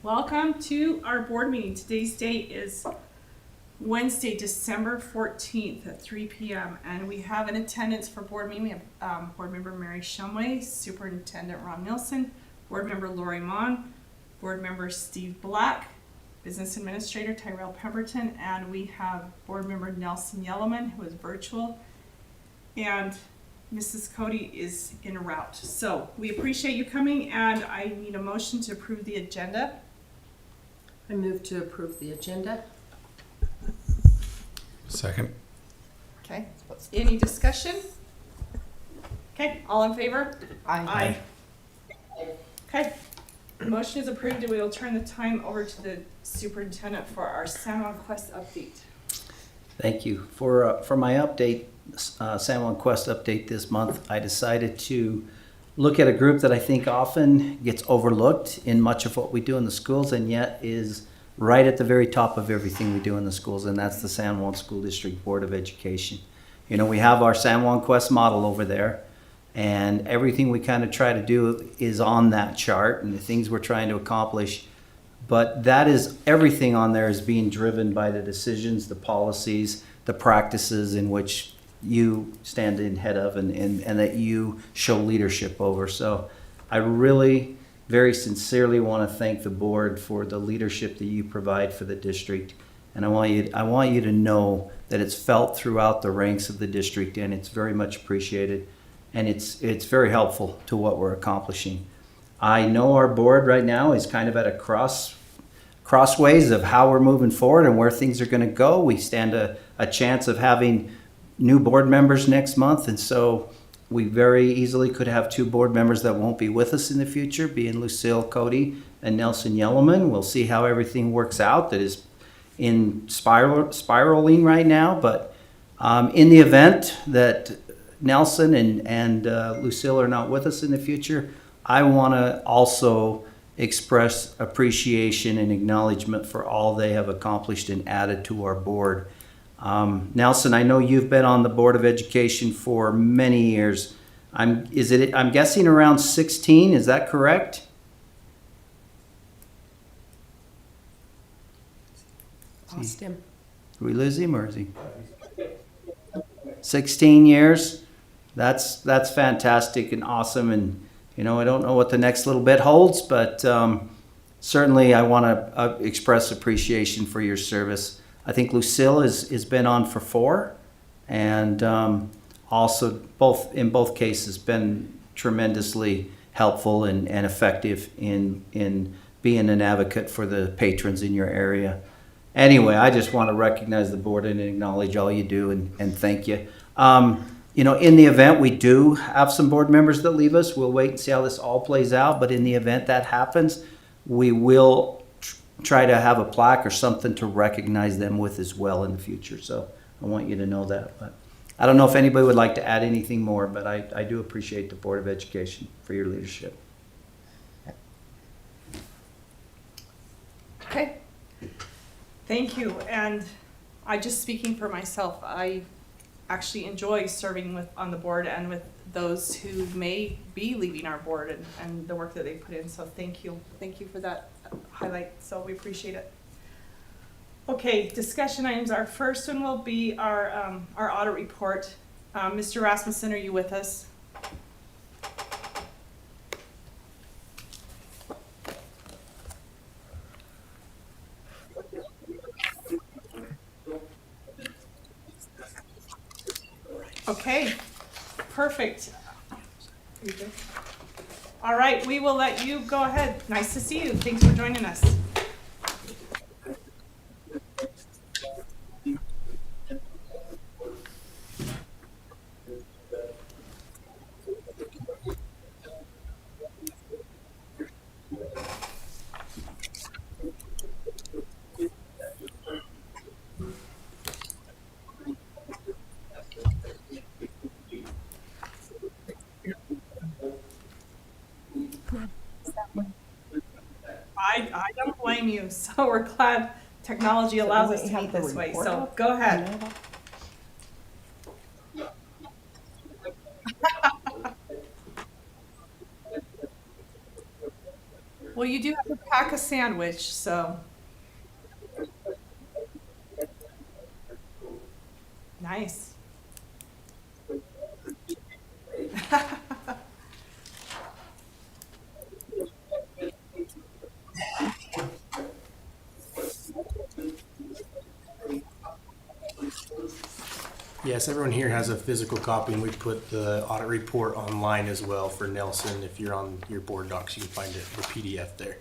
welcome to our board meeting. Today's date is Wednesday, December 14th at 3 p.m. And we have in attendance for board meeting, we have board member Mary Shumway, Superintendent Ron Nielsen, board member Lori Mon, board member Steve Black, business administrator Tyrell Pemberton, and we have board member Nelson Yellowman, who is virtual, and Mrs. Cody is en route. So we appreciate you coming, and I need a motion to approve the agenda. I move to approve the agenda. Second. Okay, any discussion? Okay, all in favor? Aye. Okay, motion is approved, and we will turn the time over to the superintendent for our San Juan Quest update. Thank you. For my update, San Juan Quest update this month, I decided to look at a group that I think often gets overlooked in much of what we do in the schools, and yet is right at the very top of everything we do in the schools, and that's the San Juan School District Board of Education. You know, we have our San Juan Quest model over there, and everything we kind of try to do is on that chart, and the things we're trying to accomplish. But that is, everything on there is being driven by the decisions, the policies, the practices in which you stand in head of and that you show leadership over. So I really very sincerely want to thank the board for the leadership that you provide for the district. And I want you to know that it's felt throughout the ranks of the district, and it's very much appreciated. And it's very helpful to what we're accomplishing. I know our board right now is kind of at a crossways of how we're moving forward and where things are going to go. We stand a chance of having new board members next month, and so we very easily could have two board members that won't be with us in the future, being Lucille Cody and Nelson Yellowman. We'll see how everything works out. That is in spiraling right now, but in the event that Nelson and Lucille are not with us in the future, I want to also express appreciation and acknowledgement for all they have accomplished and added to our board. Nelson, I know you've been on the Board of Education for many years. I'm guessing around 16, is that correct? Lost him. Did we lose him, or is he? 16 years. That's fantastic and awesome, and you know, I don't know what the next little bit holds, but certainly I want to express appreciation for your service. I think Lucille has been on for 4, and also in both cases been tremendously helpful and effective in being an advocate for the patrons in your area. Anyway, I just want to recognize the board and acknowledge all you do and thank you. You know, in the event we do have some board members that leave us, we'll wait and see how this all plays out. But in the event that happens, we will try to have a plaque or something to recognize them with as well in the future. So I want you to know that. But I don't know if anybody would like to add anything more, but I do appreciate the Board of Education for your leadership. Okay, thank you. And I just speaking for myself, I actually enjoy serving on the board and with those who may be leaving our board and the work that they put in. So thank you for that highlight. So we appreciate it. Okay, discussion items. Our first one will be our audit report. Mr. Rasmussen, are you with us? Okay, perfect. All right, we will let you go ahead. Nice to see you. Thanks for joining us. I don't blame you. So we're glad technology allows us to meet this way. So go ahead. Well, you do have to pack a sandwich, so. Nice. Yes, everyone here has a physical copy, and we put the audit report online as well for Nelson. If you're on your board docs, you can find it, the PDF there.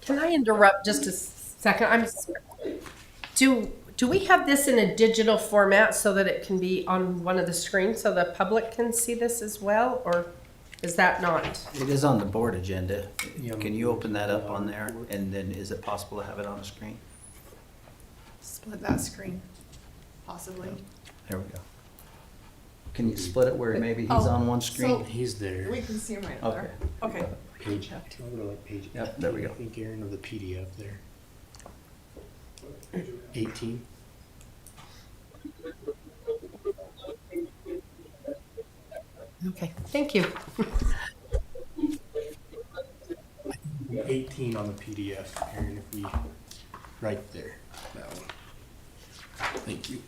Can I interrupt just a second? Do we have this in a digital format so that it can be on one of the screens so the public can see this as well, or is that not? It is on the board agenda. Yeah. Can you open that up on there? And then is it possible to have it on the screen? Split that screen, possibly. There we go. Can you split it where maybe he's Oh, on one screen? so- He's there. We can see him right Okay. there. Okay. Page, I'll go to like page. Yep, there we go. I think Aaron of the PDF there. 18. Okay, thank you. 18 on the PDF, Aaron, if we, right there, that one. Thank you.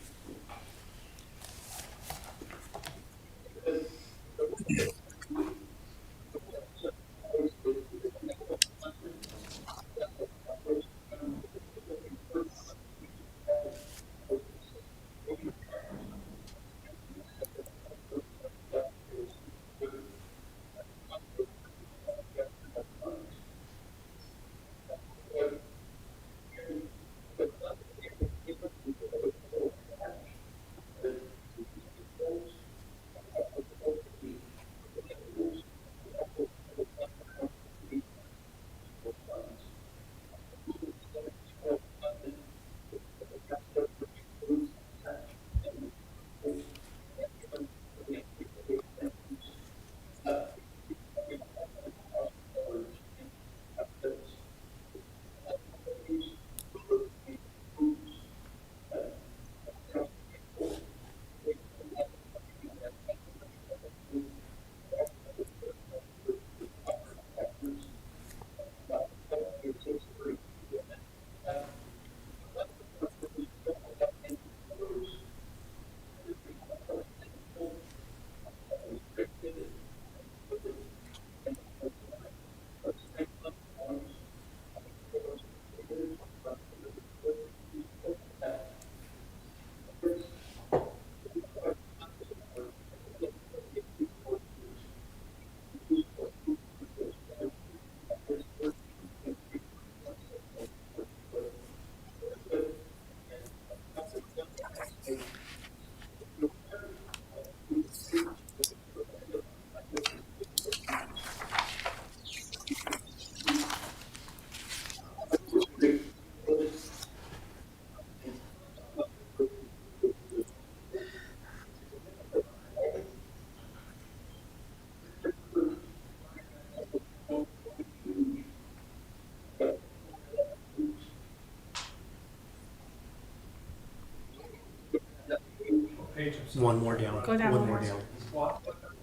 One more down. Go down One one more more. down.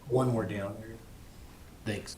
One more down. Thanks.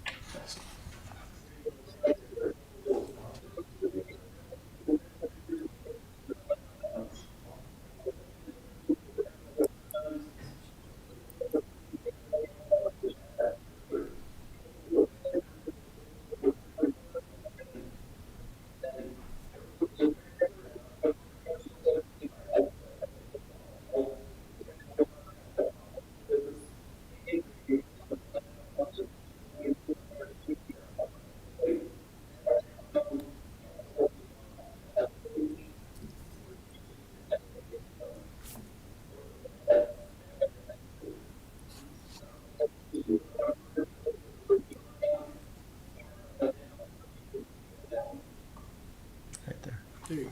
Right there. There you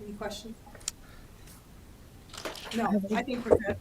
Any questions? No, I think we're good.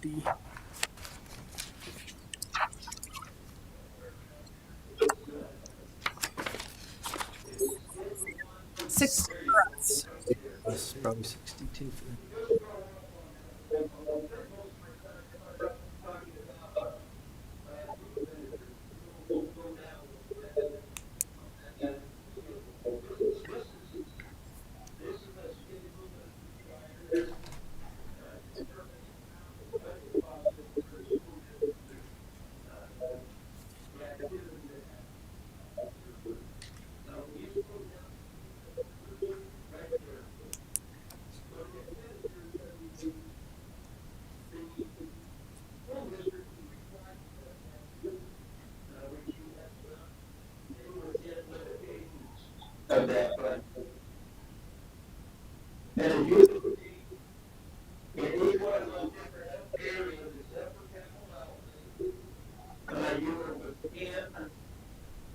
SJSD. Six months. It's probably 62 for of that fund. And if you look in each one of those different areas, except for capital outlay, you are within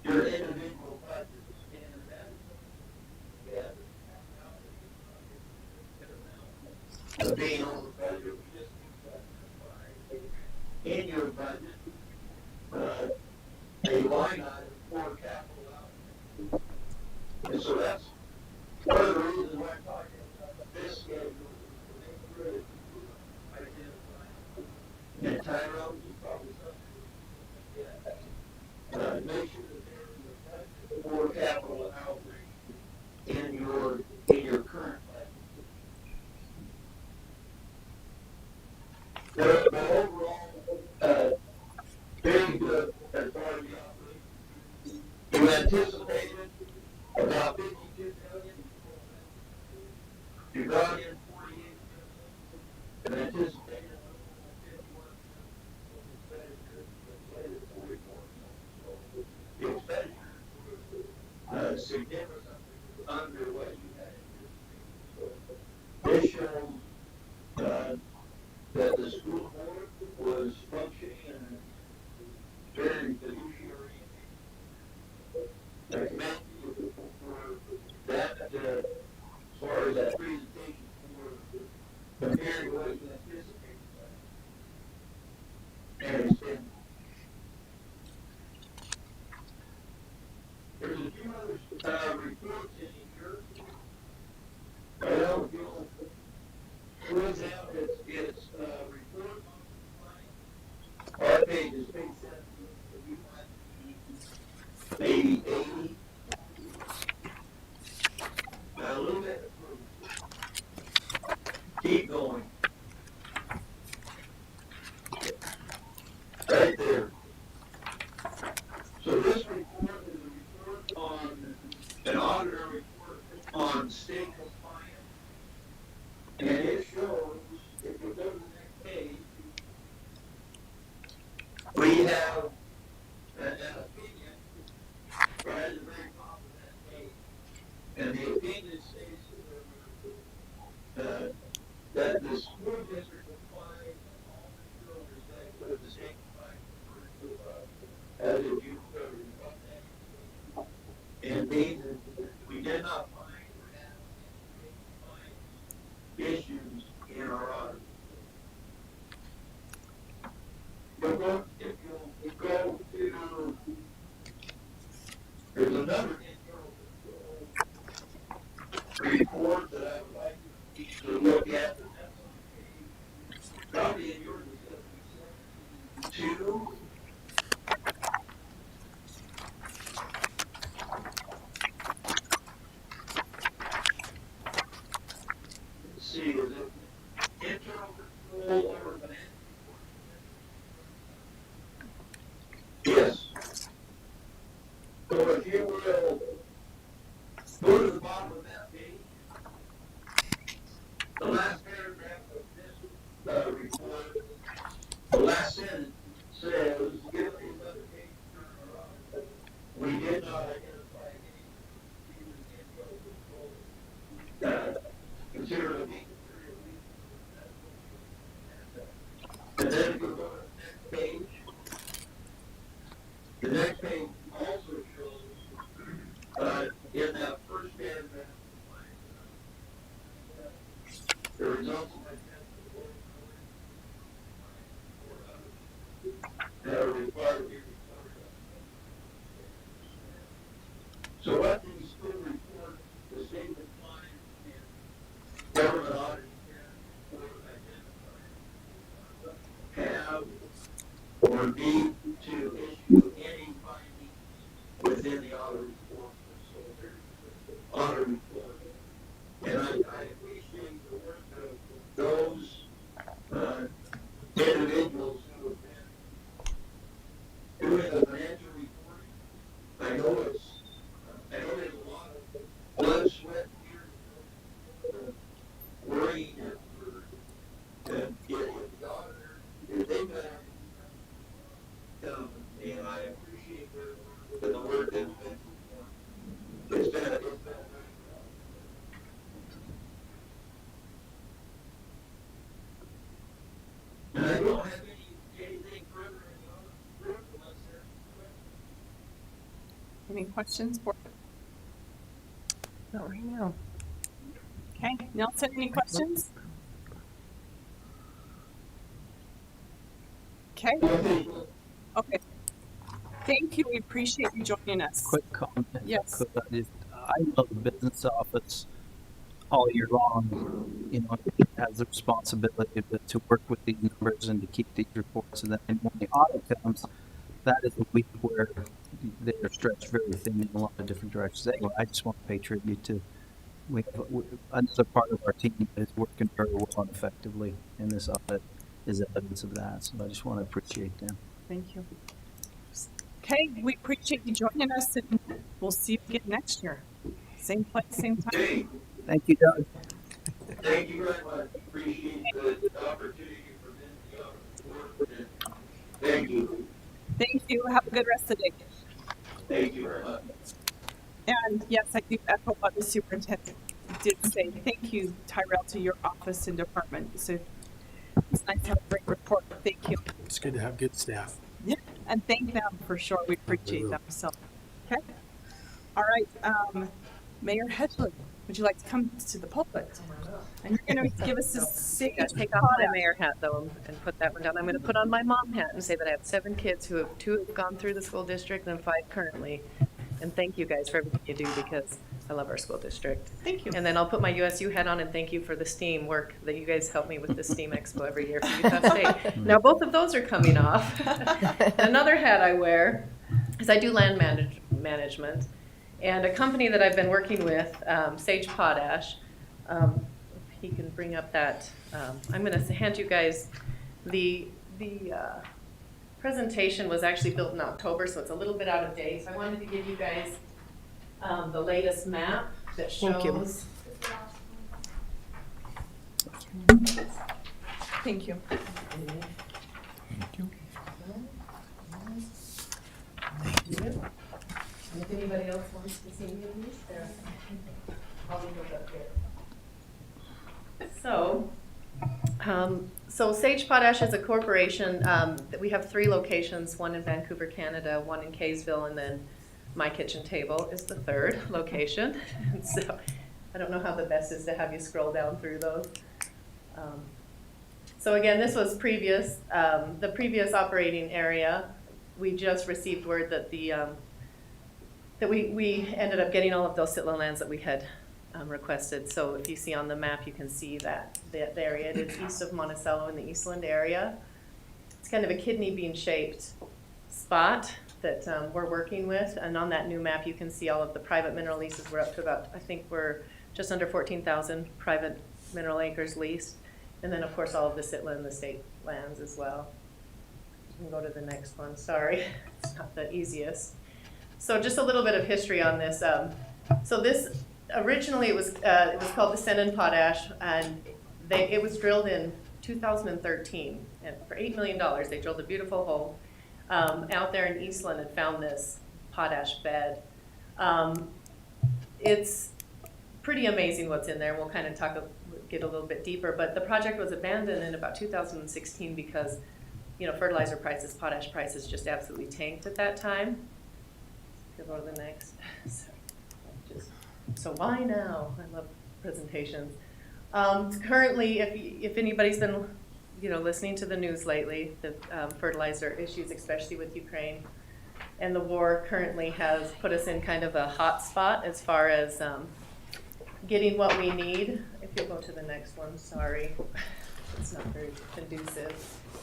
your individual budgets. And that is, yeah, of being over budget, we just in your budget, a line item for capital outlay. And so that's one of the reasons why I'm talking about this schedule is to make sure that you identify. And Tyrone is probably something, make sure that there is a budget for capital outlay in your current budget. The overall, very good as far as the operation. You anticipated about 52 million. You brought in 48 million. And anticipated 51 million. The expenditure significantly under what you had anticipated. This shows that the school board was functioning in a very fiduciary. I commend you for that, as far as that presentation for comparing what you anticipated. And it's been, there's a few other reports in here. Well, you'll close out its report on our page is page 7. Maybe 80. Now a little bit. Keep going. Right there. So this report is a report on an auditor report on state compliance. And it shows, if you go to the next page, we have an opinion right at the very top of that page. And the opinion states that the school district applies in all material respects with the state compliance as if you covered it. And these, we did not find or have any state compliance issues in our audit. If you go to, there's another report that I would like you to look at. Probably in yours is 2. Let's see, is it internal control over financial? Yes. So if you will go to the bottom of that page, the last paragraph of this report, the last sentence says, given these other cases, we did not identify any consider to be and then if you go to the next page, the next page also shows in that first paragraph the results of my test. or B, to issue any findings within the audit report, audit report. And I appreciate the work of those individuals who have been doing the financial reporting. I know there's a lot of blood, sweat, tears, worrying and getting the auditor, if they've got and I appreciate the work that's been performed. It's been very and I don't have anything further in the audit unless there's questions. Any questions for? Not right now. Okay, Nelson, any questions? Okay, okay. Thank you, we appreciate you joining us. Quick comment. Yes. I know the business office all year long, you know, it has the responsibility to work with these numbers and to keep these reports. And then when the audit comes, that is a week where they're stretched very thin in a lot of different directions. Anyway, I just want to pay tribute to another part of our team that is working very well and effectively, and this audit is evidence of that. So I just want to appreciate them. Thank you. Okay, we appreciate you joining us, and we'll see you again next year. Same place, same time. Hey, Thank you, Doug. thank you very much. Appreciate the opportunity for this work. Thank you. Thank you, have a good rest of the day. Thank you very much. And yes, I do echo what the superintendent did say. Thank you, Tyrell, to your office and department. So it's nice to have a great report. Thank you. It's good to have good staff. Yeah, and thank them for sure. We appreciate them. So, okay. All right, Mayor Hedlund, would you like to come to the pulpit? And you're going to give us this I gotta take off my mayor hat though and put that one down. I'm going to put on my mom hat and say that I have 7 kids who have 2 have gone through the school district and 5 currently. And thank you guys for everything you do because I love our school district. Thank you. And then I'll put my USU hat on and thank you for the STEAM work that you guys help me with the STEAM Expo every year for Utah State. Now both of those are coming off. Another hat I wear is I do land management. And a company that I've been working with, Sage Potash, if he can bring up that, I'm going to hand you guys the presentation was actually built in October, so it's a little bit out of date. So I wanted to give you guys the latest map that Thank you. shows. Thank you. And if anybody else wants to see any of these, I'll leave those up here. So Sage Potash is a corporation that we have 3 locations, one in Vancouver, Canada, one in Kaysville, and then my kitchen table is the 3rd location. And so I don't know how the best is to have you scroll down through those. So again, this was the previous operating area. We just received word that that we ended up getting all of those sitland lands that we had requested. So if you see on the map, you can see that the area. It is east of Monticello in the Eastland area. It's kind of a kidney bean shaped spot that we're working with. And on that new map, you can see all of the private mineral leases. We're up to about, I think we're just under 14,000 private mineral acres leased. And then of course, all of the sitland, the state lands as well. You can go to the next one, sorry. It's not the easiest. So just a little bit of history on this. So this, originally it was called the Senon Potash, and it was drilled in 2013. And for $8 million, they drilled a beautiful hole out there in Eastland and found this potash bed. It's pretty amazing what's in there. We'll kind of get a little bit deeper, but the project was abandoned in about 2016 because, you know, fertilizer prices, potash prices just absolutely tanked at that time. Go to the next. So why now? I love presentations. Currently, if anybody's been, you know, listening to the news lately, the fertilizer issues, especially with Ukraine, and the war currently has put us in kind of a hot spot as far as getting what we need. If you go to the next one, sorry, it's not very conducive.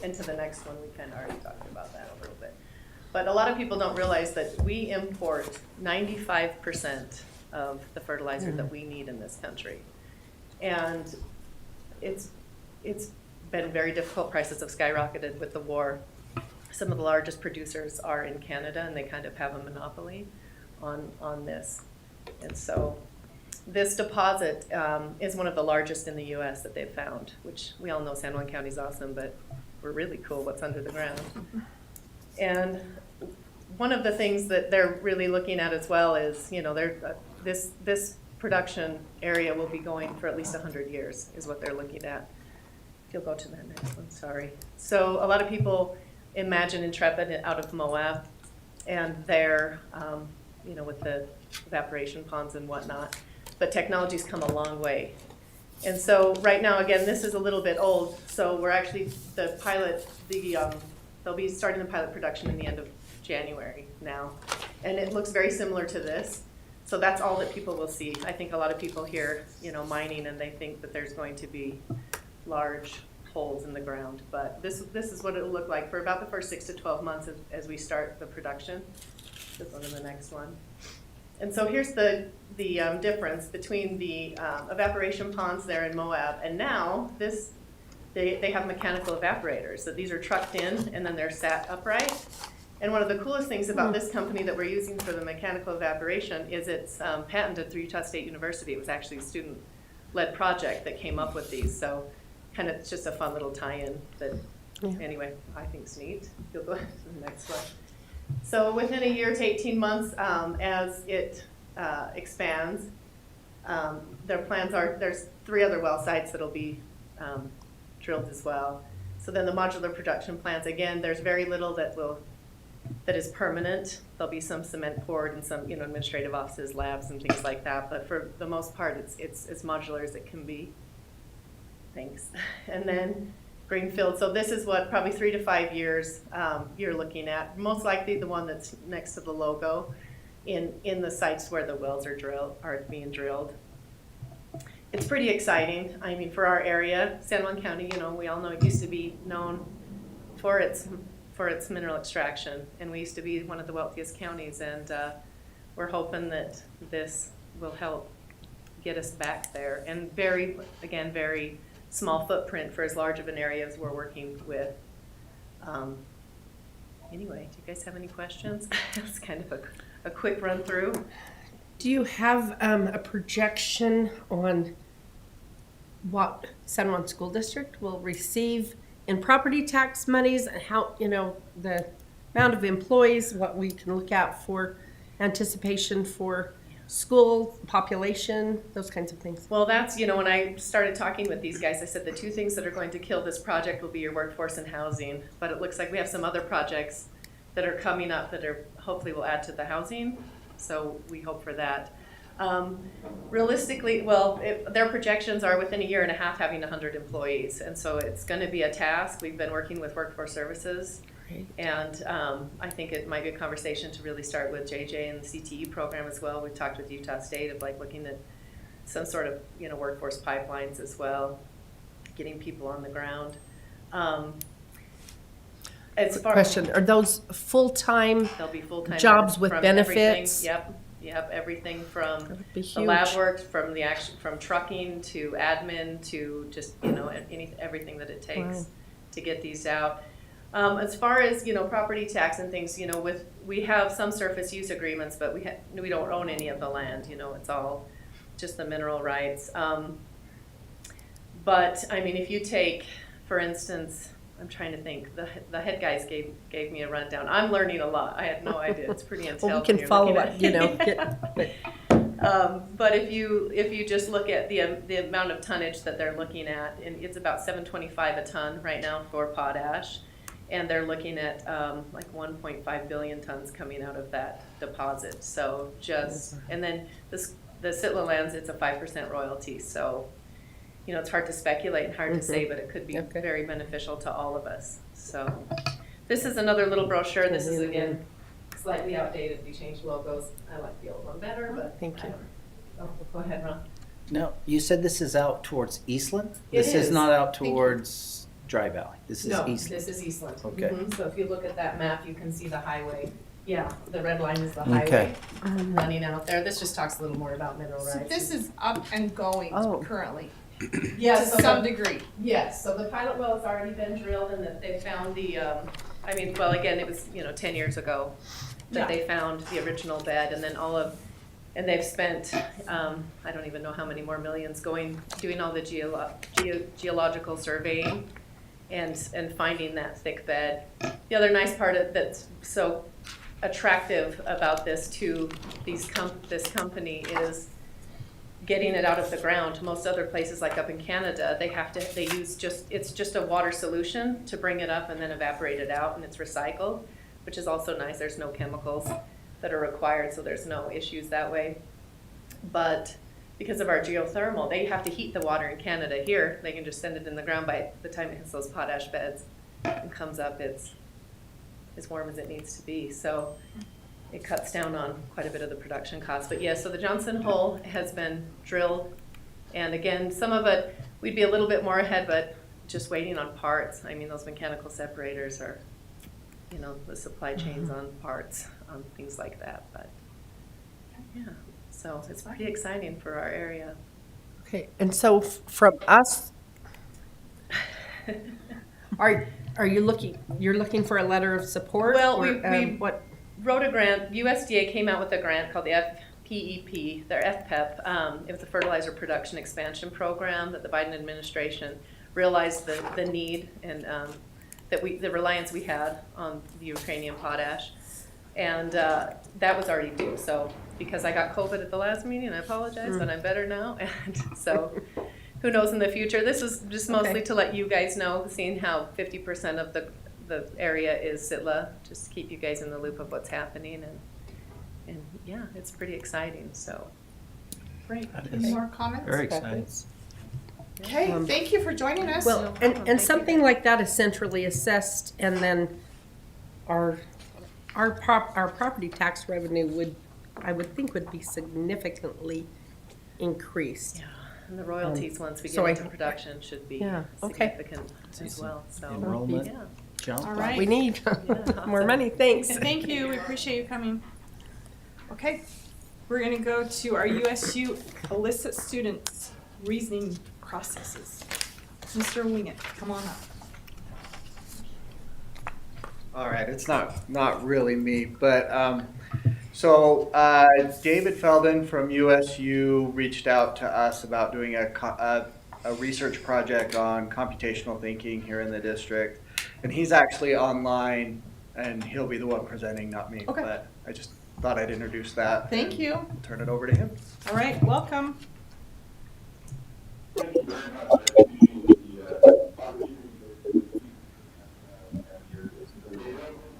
And to the next one, we kind of already talked about that a little bit. But a lot of people don't realize that we import 95% of the fertilizer that we need in this country. And it's been very difficult. Prices have skyrocketed with the war. Some of the largest producers are in Canada, and they kind of have a monopoly on this. And so this deposit is one of the largest in the U.S. that they've found, which we all know San Juan County is awesome, but we're really cool what's under the ground. And one of the things that they're really looking at as well is, you know, this production area will be going for at least 100 years is what they're looking at. If you'll go to that next one, sorry. So a lot of people imagine Intrepid out of Moab, and they're, you know, with the evaporation ponds and whatnot. But technology's come a long way. And so right now, again, this is a little bit old, so we're actually, the pilot, they'll be starting the pilot production in the end of January now. And it looks very similar to this. So that's all that people will see. I think a lot of people hear, you know, mining, and they think that there's going to be large holes in the ground. But this is what it'll look like for about the first 6 to 12 months as we start the production. Just go to the next one. And so here's the difference between the evaporation ponds there in Moab, and now they have mechanical evaporators. So these are trucked in, and then they're sat upright. And one of the coolest things about this company that we're using for the mechanical evaporation is it's patented through Utah State University. It was actually a student-led project that came up with these. So kind of it's just a fun little tie-in that, anyway, I think is neat. You'll go to the next one. So within a year to 18 months, as it expands, their plans are, there's 3 other well sites that'll be drilled as well. So then the modular production plants, again, there's very little that is permanent. There'll be some cement poured and some, you know, administrative offices, labs, and things like that. But for the most part, it's as modular as it can be. Thanks. And then greenfield. So this is what probably 3 to 5 years you're looking at. Most likely the one that's next to the logo in the sites where the wells are being drilled. It's pretty exciting. I mean, for our area, San Juan County, you know, we all know it used to be known for its mineral extraction, and we used to be one of the wealthiest counties, and we're hoping that this will help get us back there. And very small footprint for as large of an area as we're working with. Anyway, do you guys have any questions? It's kind of a quick run through. Do you have a projection on what San Juan School District will receive in property tax monies, and how, you know, the amount of employees, what we can look at for anticipation for school population, those kinds of things? Well, that's, you know, when I started talking with these guys, I said the 2 things that are going to kill this project will be your workforce and housing. But it looks like we have some other projects that are coming up that are hopefully will add to the housing. So we hope for that. Realistically, well, their projections are within a year and a half having 100 employees. And so it's going to be a task. We've been working with Workforce Services. Great. And I think it might be a conversation to really start with JJ and the CTE program as well. We've talked with Utah State of like looking at some sort of, you know, workforce pipelines as getting people on the ground. As far Question, are those full-time they'll be full-time jobs with from benefits? Everything. Yep, everything from be the lab huge. work, from from trucking to admin to just, you know, everything that it takes to get these out. As far as, you know, property tax and things, you know, we have some surface use agreements, but we don't own any of the land. You know, it's all just the mineral rights. But I mean, if you take, for instance, I'm trying to think. The head guys gave me a rundown. I'm learning a lot. I had no idea. It's pretty intelligent. Well, we can follow up, you know. But if you just look at the amount of tonnage that they're looking at, and it's about 725 a ton right now for potash, and they're looking at like 1.5 billion tons coming out of that deposit. So and then the Sitla lands, it's a 5% royalty. So, you know, it's hard to speculate and hard to say, but it could be very beneficial to all of us. So this is another little brochure. This is, again, slightly outdated. We changed logos. I like the old one better, but thank you. Oh, go ahead, Ron. Now, you said this is out towards Eastland? It This is is. not out Thank you. towards Dry Valley. This is No, Eastland. this is Eastland. Okay. So if you look at that map, you can see the highway. Yeah, the red line is the Okay. highway running out there. This just talks a little more about mineral So rights. this is up and going Oh. currently, Yeah, to so some the- degree. Yes, so the pilot well has already been drilled and that they found the, I mean, well, again, it was, 10 years ago that Yeah. they found the original bed and then and they've spent, I don't even know how many more millions doing all the geological surveying and finding that thick bed. The other nice part that's so attractive about this to this company is getting it out of the ground. Most other places, like up in Canada, they use it's just a water solution to bring it up and then evaporate it out, and it's recycled, which is also nice. There's no chemicals that are required, so there's no issues that way. But because of our geothermal, they have to heat the water in Canada. Here, they can just send it in the ground. By the time it hits those potash beds and comes up, it's as warm as it needs to be. So it cuts down on quite a bit of the production costs. But yeah, so the Johnson hole has been drilled. And again, some of it, we'd be a little bit more ahead, but just waiting on parts. I mean, those mechanical separators are, the supply chains on parts, on things like that. But yeah, so it's pretty exciting for our area. Okay, and so from us, are you looking for a letter of support? Well, or, we what? wrote a grant. USDA came out with a grant called the FPEP, their FPEP. It was a fertilizer production expansion program that the Biden administration realized the need and the reliance we had on the Ukrainian potash. And that was already due. So because I got COVID at the last meeting, I apologize, but I'm better now. And so who knows in the future. This is just mostly Okay. to let you guys know, seeing how 50% of the area is SITLA, just to keep you guys in the loop of what's happening. And yeah, it's pretty exciting. So Great. That Any is more comments? Very exciting. Okay, thank you for joining us. Well, No problem. and Thank something like that is centrally assessed, and then our property tax revenue I would think would be significantly increased. yeah, and the royalties once we get so into production should be Yeah, okay. significant as well. So Enrollment. yeah. Jump. All right. We need Yeah, more awesome. money, thanks. Thank you, we appreciate you coming. Okay, we're gonna go to our USU illicit students reasoning processes. Mr. Wingett, come on up. All right, it's not really me, but David Feldon from USU reached out to us about doing a research project on computational thinking here in the district, and he's actually online, and he'll be the one presenting, not me. Okay. But I just thought I'd introduce that. Thank and you. Turn it over to him. All right, welcome. Thank you very much. I appreciate the opportunity to speak at your data.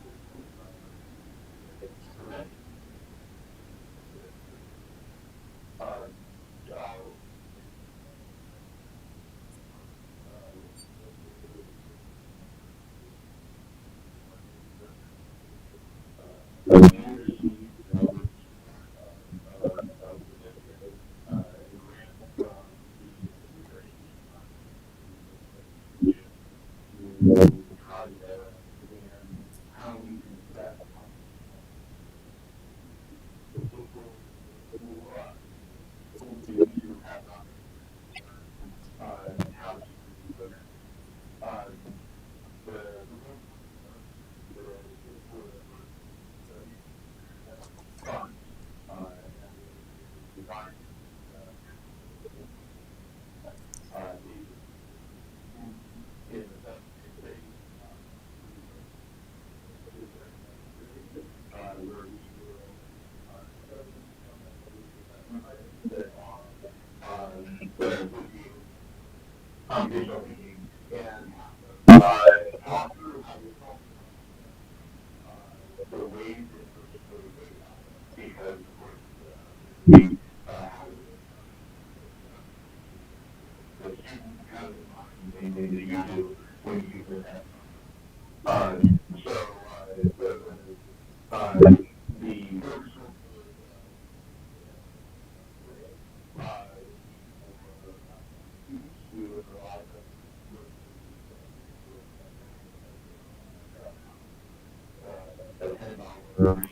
That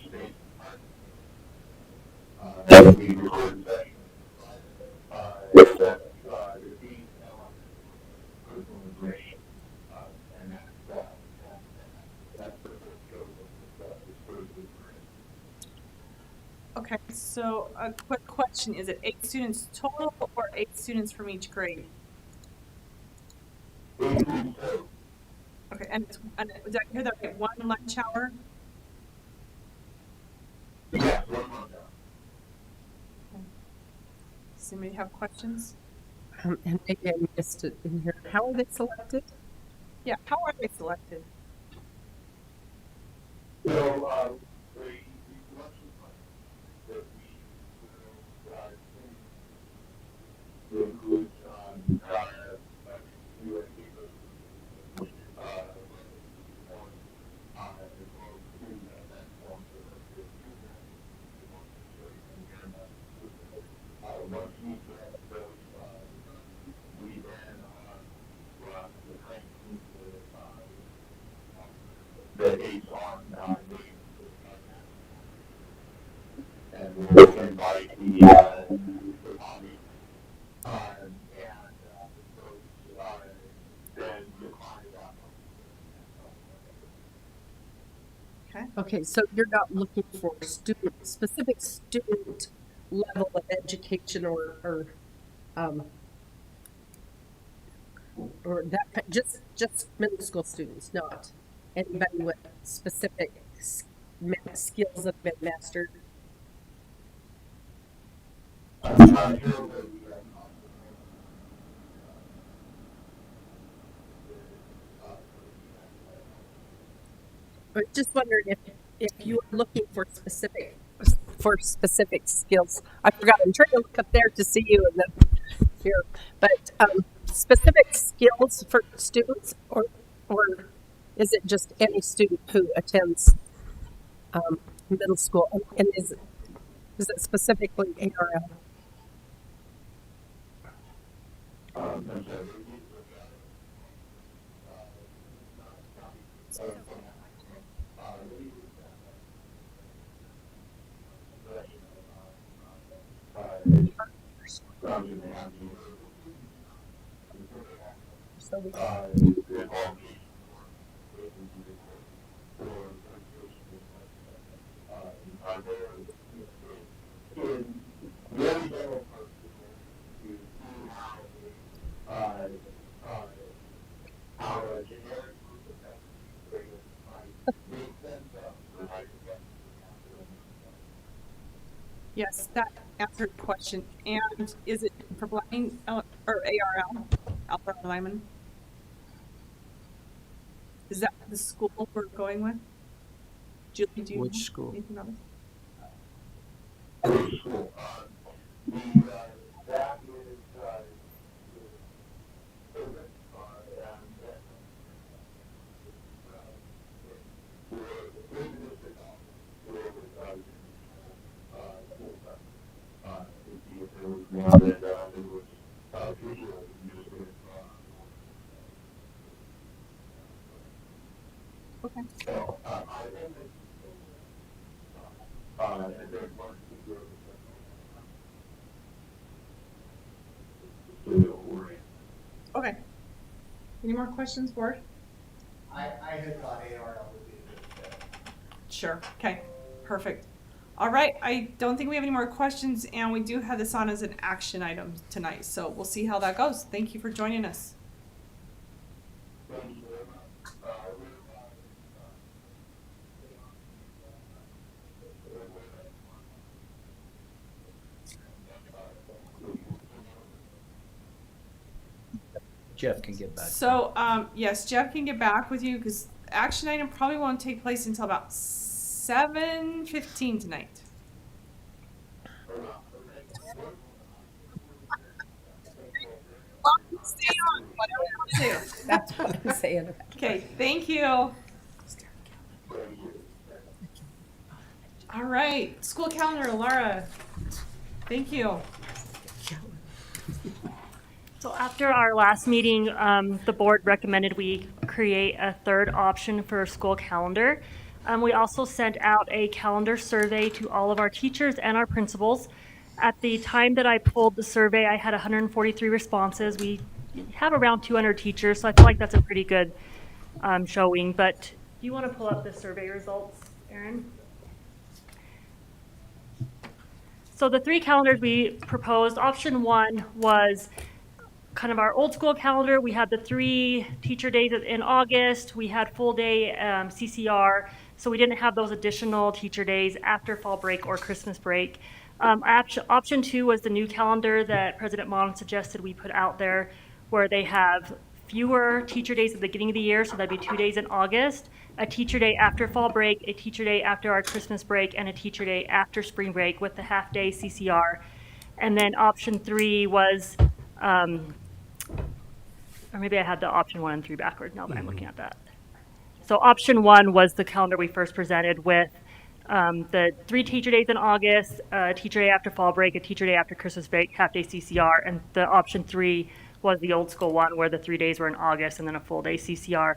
we record session. With that, the dean, personal information, and that's the scope of this person. Okay, so a quick question, is it 8 students total or 8 students from each grade? Okay, and did I hear that right, 1 lunch hour? Yeah, 1 month. Does anybody have questions? And maybe I missed it in here. How are they selected? Yeah, how are they selected? So, the selection that we include once we get those, we then run the training the aids on and we'll invite the body and those then decline that. Okay, Okay, so you're not looking for specific student level of education or that, just middle school students, not anybody with specific skills that have been mastered. But just wondering if you are looking for specific skills. I forgot. I'm trying to look up there to see you and then here, but specific skills for students, or is it just any student who attends middle school? And is it specifically ARL? So we yes, that answered the question. And is it for blind or ARL, Alpha Lyman? Is that the school we're going with? Julie, do you Which know school? anything about it? That is, Okay. Okay. Any more questions, board? I had thought ARL would be a good fit. Sure. Okay. Perfect. All right. I don't think we have any more questions, and we do have this on as an action item tonight. So we'll see how that goes. Thank you for joining us. Jeff can get back. So, yes, Jeff can get back with you because action item probably won't take place until about 7:15 tonight. Stay on, whatever you want to do. that's what I'm saying. Okay, thank you. All right, school calendar, Laura. Thank you. So after our last meeting, the board recommended we create a third option for a school calendar. We also sent out a calendar survey to all of our teachers and our principals. At the time that I pulled the survey, I had 143 responses. We have around 200 teachers, so I feel like that's a pretty good showing. But do you want to pull up the survey results, Erin? So the 3 calendars we proposed, option 1 was kind of our old school calendar. We had the 3 teacher days in August. We had full day CCR. So we didn't have those additional teacher days after fall break or Christmas break. Option 2 was the new calendar that President Mon suggested we put out there, where they have fewer teacher days at the beginning of the year. So that'd be 2 days in August, a teacher day after fall break, a teacher day after our Christmas break, and a teacher day after spring break with the half day CCR. And then option 3 was, or maybe I had the option 1 and 3 backward now that I'm looking at that. So option 1 was the calendar we first presented with the 3 teacher days in August, a teacher day after fall break, a teacher day after Christmas break, half day CCR, and the option 3 was the old school one where the 3 days were in August and then a full day CCR.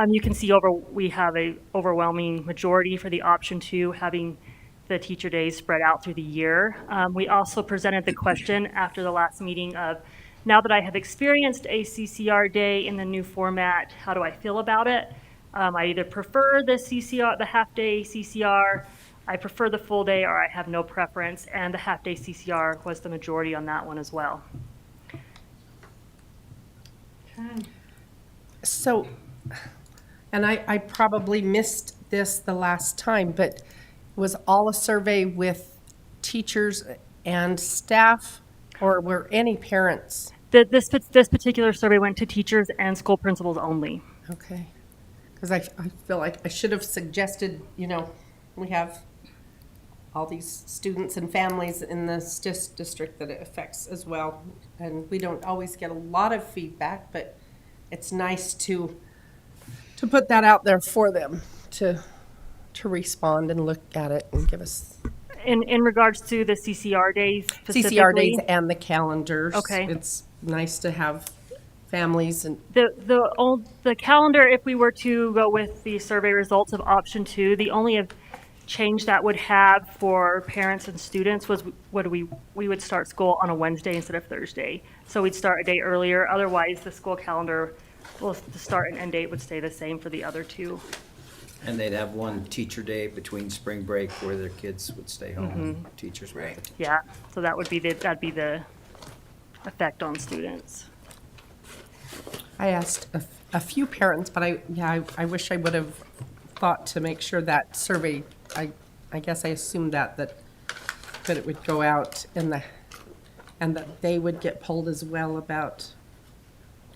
You can see we have a overwhelming majority for the option 2, having the teacher days spread out through the year. We also presented the question after the last meeting of, now that I have experienced a CCR day in the new format, how do I feel about it? I either prefer the CCR, the half day CCR, I prefer the full day, or I have no preference, and the half day CCR was the majority on that one as well. So, and I probably missed this the last time, but was all a survey with teachers and staff, or were any parents? This particular survey went to teachers and school principals only. Okay. Because I feel like I should have suggested, we have all these students and families in the SJSD district that it affects as well. And we don't always get a lot of feedback, but it's nice to put that out there for them to respond and look at it and give us In regards to the CCR days specifically. CCR days and the calendars. Okay. It's nice to have families and The calendar, if we were to go with the survey results of option 2, the only change that would have for parents and students was we would start school on a Wednesday instead of Thursday. So we'd start a day earlier. Otherwise, the school calendar, the start and end date would stay the same for the other 2. And they'd have one teacher day between spring break where their kids would stay home. Teachers would. Yeah, so that'd be the effect on students. I asked a few parents, but I wish I would have thought to make sure that survey, I guess I assumed that it would go out and that they would get polled as well about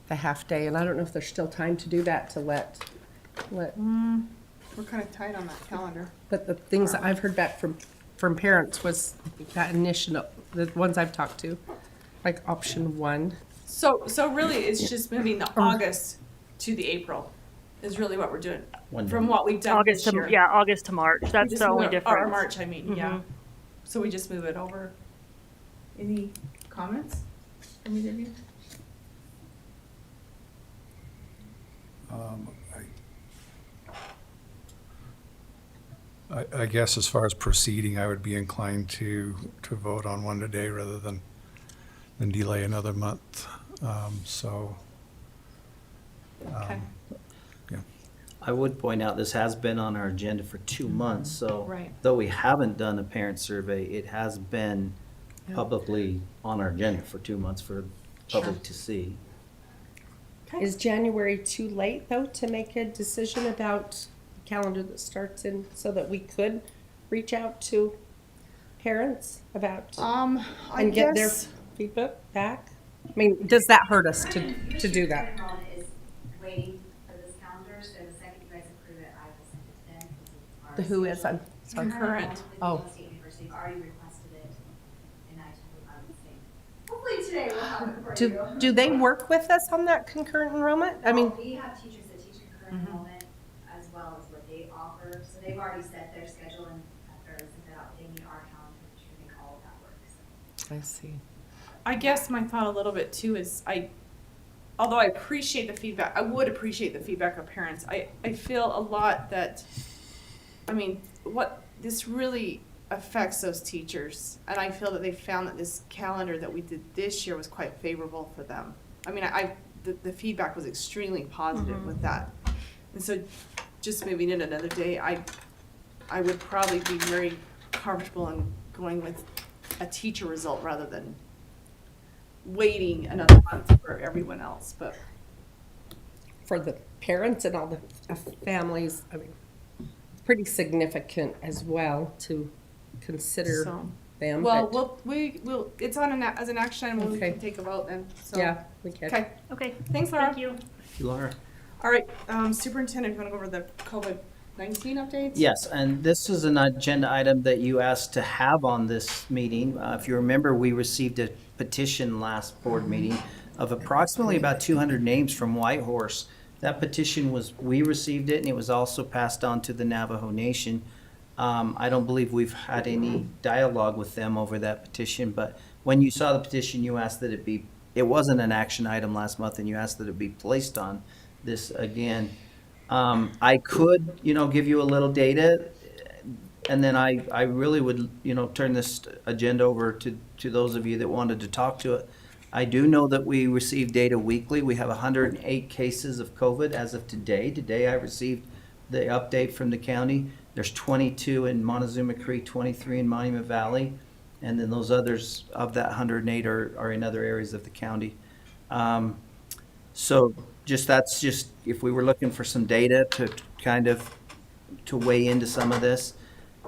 the half day. And I don't know if there's still time to do that, to let. We're kind of tight on that calendar. But the things that I've heard back from parents was that initial, the ones I've talked to, like option 1. So really, it's just moving the August to the April is really what we're doing. From what we've done August this to year. August to March. We That's just the move only it- difference. Or March, I mean, yeah. So we just move it over. Any comments from either of you? I guess as far as proceeding, I would be inclined to vote on one today rather than delay another month. Okay. Yeah. I would point out this has been on our agenda for 2 months, so Right. though we haven't done a parent survey, it has been publicly on our agenda for 2 months for the public to see. Is January too late, though, to make a decision about the calendar that starts in, so that we could reach out to parents about I and get their guess, feedback back? I mean, does that hurt us to do that? Ron is waiting for this calendar, so the second you guys approve it, I will send it to them. The who is, I'm sorry. Concurrent. Oh. State University already requested it, and I told them I would say, hopefully today we'll have it for you. Do they work with us on that concurrent enrollment? I mean, We have teachers that teach concurrent enrollment as well as what they offer, so they've already set their schedule, and after I sent that out, they need our calendar to make all of that work, so. I see. I guess my thought a little bit too is although I appreciate the feedback, I would appreciate the feedback of parents. I feel a lot that I mean, what, this really affects those teachers. And I feel that they found that this calendar that we did this year was quite favorable for them. I mean, the feedback was extremely positive with that. And so just moving in another day, I would probably be very comfortable in going with a teacher result rather than waiting another month for everyone else, but. For the parents and all the families, I mean, it's pretty significant as well to consider So, them. well, but- we'll, it's on as an action item, we Okay. can take a vote then, so. Yeah, we can. Okay, Okay, thanks, Laura. thank you. Laura? All right, superintendent, you wanna go over the COVID-19 updates? Yes, and this is an agenda item that you asked to have on this meeting. If you remember, we received a petition last board meeting of approximately about 200 names from Whitehorse. That petition we received it, and it was also passed on to the Navajo Nation. I don't believe we've had any dialogue with them over that petition, but when you saw the petition, you asked that it wasn't an action item last month, and you asked that it be placed on this again. I could, give you a little data, and then I really would, turn this agenda over to those of you that wanted to talk to it. I do know that we receive data weekly. We have 108 cases of COVID as of today. Today I received the update from the county. There's 22 in Montezuma Creek, 23 in Monument Valley, and then those others of that 108 are in other areas of the county. So that's just if we were looking for some data to kind of to weigh into some of this.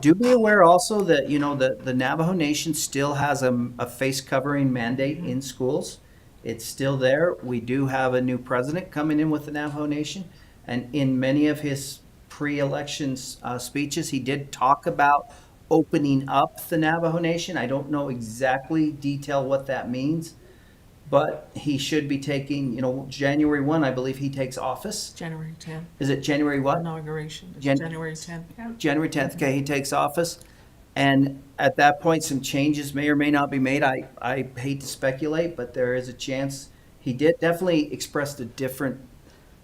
Do be aware also that, the Navajo Nation still has a face covering mandate in schools. It's still there. We do have a new president coming in with the Navajo Nation. And in many of his pre-elections speeches, he did talk about opening up the Navajo Nation. I don't know exactly detail what that means, but he should be taking, January 1, I believe he takes office. January 10th, Is it January what? inauguration, it's Jan- January 10th. January 10th, okay, he takes office. And at that point, some changes may or may not be made. I hate to speculate, but there is a chance. He definitely expressed a different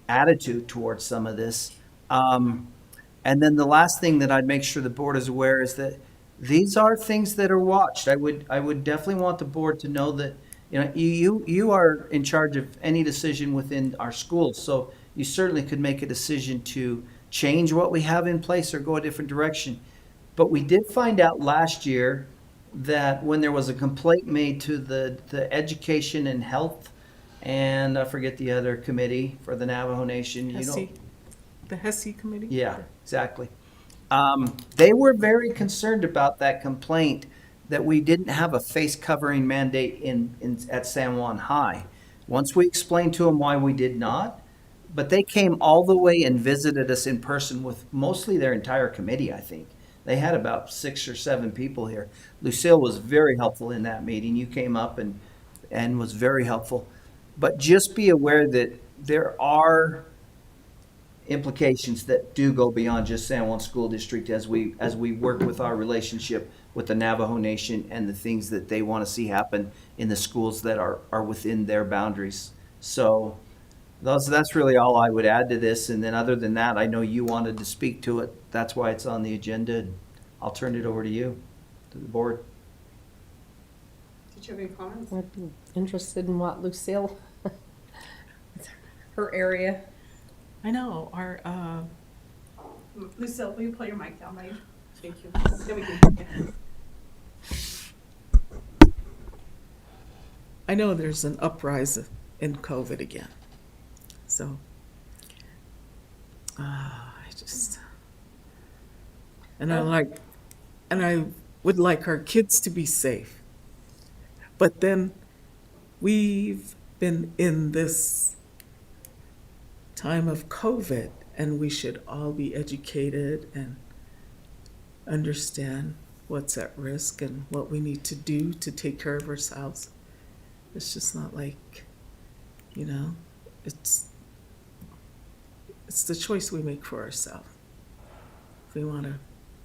attitude towards some of this. And then the last thing that I'd make sure the board is aware is that these are things that are watched. I would definitely want the board to know that, you are in charge of any decision within our schools. So you certainly could make a decision to change what we have in place or go a different direction. But we did find out last year that when there was a complaint made to the Education and Health, and I forget the other committee for the Navajo Nation. HESI, the HESI committee? Yeah, exactly. They were very concerned about that complaint that we didn't have a face covering mandate at San Juan High. Once we explained to them why we did not, but they came all the way and visited us in person with mostly their entire committee, I think. They had about 6 or 7 people here. Lucille was very helpful in that meeting. You came up and was very helpful. But just be aware that there are implications that do go beyond just San Juan School District as we work with our relationship with the Navajo Nation and the things that they want to see happen in the schools that are within their boundaries. So that's really all I would add to this. And then other than that, I know you wanted to speak to it. That's why it's on the agenda. I'll turn it over to you, to the board. Did you have any comments? I'd be interested in what Lucille, her area. I know, our, Lucille, will you pull your mic down, please? Thank you. Then we can, yeah. I know there's an uprise in COVID again. So, I just, and I would like our kids to be safe. But then we've been in this time of COVID, and we should all be educated and understand what's at risk and what we need to do to take care of ourselves. It's just not like, it's the choice we make for ourselves. If we want to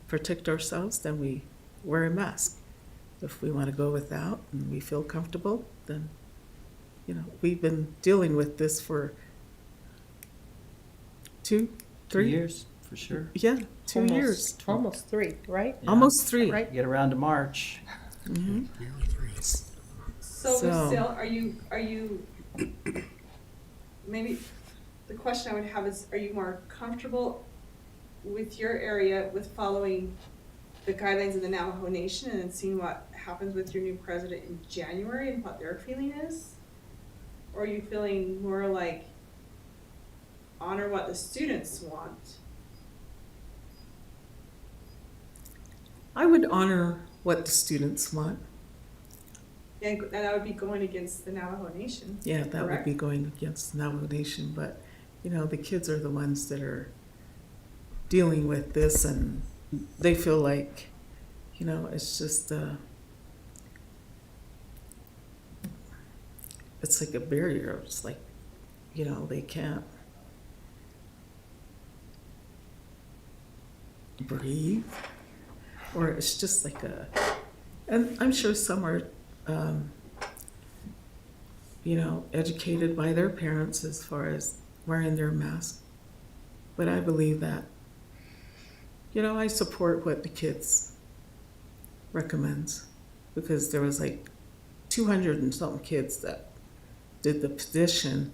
protect ourselves, then we wear a mask. If we want to go without and we feel comfortable, then, we've been dealing with this for 2, 3 years. for sure. Yeah, 2 years. Almost 3, right? Almost 3. Right. Get around to March. So So- Lucille, are you, maybe, the question I would have is, are you more comfortable with your area with following the guidelines of the Navajo Nation and then seeing what happens with your new president in January and what their feeling is? Or are you feeling more like honor what the students want? I would honor what the students want. And that would be going against the Navajo Nation. Yeah, that would correct? be going against the Navajo Nation, but, the kids are the ones that are dealing with this, and they feel like, it's just, it's like a barrier. It's like, they can't breathe, or it's just like and I'm sure some are, educated by their parents as far as wearing their mask. But I believe that, I support what the kids recommends, because there was like 200 and something kids that did the petition,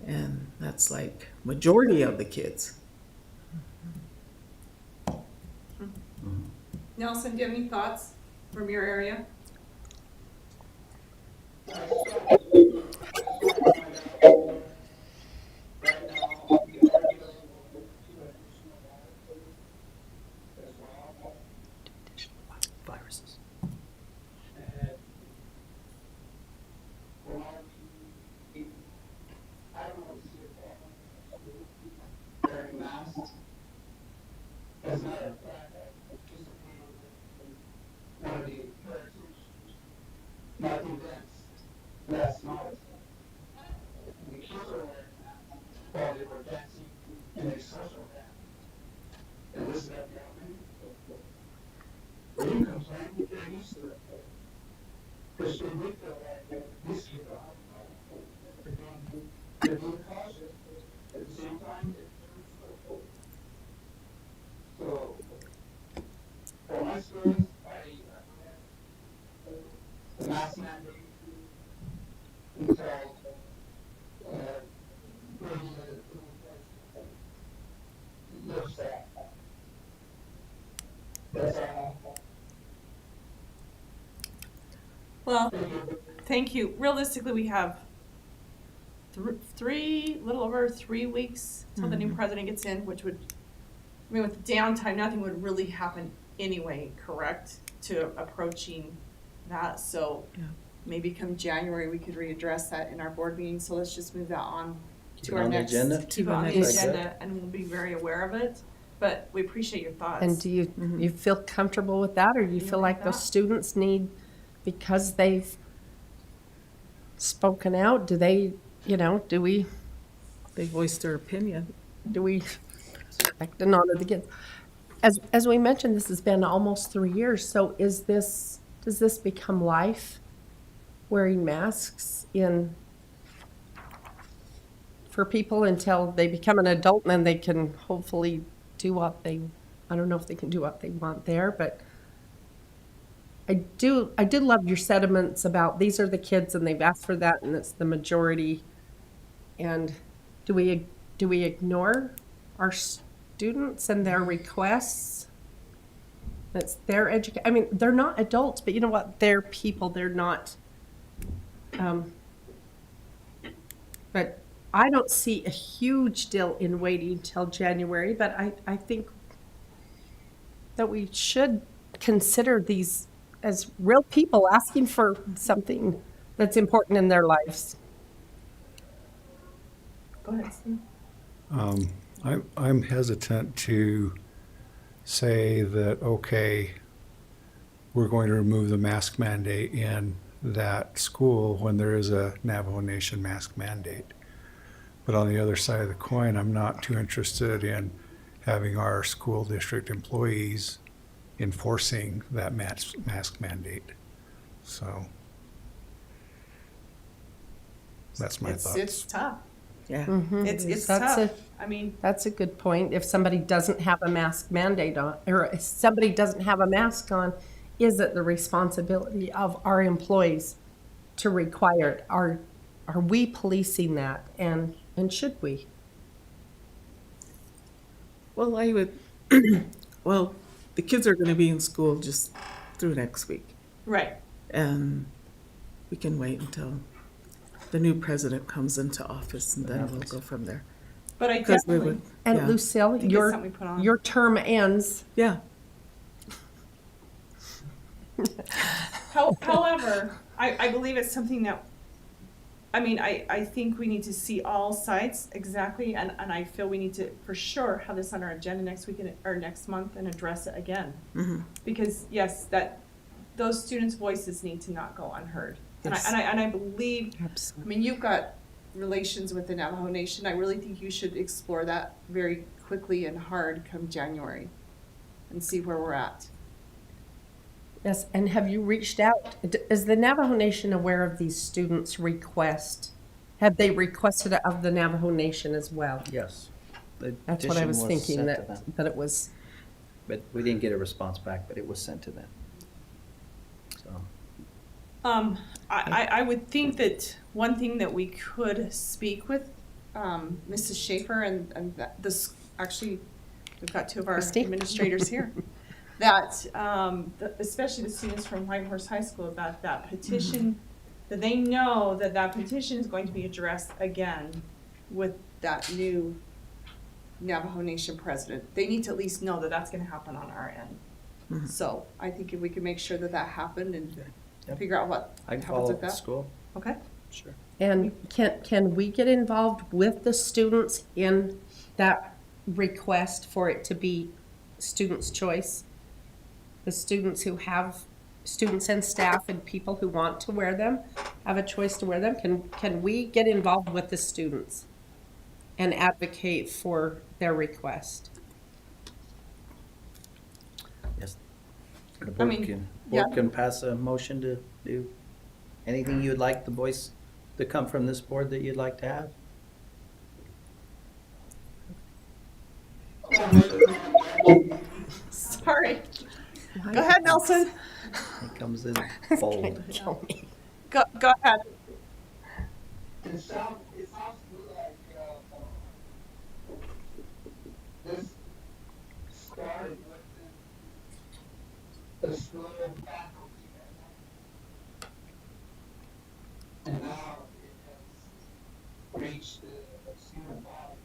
and that's like majority of the kids. Nelson, do you have any thoughts from your area? Viruses. Wearing masks as a matter of fact, one of the heritage not events last month. The kids are wearing masks while they were dancing in a social dance. And listen up, young man. When you complain, you get used to it. Because they do feel like these people they're being cautious. At the same time, they're respectful. So, for my students, the mask mandate until lifts that. That's all. Well, thank you. Realistically, we have little over 3 weeks till the new president gets in, which would, with the downtime, nothing would really happen anyway, correct? To approaching that, so Yeah. maybe come January, we could readdress that in our board meeting, so let's just move that on Keep to it our on the next. agenda? Keep it on the Next. agenda, and we'll be very aware of it, but we appreciate your thoughts. And do you feel comfortable with that, or you feel like those students need, because they've spoken out, do they, do we They voiced their opinion. respect and honor the kids? As we mentioned, this has been almost 3 years, so does this become life, wearing masks for people until they become an adult, and then they can hopefully do I don't know if they can do what they want there, but I did love your sentiments about these are the kids and they've asked for that and it's the majority. And do we ignore our students and their requests? That's their I mean, they're not adults, but you know what? They're people. They're not. But I don't see a huge deal in waiting till January. But I think that we should consider these as real people asking for something that's important in their lives. Go ahead, Steve. I'm hesitant to say that, okay, we're going to remove the mask mandate in that school when there is a Navajo Nation mask mandate. But on the other side of the coin, I'm not too interested in having our school district employees enforcing that mask mandate. So that's my thoughts. It's tough. Yeah. It's That's tough. I mean, That's a good point. If somebody doesn't have a mask mandate on, or if somebody doesn't have a mask on, is it the responsibility of our employees to require it? Are we policing that? And should we? Well, I would, well, the kids are going to be in school just through next week. right. And we can wait until the new president comes into office and then we'll go from there. But I Because we definitely would, And yeah, Lucille, think it's something we put on. your term ends. yeah. However, I believe it's something that, I mean, I think we need to see all sides exactly, and I feel we need to, for sure, have this on our agenda next week or next month and address it again. Because, yes, those students' voices need to not go unheard. Yes. And I believe, I Absolutely. mean, you've got relations with the Navajo Nation. I really think you should explore that very quickly and hard come January and see where we're at. Yes, and have you reached out? Is the Navajo Nation aware of these students' request? Have they requested it of the Navajo Nation as well? Yes. The That's what I petition was thinking, sent to them, that it was, but we didn't get a response back, but it was sent to them. So, I would think that one thing that we could speak with, Mrs. Schaefer and this, actually, we've got two of our Christy? administrators here, that, especially the students from Whitehorse High School, about that petition, that they know that that petition is going to be addressed again with that new Navajo Nation president. They need to at least know that that's gonna happen on our end. So I think if we can make sure that that happened and Yep. figure out what I can happens follow with up with that. school, Okay? sure. and can we get involved with the students in that request for it to be students' choice? The students students and staff and people who want to wear them have a choice to wear them. Can we get involved with the students and advocate for their request? Yes. The I board mean, can, yeah. board can pass a motion to do anything you'd like the voice to come from this board that you'd like to have. Sorry. Go ahead, Nelson. It comes in bold. Kill me. Go ahead. It sounds to me like, this started with the school faculty. And now it has reached the student body.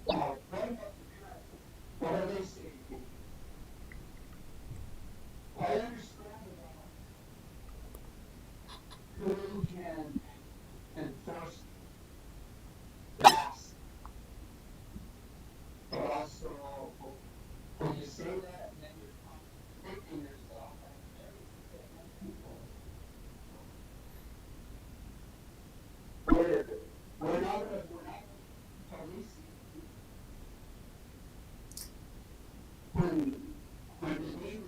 Now, what about the parents? What are they saying? I understand about who can enforce this. But also, when you say that, then you're contradicting yourself. We're not policing. When the need is needed,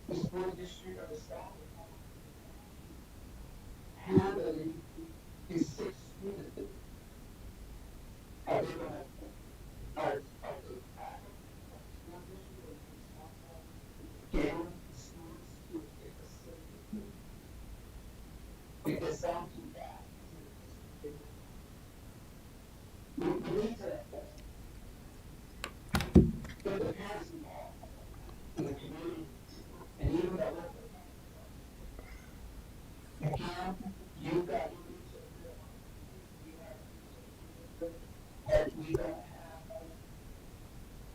the school district or the staff handling these 6 students. Are they gonna, are the school district getting students to a facility? Because sound too bad. We need to get the parents involved in the community and even the local. Again, you've got that we don't have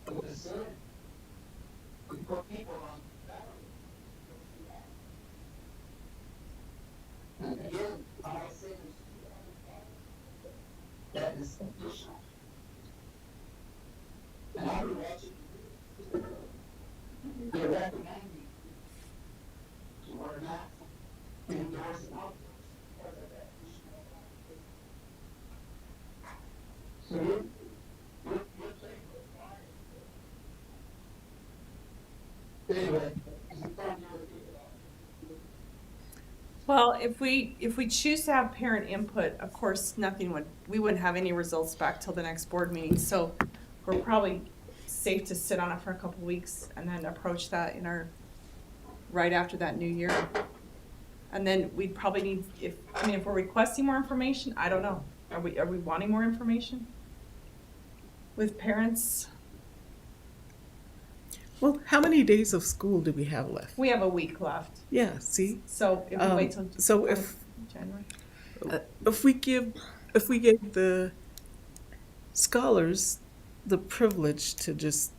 the facility. We put people on that. And again, I say there's that is additional. And I would watch it. They're recommending to wear masks indoors and outdoors because of that additional. So you're saying anyway, it's a fun year to Well, if we choose to have parent input, of course, we wouldn't have any results back till the next board meeting. So we're probably safe to sit on it for a couple weeks and then approach that right after that new year. And then we'd probably need, if we're requesting more information, I don't know. Are we wanting more information with parents? Well, how many days of school do we have left? We have a week left. Yeah, see? So if we wait till So if January. if we gave the scholars the privilege to just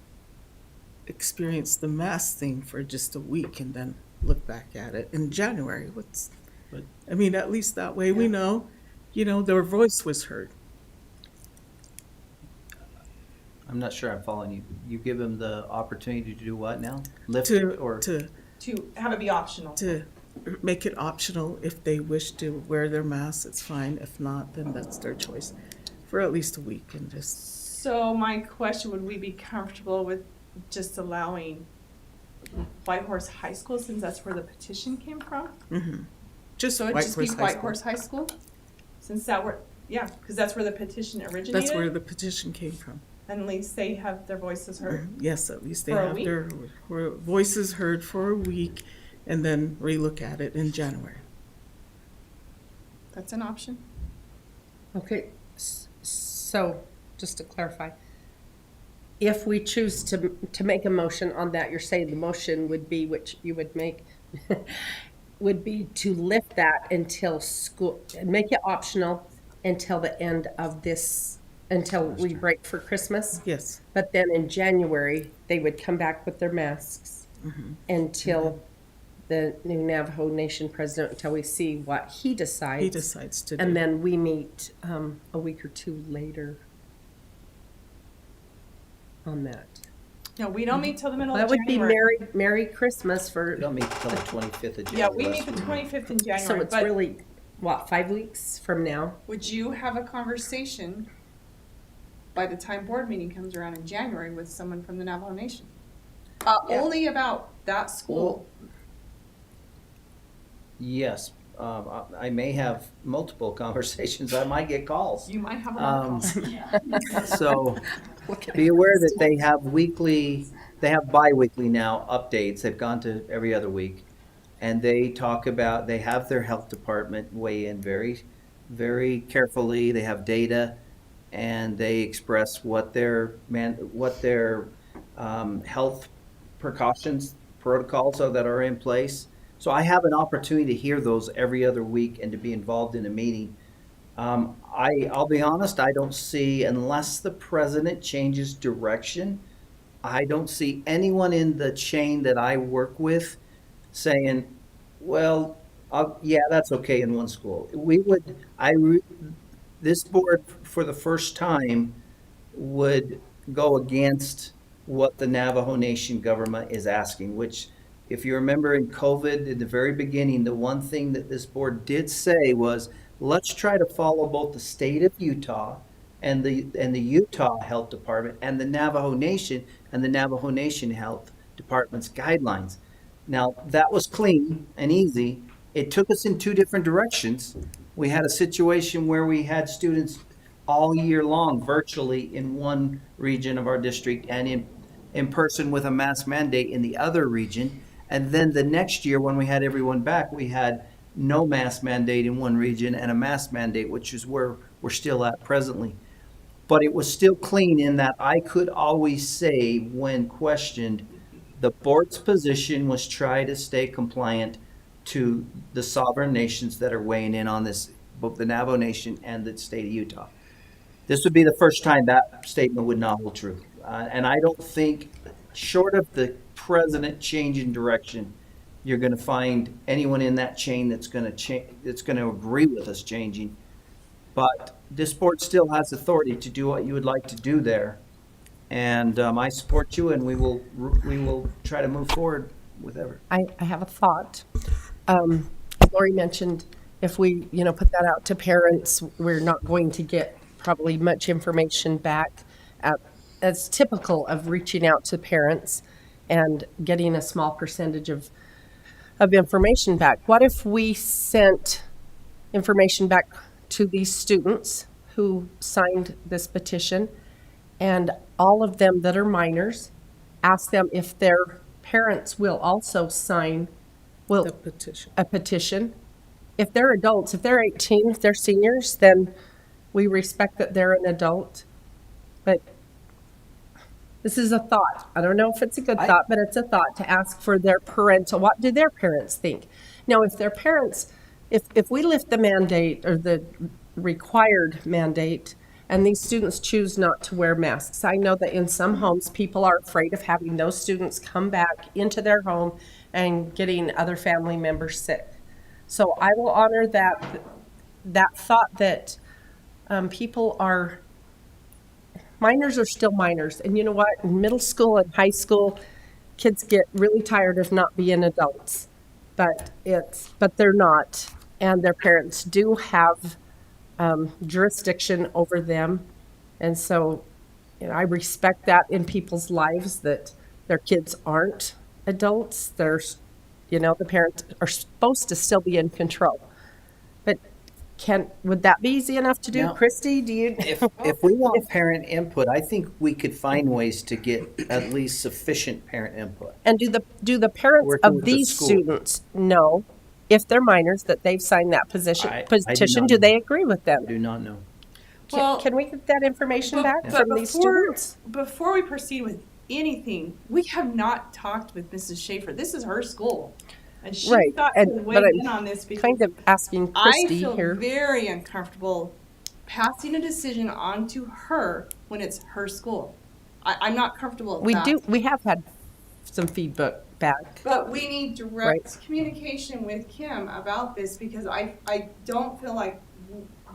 experience the mass thing for just a week and then look back at it in January, I mean, at least that way we know, their voice was heard. I'm not sure I'm following you. You give them the opportunity to do what now? Lift To it or? to To have it be optional. to make it optional. If they wish to wear their masks, it's fine. If not, then that's their choice for at least a week and just. So my question, would we be comfortable with just allowing Whitehorse High School, since that's where the petition came from? Mm-hmm. Just So it'd just be Whitehorse High School. Whitehorse High School? Since because that's where the petition originated? That's where the petition came from. And at least they have their voices heard. Yes, at least they For a have week? their voices heard for a week and then relook at it in January. That's an option. Okay, so just to clarify, if we choose to make a motion on that, you're saying the motion would be, which you would make, would be to lift that until school, make it optional until the end of this, until we break for Christmas. Yes. But then in January, they would come back with their masks until the new Navajo Nation president, until we see what he decides. He decides to do. And then we meet a week or two later on that. No, we don't meet till the middle That of would be January. Merry Christmas for, We don't meet till the 25th of January. Yeah, we meet the 25th in January. so it's but really, what, 5 weeks from now? would you have a conversation by the time board meeting comes around in January with someone from the Navajo Nation? Yeah. Only about that school. Yes, I may have multiple conversations. I might get calls. You might have a lot of calls. So be aware that they have bi-weekly now updates. They've gone to every other week. And they have their health department weigh in very, very carefully. They have data and they express what their health precautions, protocols that are in place. So I have an opportunity to hear those every other week and to be involved in a meeting. I'll be honest, I don't see, unless the president changes direction, I don't see anyone in the chain that I work with saying, well, yeah, that's okay in one school. This board for the first time would go against what the Navajo Nation government is asking, which, if you remember in COVID, in the very beginning, the one thing that this board did say was, let's try to follow both the state of Utah and the Utah Health Department and the Navajo Nation and the Navajo Nation Health Department's guidelines. Now, that was clean and easy. It took us in two different directions. We had a situation where we had students all year long virtually in one region of our district and in person with a mask mandate in the other region. And then the next year, when we had everyone back, we had no mask mandate in one region and a mask mandate, which is where we're still at presently. But it was still clean in that I could always say, when questioned, the board's position was try to stay compliant to the sovereign nations that are weighing in on this, both the Navajo Nation and the state of Utah. This would be the first time that statement would not hold true. And I don't think, short of the president changing direction, you're going to find anyone in that chain that's going to agree with us changing. But this board still has authority to do what you would like to do there. And I support you, and we will try to move forward with ever. I have a thought. Lori mentioned if we, put that out to parents, we're not going to get probably much information back. As typical of reaching out to parents and getting a small percentage of of information back. What if we sent information back to these students who signed this petition, and all of them that are minors, ask them if their parents will also sign The petition. a petition? If they're adults, if they're 18, if they're seniors, then we respect that they're an adult. But this is a thought. I don't know if it's a good thought, but it's a thought to ask for their parental, what do their parents think? Now, if their parents, if we lift the mandate or the required mandate and these students choose not to wear masks, I know that in some homes, people are afraid of having those students come back into their home and getting other family members sick. So I will honor that thought that people are, minors are still minors. And you know what? In middle school and high school, kids get really tired of not being adults. But they're not. And their parents do have jurisdiction over them. And so, I respect that in people's lives, that their kids aren't adults. The parents are supposed to still be in control. But would that be easy enough to do? No. Christy, do you? If we want parent input, I think we could find ways to get at least sufficient parent input. And do the parents Working of with the these school. students know, if they're minors, that they've signed that I do petition? not Do know. they agree with them? I do not know. Well, Can we get that information back But from these students? before we proceed with anything, we have not talked with Mrs. Schaefer. This is her school. And she Right, thought and- to weigh but I'm in on this because Kind of asking I Christy feel here. very uncomfortable passing a decision on to her when it's her school. I'm not comfortable with that. We have had some feedback back. But we need direct Right. communication with Kim about this because I don't feel like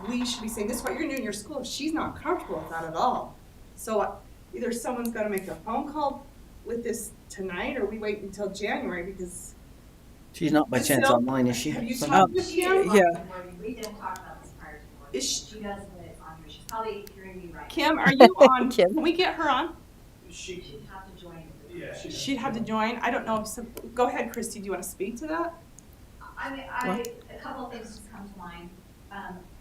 we should be saying, this is what you're doing in your school. She's not comfortable with that at all. So either someone's got to make a phone call with this tonight or we wait until January because. She's not by chance So, online, is she? Have you talked with Kim? Yeah. We didn't talk about this prior to the board. Is she- She does when it's on here. She's probably hearing me right. Kim, are you on? Kim. Can we get her on? She'd have to join. She'd have to join. I don't know. So go ahead, Christy. Do you want to speak to that? A couple of things just come to mind.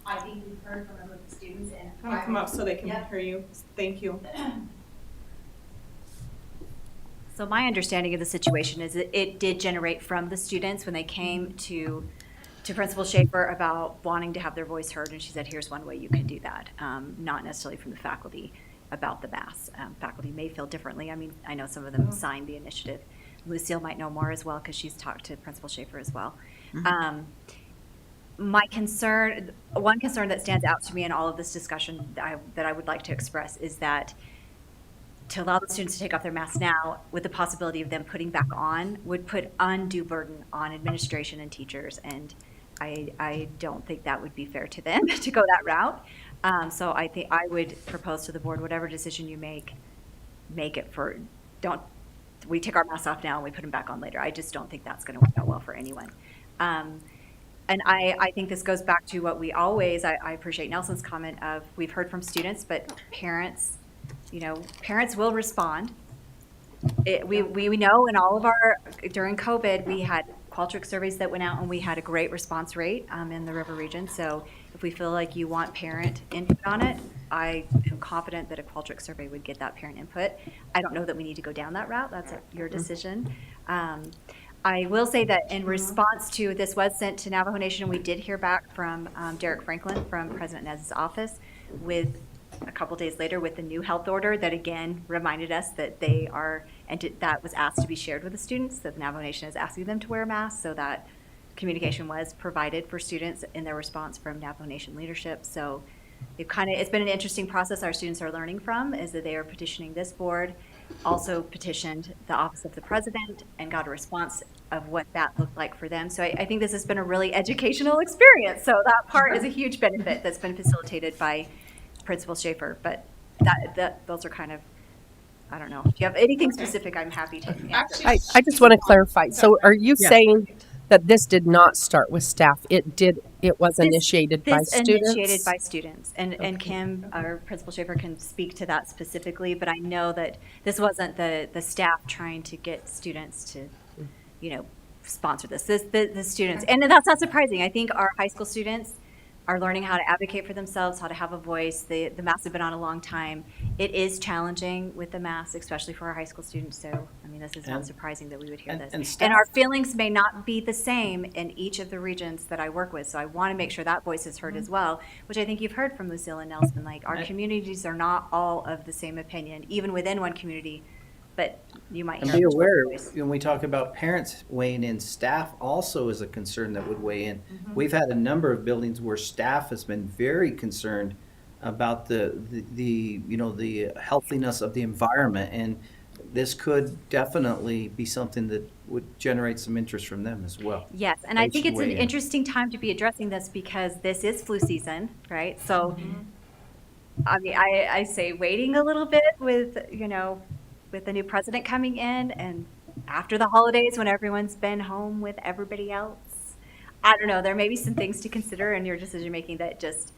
I think we've heard from a group of students and. I'm gonna come up so they can Yep. hear you. Thank you. So my understanding of the situation is that it did generate from the students when they came to Principal Schaefer about wanting to have their voice heard, and she said, here's one way you can do that. Not necessarily from the faculty about the masks. Faculty may feel differently. I mean, I know some of them signed the initiative. Lucille might know more as well because she's talked to Principal Schaefer as well. My concern, one concern that stands out to me in all of this discussion that I would like to express is that to allow the students to take off their masks now with the possibility of them putting back on would put undue burden on administration and teachers. And I don't think that would be fair to them to go that route. So I think I would propose to the board, whatever decision you make it for, we take our masks off now and we put them back on later. I just don't think that's going to work out well for anyone. And I think this goes back to what we always, I appreciate Nelson's comment of, we've heard from students, but parents will respond. We know in all of during COVID, we had Qualtrics surveys that went out and we had a great response rate in the river region. So if we feel like you want parent input on it, I am confident that a Qualtrics survey would get that parent input. I don't know that we need to go down that route. That's your decision. I will say that in response to, this was sent to Navajo Nation, we did hear back from Derek Franklin from President Nez's office with a couple days later with the new health order that again reminded us that they are, and that was asked to be shared with the students, that the Navajo Nation is asking them to wear masks, so that communication was provided for students in their response from Navajo Nation leadership. So it's been an interesting process our students are learning from, is that they are petitioning this board, also petitioned the office of the president and got a response of what that looked like for them. So I think this has been a really educational experience. So that part is a huge benefit that's been facilitated by Principal Schaefer, but those are kind of, I don't know. If you have anything specific, I'm happy to answer. I just want to clarify. So are you saying that this did not start with staff? It was initiated by students? Initiated by students. And Kim, our Principal Schaefer, can speak to that specifically, but I know that this wasn't the staff trying to get students to, sponsor this. The students, and that's not surprising. I think our high school students are learning how to advocate for themselves, how to have a voice. The masks have been on a long time. It is challenging with the masks, especially for our high school students. So, I mean, this is not And- surprising that we would hear and- this. and And staff- our feelings may not be the same in each of the regions that I work with. So I want to make sure that voice is heard as well, which I think you've heard from Lucille and Nelson. Like, our And- communities are not all of the same opinion, even within one community, but you might And hear be a aware, voice. when we talk about parents weighing in, staff also is a concern that would weigh in. Mm-hmm. We've had a number of buildings where staff has been very concerned about the healthiness of the environment, and this could definitely be something that would generate some interest from them as well. Yes, and I They think should it's an weigh in. interesting time to be addressing this because this is flu season, right? So, I mean, I say waiting a little bit with, with the new president coming in and after the holidays when everyone's been home with everybody else. I don't know, there may be some things to consider in your decision making that just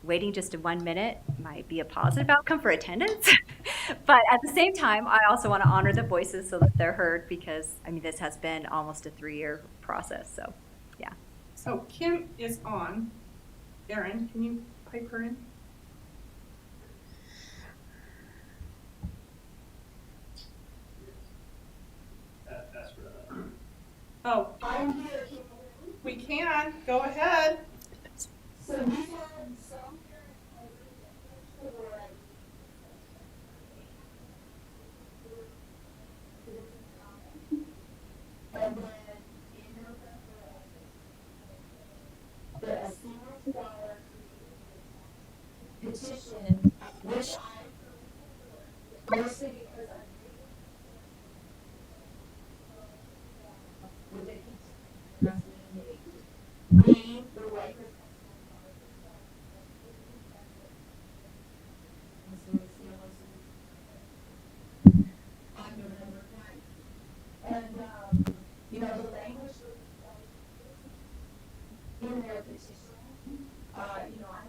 waiting just 1 minute might be a positive outcome for attendance. But at the same time, I also want to honor the voices so that they're heard because, I mean, this has been almost a 3-year process, so, yeah. So Kim is on. Erin, can you pipe her in? Oh, I'm here, can you hear me? we can. Go ahead. So we had some parents for and then in November, the $1 petition, which I mostly because I'm with the we, the Lakers, on November 9th. And, the language in their petition, I'm not.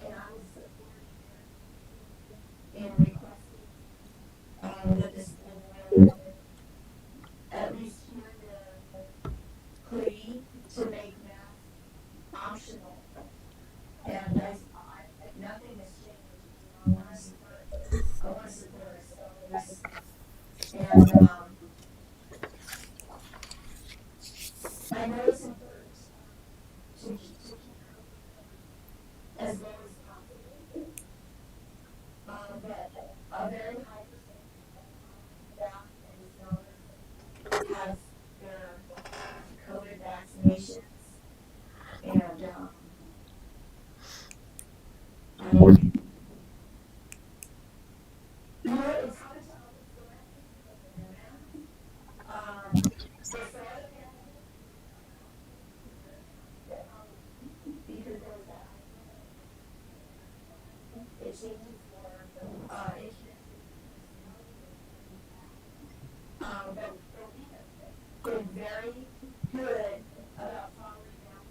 And I was supporting in requesting, that this board at least hear the plea to make math optional. And nothing has changed. I want to support ourselves. And, I know it's important to keep as low as possible. But a very high percentage of staff and donors has their COVID vaccinations. And, it's hard to tell what's going on. So because there was that it changes for it but we have been very good about following down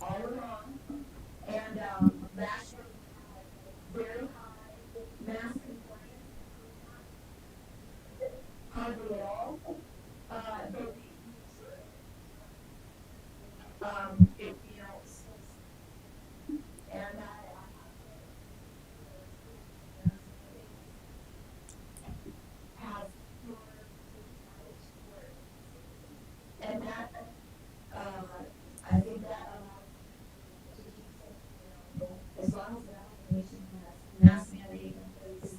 all along. And last year we had very high mask compliance, hardly at all. But it feels and has and that I think that allows to keep as long as the application has mask mandate in place,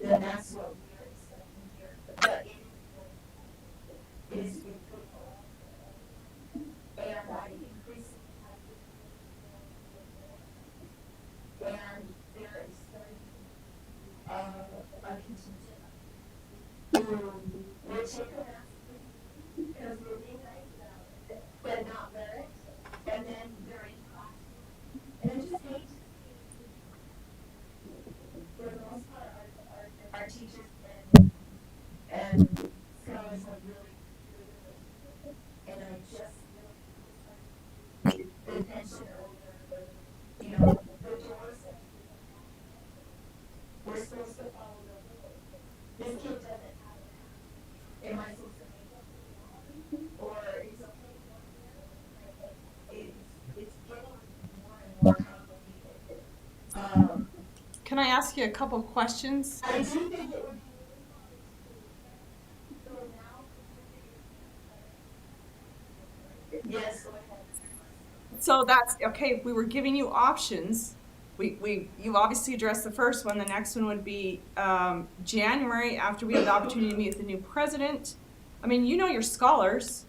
then that's what we're expecting here. But it is good people. And I increasingly have and there is a contingent who will take a mask because we're being nice about it, but not wear it, and then they're in class. And I just hate to see, for the most part, our teachers and scholars have really, and I just really, the tension over, the doors that we're supposed to follow the rules. This kid doesn't have Can I ask you a couple questions? I do think it would be so now. Yes, go ahead. So that's, okay, we were giving you options. You've obviously addressed the first one. The next one would be January, after we have the opportunity to meet with the new president. I mean, you know your scholars.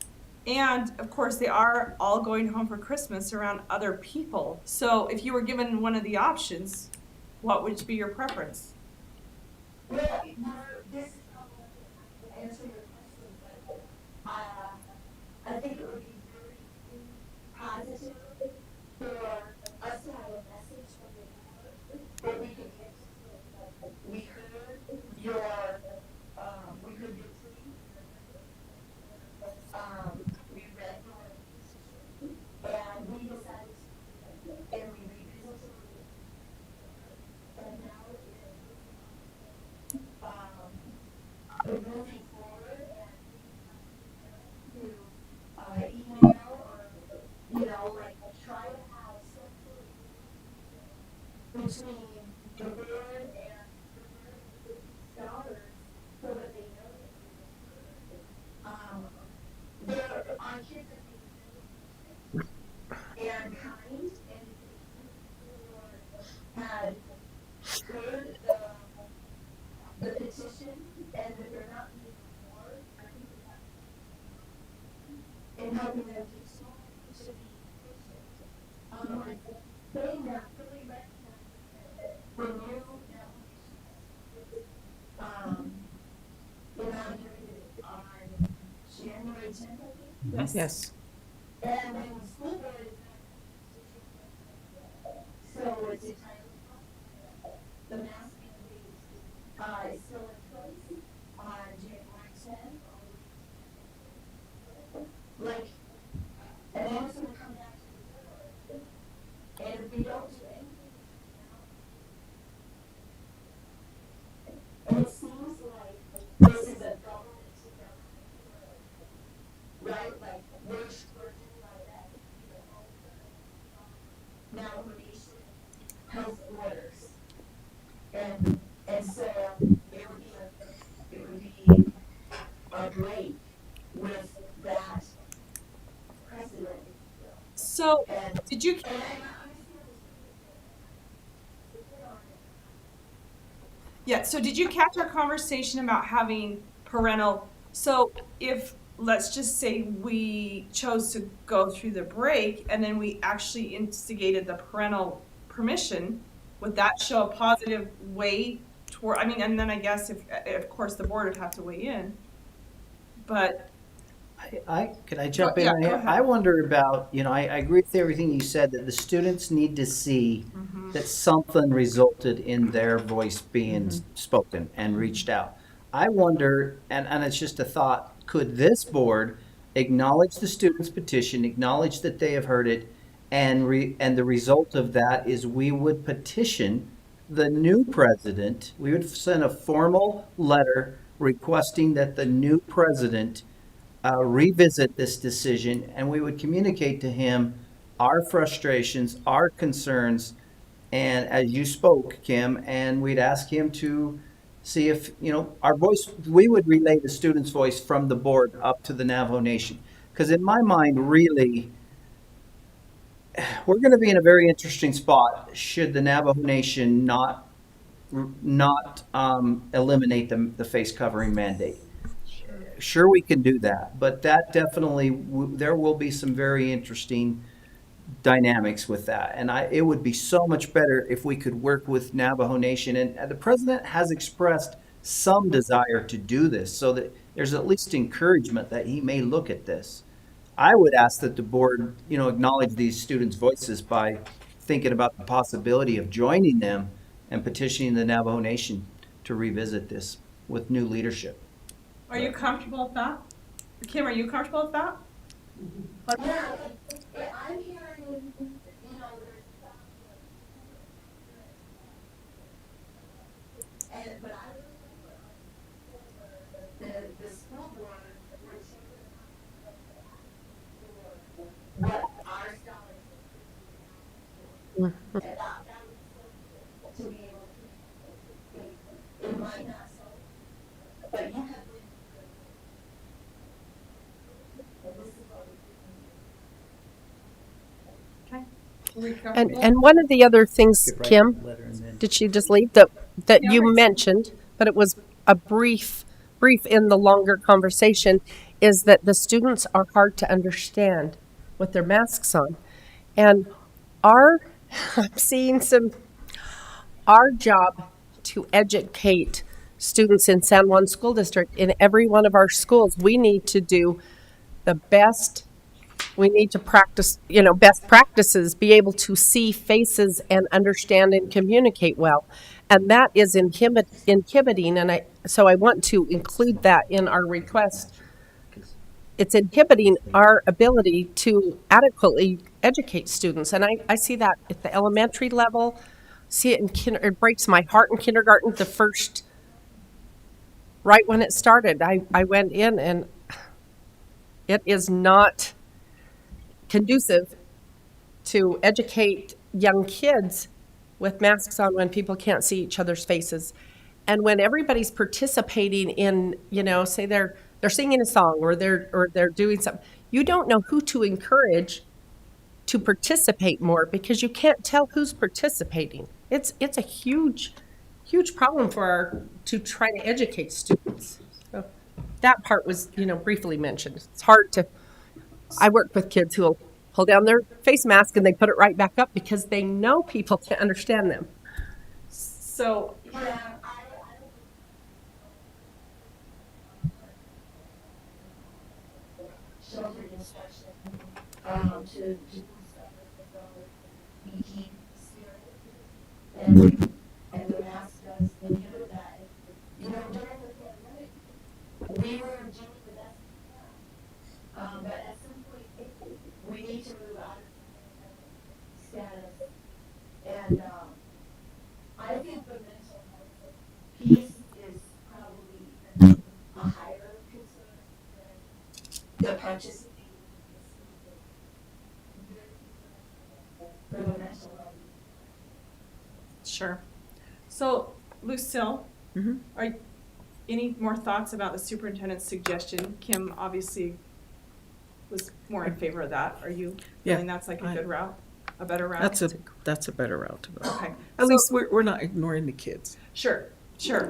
And of course, they are all going home for Christmas around other people. So if you were given one of the options, what would be your preference? Well, this is probably to answer your question, but I think it would be very positive for us to have a message from the board that we can get to. Like, we heard your plea. We read your petition, and we decided to, and we revisited it. And now it's moving forward and to email or, like try to have some sort of between the board and scholars so that they know that our kids are being and kind, and had heard the petition and that they're not being ignored. I think that in helping them to be patient. They now fully recognize that the new inaugurated on January 10th, I think. Yes. And then the school board is so it's entirely possible. The mask mandate is still in place on January 10th. Like, and then it's gonna come back to the board. And if we don't do anything, and it seems like this is a government to government, right? Like, we're doing our best to now nation health orders. And so it would be a break with that precedent. So did you Yeah, so did you catch our conversation about having parental, so if, let's just say we chose to go through the break and then we actually instigated the parental permission, would that show a positive way toward, I mean, and then I guess if, of course, the board would have to weigh in, but. Could I jump in Yeah, on go here? ahead. I wonder about, I agree with everything you said, that the students need to see that something resulted in their voice being spoken and reached out. I wonder, and it's just a thought, could this board acknowledge the students' petition, acknowledge that they have heard it, and the result of that is we would petition the new president, we would send a formal letter requesting that the new president revisit this decision, and we would communicate to him our frustrations, our concerns, and as you spoke, Kim, and we'd ask him to see if, our voice, we would relay the student's voice from the board up to the Navajo Nation. Because in my mind, really, we're going to be in a very interesting spot should the Navajo Nation not eliminate the face covering mandate. Sure, we can do that, but that definitely, there will be some very interesting dynamics with that. And it would be so much better if we could work with Navajo Nation. And the president has expressed some desire to do this, so that there's at least encouragement that he may look at this. I would ask that the board, acknowledge these students' voices by thinking about the possibility of joining them and petitioning the Navajo Nation to revisit this with new leadership. Are you comfortable with that? Kim, are you comfortable with that? Yeah, I'm hearing, there's but I remember the school board what our scholars to be able but you could. And one of the other things, Could write Kim, a letter and then- did she just leave, that Yeah, you right. mentioned, but it was a brief in the longer conversation, is that the students are hard to understand with their masks on. And I'm seeing our job to educate students in San Juan School District, in every one of our schools, we need to do the best. We need to practice, best practices, be able to see faces and understand and communicate well. And that is inhibiting, and so I want to include that in our request. It's inhibiting our ability to adequately educate students. And I see that at the elementary level, see it it breaks my heart in kindergarten, right when it started. I went in and it is not conducive to educate young kids with masks on when people can't see each other's faces. And when everybody's participating in, say they're singing a song or they're doing something, you don't know who to encourage to participate more because you can't tell who's participating. It's a huge problem to try to educate students. So that part was, briefly mentioned. It's hard to. I work with kids who will pull down their face mask and they put it right back up because they know people can't understand them. So, Shelter discussion, to do stuff with the BT spirit. And the mask does inhibit that. During the pandemic, we were doing the best we can. But at some point, we need to move out of the status. And, I think the mental health piece is probably even a higher concern than the participating for the mental health. sure. So, Lucille, are any more thoughts about the superintendent's suggestion? Kim obviously was more in favor of that. Are you feeling that's like a good route, a better route? That's a better route to go. Okay. At least we're not ignoring the kids. Sure.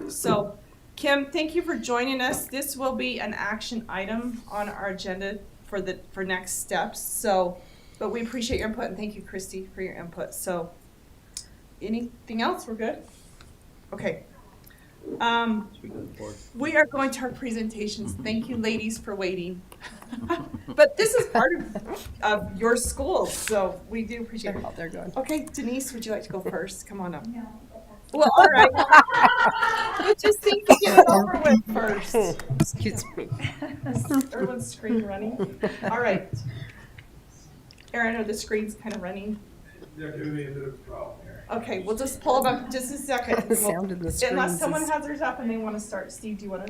So, Kim, thank you for joining us. This will be an action item on our agenda for next steps. So, but we appreciate your input, and thank you, Christy, for your input. So, anything else? We're good? Okay. We are going to our presentations. Thank you, ladies, for waiting. But this is part of your school, so we do appreciate it. They're going. Okay, Denise, would you like to go first? Come on up. No. Well, all right. We just need to get it over with first. Excuse me. Everyone's screen running. All right. Aaron, are the screens kind of running? They're giving me a bit of a problem here. Okay, we'll just pull them up just a second. The sound of the screens Unless someone is- has theirs up and they want to start. Steve, do you have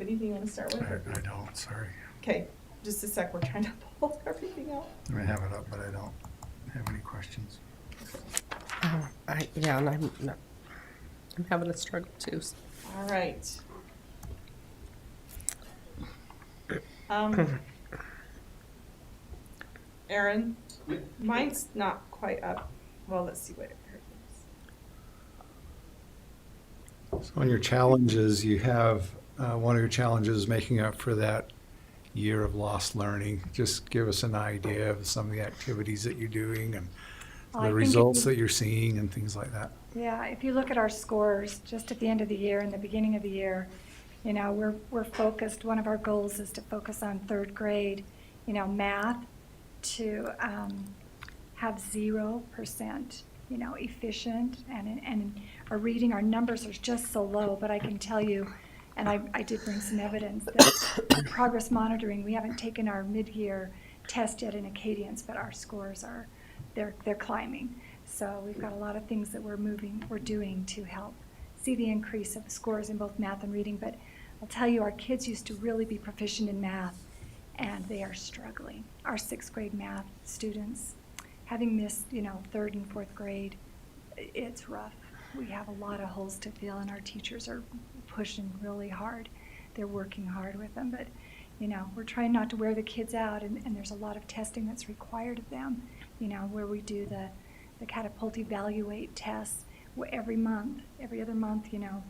anything you want to start with? I don't, sorry. Okay, just a sec. We're trying to pull everything out. I have it up, but I don't have any questions. And I'm having a struggle too. All right. Aaron, mine's not quite up. Well, let's see what it is. So on your challenges, you have, one of your challenges is making up for that year of lost learning. Just give us an idea of some of the activities that you're doing and Well, I the think results that you're seeing and things like that. Yeah, if you look at our scores just at the end of the year and the beginning of the year, we're focused, one of our goals is to focus on third grade, math to have 0%, efficient and our reading, our numbers are just so low, but I can tell you, and I did bring some evidence that progress monitoring, we haven't taken our mid-year test yet in Acadians, but our scores they're climbing. So we've got a lot of things that we're doing to help see the increase of the scores in both math and reading. But I'll tell you, our kids used to really be proficient in math, and they are struggling. Our 6th grade math students, having missed, 3rd and 4th grade, it's rough. We have a lot of holes to fill, and our teachers are pushing really hard they're working hard with them, but, you know, we're trying not to wear the kids out, and there's a lot of testing that's required of them, you know, where we do the catapult evaluate tests every month, every other month, you know,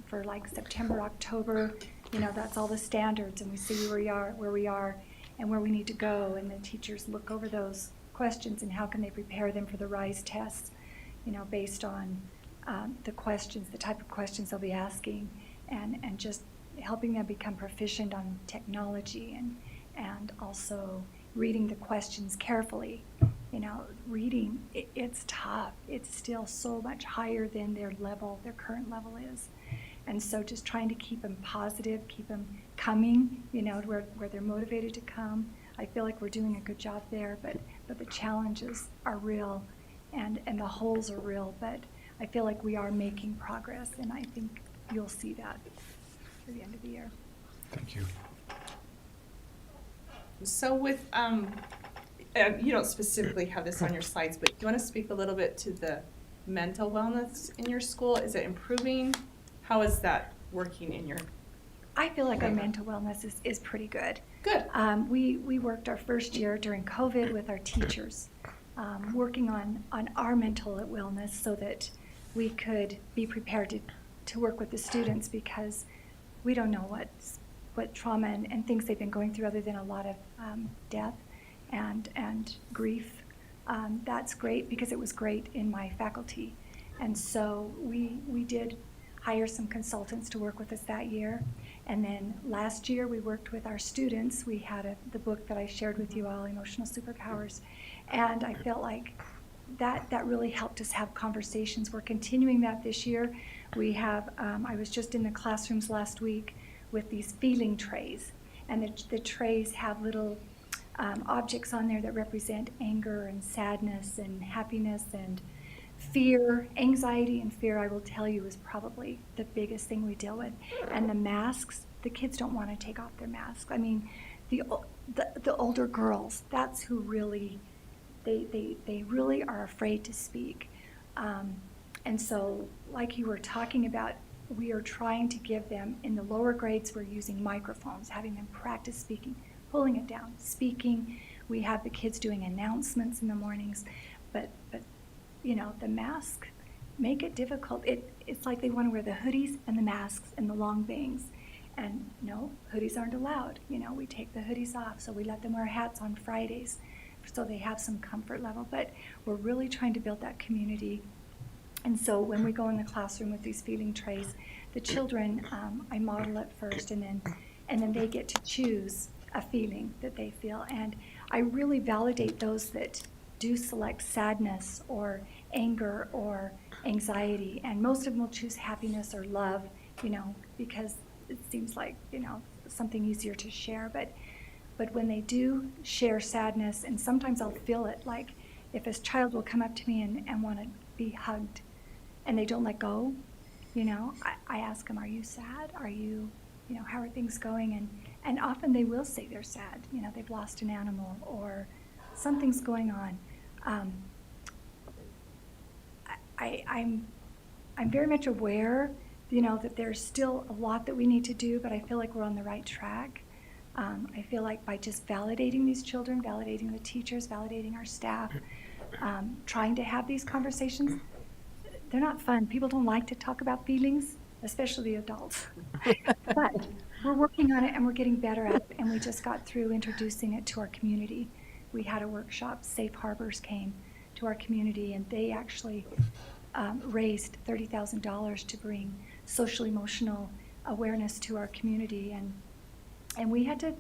for like September, October, you know, that's all the standards, and we see where we are, and where we need to go, and the teachers look over those questions and how can they prepare them for the RISE tests, you know, based on the questions, the type of questions they'll be asking, and just helping them become proficient on technology, and also reading the questions carefully. You know, reading, it's tough. It's still so much higher than their current level is. And so just trying to keep them positive, keep them coming, you know, where they're motivated to come. I feel like we're doing a good job there, but the challenges are real, and the holes are real, but I feel like we are making progress, and I think you'll see that for the end of the year. Thank you. So with, you don't specifically have this on your slides, but do you want to speak a little bit to the mental wellness in your school? Is it improving? How is that working in your? I feel like our mental wellness is pretty good. Good. We worked our first year during COVID with our teachers, working on our mental wellness so that we could be prepared to work with the students, because we don't know what trauma and things they've been going through other than a lot of death and grief. That's great, because it was great in my faculty. And so we did hire some consultants to work with us that year. And then last year we worked with our students. We had the book that I shared with you all, Emotional Superpowers. And I felt like that really helped us have conversations. We're continuing that this year. We have, I was just in the classrooms last week with these feeling trays. And the trays have little objects on there that represent anger and sadness and happiness and fear. Anxiety and fear, I will tell you, is probably the biggest thing we deal with. And the masks, the kids don't want to take off their masks. I mean, the older girls, that's who really, they really are afraid to speak. And so, like you were talking about, we are trying to give them, in the lower grades, we're using microphones, having them practice speaking, pulling it down, speaking. We have the kids doing announcements in the mornings, but you know, the mask make it difficult. It's like they want to wear the hoodies and the masks and the long bangs. And no, hoodies aren't allowed. You know, we take the hoodies off, so we let them wear hats on Fridays so they have some comfort level. But we're really trying to build that community. And so when we go in the classroom with these feeling trays, the children, I model it first, and then they get to choose a feeling that they feel. And I really validate those that do select sadness or anger or anxiety, and most of them will choose happiness or love, you know, because it seems like, you know, something easier to share. But when they do share sadness, and sometimes I'll feel it, like if a child will come up to me and want to be hugged and they don't let go, you know, I ask them, are you sad? Are you know, how are things going? And often they will say they're sad, you know, they've lost an animal or something's going on. I'm very much aware, you know, that there's still a lot that we need to do, but I feel like we're on the right track. I feel like by just validating these children, validating the teachers, validating our staff, trying to have these conversations, they're not fun. People don't like to talk about feelings, especially the adults. But we're working on it, and we're getting better at it, and we just got through introducing it to our community. We had a workshop, Safe Harbors came to our community, and they actually raised $30,000 to bring social emotional awareness to our community, and we had to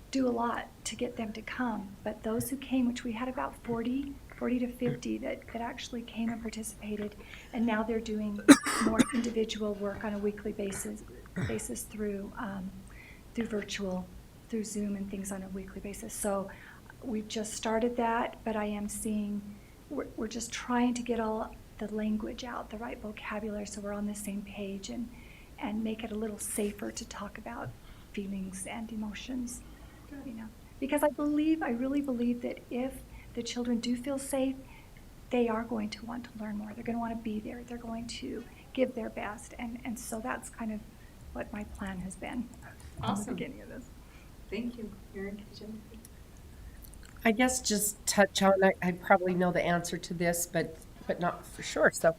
do a lot to get them to come. But those who came, which we had about 40 to 50 that actually came and participated, and now they're doing more individual work on a weekly basis through virtual, through Zoom and things on a weekly basis. So we've just started that, but I am seeing, we're just trying to get all the language out, the right vocabulary, so we're on the same page, and make it a little safer to talk about feelings and emotions, you know. Because I really believe that if the children do feel safe, they are going to want to learn more. They're going to want to be there. They're going to give their best. And so that's kind of what my plan has been from the Awesome. beginning of this. Thank you. Mary, did you have anything? I guess just touch on, I probably know the answer to this, but not for sure. So,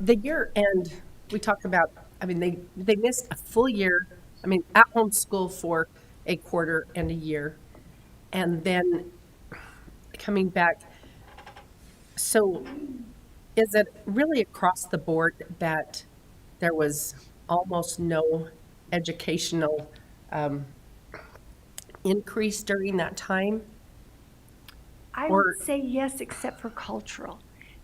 the year end, we talk about, I mean, they missed a full year, I mean, at home school for a quarter and a year, and then coming back. So is it really across the board that there was almost no educational increase during that time? I Or- would say yes, except for cultural.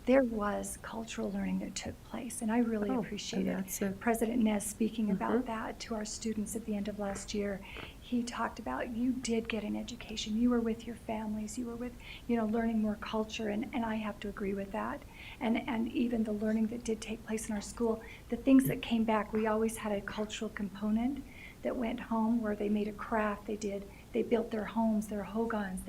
There was cultural learning that took place, and I really Oh, appreciated and that's a- President Ness speaking about that to our students at the end of last year. He talked about, you did get an education, you were with your families, you were with, learning more culture, and I have to agree with that. And even the learning that did take place in our school, the things that came back, we always had a cultural component that went home where they made a craft, they built their homes, their hogans,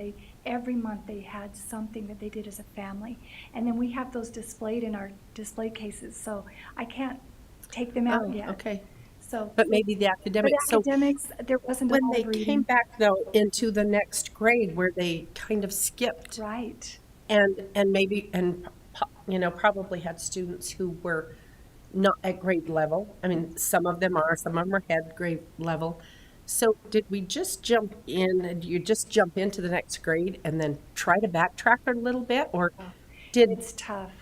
every month they had something that they did as a family. And then we have those displayed in our display cases, so I can't take them out Oh, yet. okay. So. But maybe the academics. For academics, there wasn't a When lot they of reading. came back though into the next grade where they kind of skipped Right. and maybe, probably had students who were not at grade level. I mean, some of them are head grade level. So did we just jump in, do you just jump into the next grade and then try to backtrack a little bit, or did? It's tough.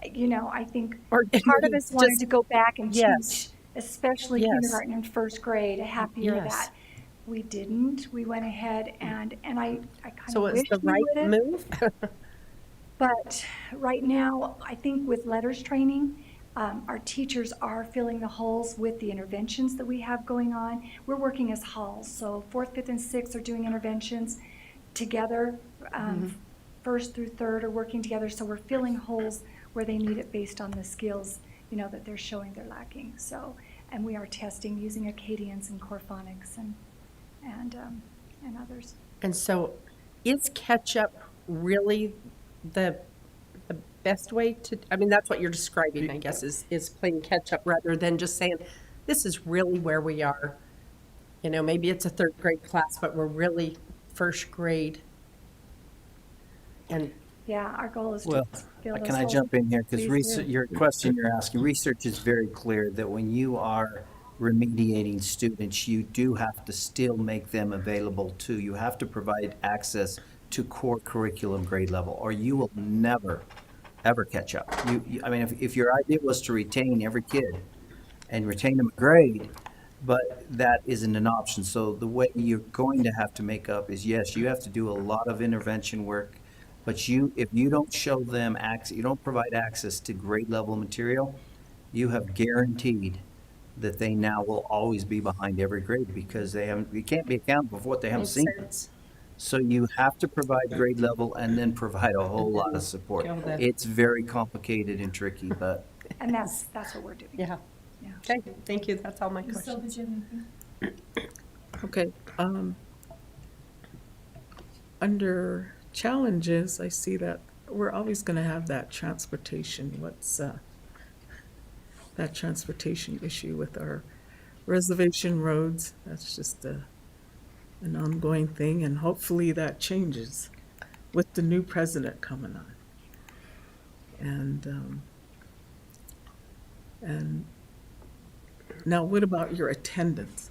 I think Or part of us wanted just- to go back and Yes. teach, especially Yes. kindergarten and first grade, a half year of Yes. that. We didn't. We went ahead and I kind So of it's wish the we right would have. move? But right now, I think with letters training, our teachers are filling the holes with the interventions that we have going on. We're working as halls, so 4th, 5th, and 6th are doing interventions together. First through third are working together, so we're filling holes where they need it based on the skills, that they're showing they're lacking. So, and we are testing using Acadians and core phonics and others. And so is catch-up really the best way to, I mean, that's what you're describing, I guess, is playing catch-up rather than just saying, this is really where we are. Maybe it's a 3rd grade class, but we're really 1st grade. And Yeah, our goal is to Well, fill those can I holes. jump in here? Because Please do. your question you're asking, research is very clear that when you are remediating students, you do have to still make them available to, you have to provide access to core curriculum grade level, or you will never, ever catch up. I mean, if your idea was to retain every kid and retain them a grade, but that isn't an option. So the way you're going to have to make up is, yes, you have to do a lot of intervention work, but if you don't show them access, you don't provide access to grade level material, you have guaranteed that they now will always be behind every grade because you can't be accountable for what they haven't makes seen. sense. So you have to provide grade level and then provide a whole lot of support. Go there. It's very complicated and tricky, but And that's what we're doing. Yeah. Yeah. Okay, thank you. That's all my Michelle, questions. did you have anything? Okay, under challenges, I see that we're always gonna have that transportation, that transportation issue with our reservation roads. That's just an ongoing thing, and hopefully that changes with the new president coming on. And now what about your attendance?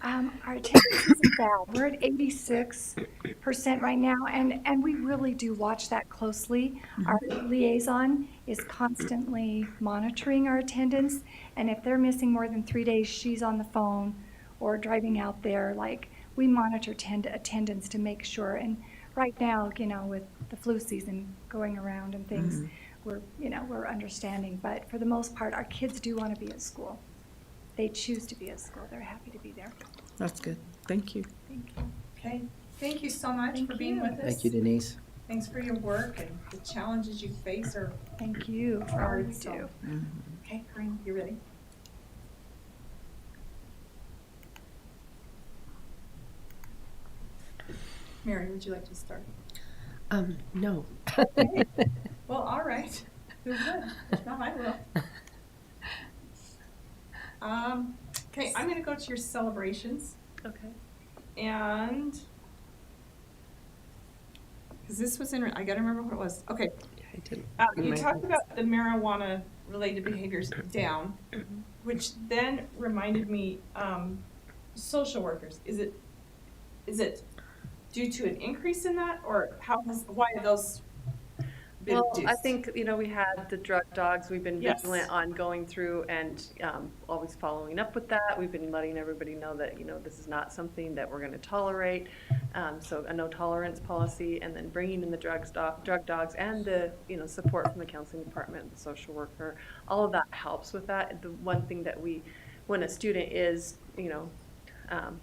Our attendance isn't bad. We're at 86% right now, and we really do watch that closely. Our liaison is constantly monitoring our attendance, and if they're missing more than 3 days, she's on the phone or driving out there. Like, we monitor attendance to make sure. And right now, with the flu season going around and things, we're understanding. But for the most part, our kids do want to be at school. They choose to be at school. They're happy to be there. That's good. Thank you. Thank you. Okay, thank you so much for being with us. thank you, Denise. Thanks for your work and the challenges you face are Thank you for all hard, you so. do. Okay, Corinne, you ready? Mary, would you like to start? No. Well, all right. Who would? If not, I will. Okay, I'm gonna go to your celebrations Okay. and, because this was in, I gotta remember what it was. Okay, I didn't. you talked about the marijuana related behaviors down, which then reminded me, social workers. Is it due to an increase in that, or why are those been Well, I reduced? think, we had the drug dogs, we've been Yes. vigilant on going through and always following up with that. We've been letting everybody know that, this is not something that we're gonna tolerate. So a no tolerance policy, and then bringing in the drug dogs and the, support from the counseling department, the social worker, all of that helps with that. The one thing that when a student is,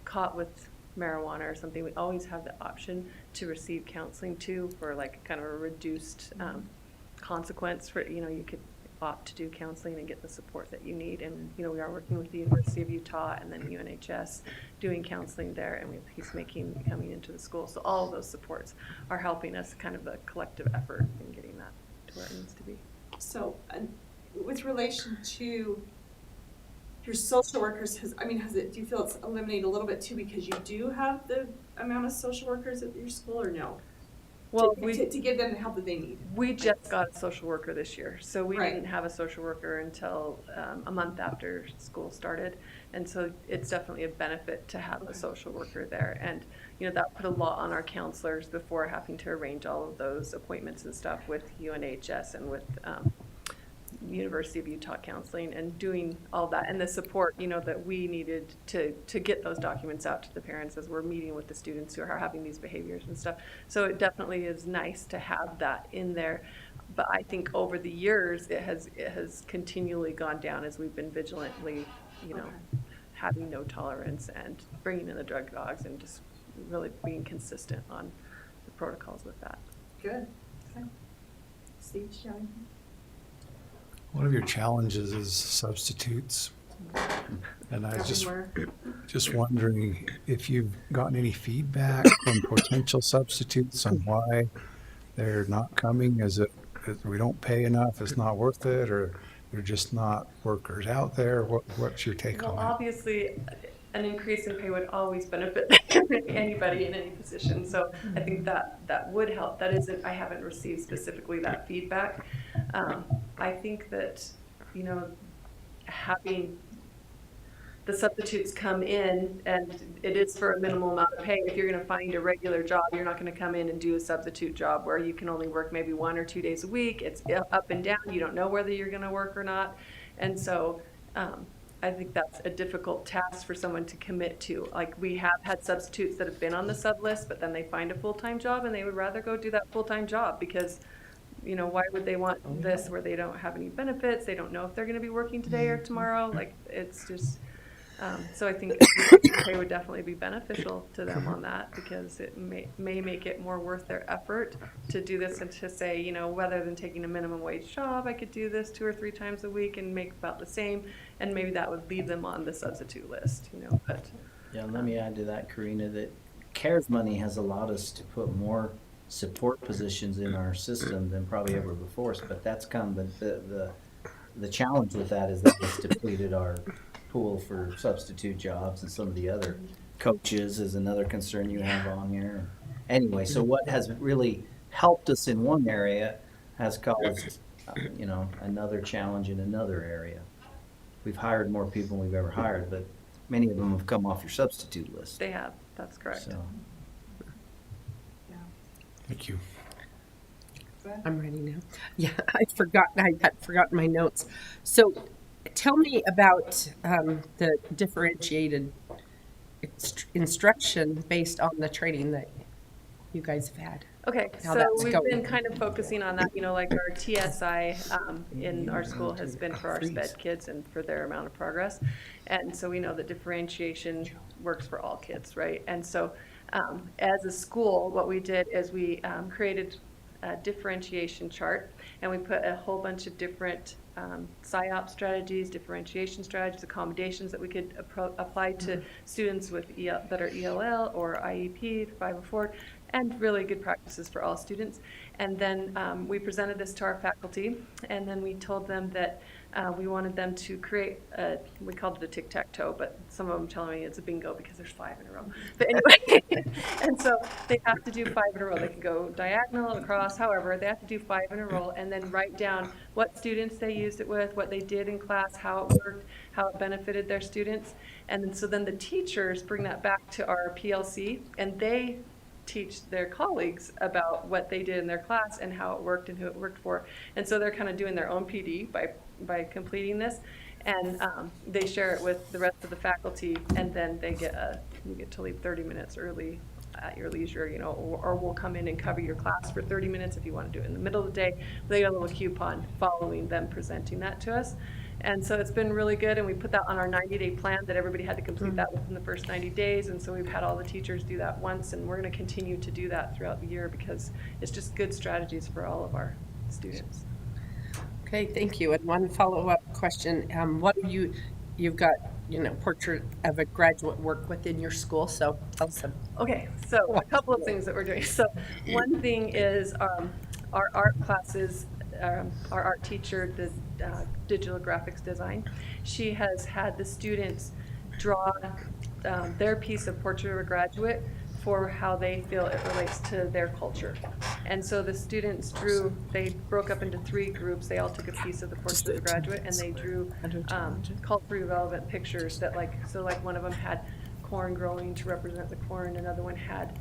caught with marijuana or something, we always have the option to receive counseling too, for like kind of a reduced consequence for, you could opt to do counseling and get the support that you need. And, we are working with the University of Utah and then UNHS doing counseling there, and he's coming into the school. So all of those supports are helping us, kind of a collective effort in getting that to where it needs to be. So, with relation to your social workers, do you feel it's eliminated a little bit too, because you do have the amount of social workers at your school, or no? Well, to give them the help that they need. We just got a social worker this year, so we Right. didn't have a social worker until a month after school started. And so it's definitely a benefit to have a social worker there. And, that put a lot on our counselors before having to arrange all of those appointments and stuff with UNHS and with University of Utah counseling, and doing all that, and the support, that we needed to get those documents out to the parents as we're meeting with the students who are having these behaviors and stuff. So it definitely is nice to have that in there. But I think over the years, it has continually gone down as we've been vigilantly, having no tolerance and bringing in the drug dogs and just really being consistent on the protocols with that. Good. Okay. Steve, Shelley? One of your challenges is substitutes. And I was just wondering if you've gotten any feedback from potential substitutes on why they're not coming. Is it we don't pay enough, it's not worth it, or they're just not workers out there? What's your take on Well, that? obviously, an increase in pay would always benefit anybody in any position. So I think that would help. That isn't, I haven't received specifically that feedback. I think that, having the substitutes come in, and it is for a minimal amount of pay. If you're going to find a regular job, you're not going to come in and do a substitute job where you can only work maybe 1 or 2 days a week. It's up and down. You don't know whether you're going to work or not. And so I think that's a difficult task for someone to commit to. Like, we have had substitutes that have been on the sub list, but then they find a full-time job and they would rather go do that full-time job because, why would they want this where they don't have any benefits? They don't know if they're going to be working today or tomorrow. Like, it's just, so I think pay would definitely be beneficial to them on that, because it may make it more worth their effort to do this, and to say, rather than taking a minimum wage job, I could do this 2 or 3 times a week and make about the same, and maybe that would leave them on the substitute list, but. Yeah, let me add to that, Karina, that CARES money has allowed us to put more support positions in our system than probably ever before, but that's kind of the challenge with that, is that it's depleted our pool for substitute jobs, and some of the other coaches is another concern you have on here. Anyway, so what has really helped us in one area has caused, another challenge in another area. We've hired more people than we've ever hired, but many of them have come off your substitute list. They have, that's correct. So, Thank you. I'm ready now. Yeah, I had forgotten my notes. So tell me about the differentiated instruction based on the training that you guys have had. Okay, How so that's we've going. been kind of focusing on that, like our TSI in our school has been for our SPED kids and for their amount of progress. And so we know that differentiation works for all kids, right? And so as a school, what we did is we created a differentiation chart, and we put a whole bunch of different PSYOP strategies, differentiation strategies, accommodations that we could apply to students with that are ELL or IEP 504. and really good practices for all students. And then we presented this to our faculty, and then we told them that we wanted them to create we called it a tic-tac-toe, but some of them telling me it's a bingo because there's 5 in a row. But anyway, and so they have to do 5 in a row. They can go diagonal, across, however, they have to do 5 in a row and then write down what students they used it with, what they did in class, how it worked, how it benefited their students. And then, so then the teachers bring that back to our PLC, and they teach their colleagues about what they did in their class and how it worked and who it worked for. And so they're kind of doing their own PD by completing this, and they share it with the rest of the faculty, and then they you get to leave 30 minutes early at your leisure, you know, or we'll come in and cover your class for 30 minutes if you want to do it in the middle of the day. They got a little coupon following them presenting that to us. And so it's been really good, and we put that on our 90-day plan that everybody had to complete that within the first 90 days. And so we've had all the teachers do that once, and we're going to continue to do that throughout the year because it's just good strategies for all of our students. Okay, thank you. And one follow-up question. What do you've got, you know, portrait of a graduate work within your school, so tell us some. Okay, so a couple of things that we're doing. So one thing is our art classes, our art teacher, the digital graphics design, she has had the students draw their piece of portrait of a graduate for how they feel it relates to their culture. And so the students they broke up into 3 groups. They all took a piece of the portrait of the graduate, and they drew culturally relevant pictures that like one of them had corn growing to represent the corn, another one had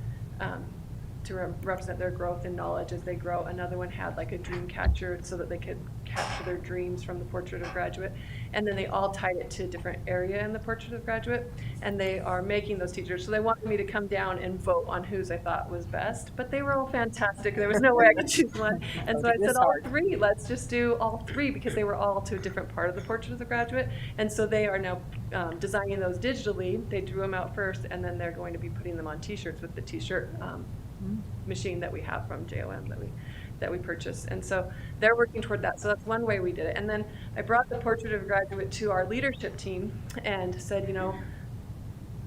to represent their growth and knowledge as they grow. Another one had like a dream catcher so that they could capture their dreams from the portrait of graduate. And then they all tied it to a different area in the portrait of graduate. And they are making those teachers. So they wanted me to come down and vote on whose I thought was best, but they were all fantastic. There was no way I could choose one. And so I said, all 3, let's just do all 3, because they were all to a different part of the portrait of the graduate. And so they are now designing those digitally. They drew them out first, and then they're going to be putting them on t-shirts with the t-shirt machine that we have from JOM that we purchased. And so they're working toward that. So that's one way we did it. And then I brought the portrait of a graduate to our leadership team and said, you know,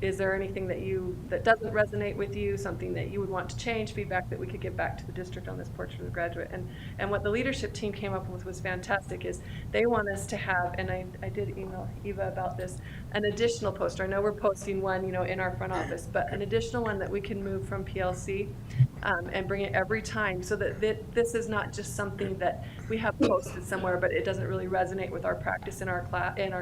is there anything that doesn't resonate with you, something that you would want to change, feedback that we could get back to the district on this portrait of the graduate? And what the leadership team came up with was fantastic, is they want us to have, and I did email Eva about this, an additional poster. I know we're posting one, you know, in our front office, but an additional one that we can move from PLC and bring it every time, so that this is not just something that we have posted somewhere, but it doesn't really resonate with our practice in our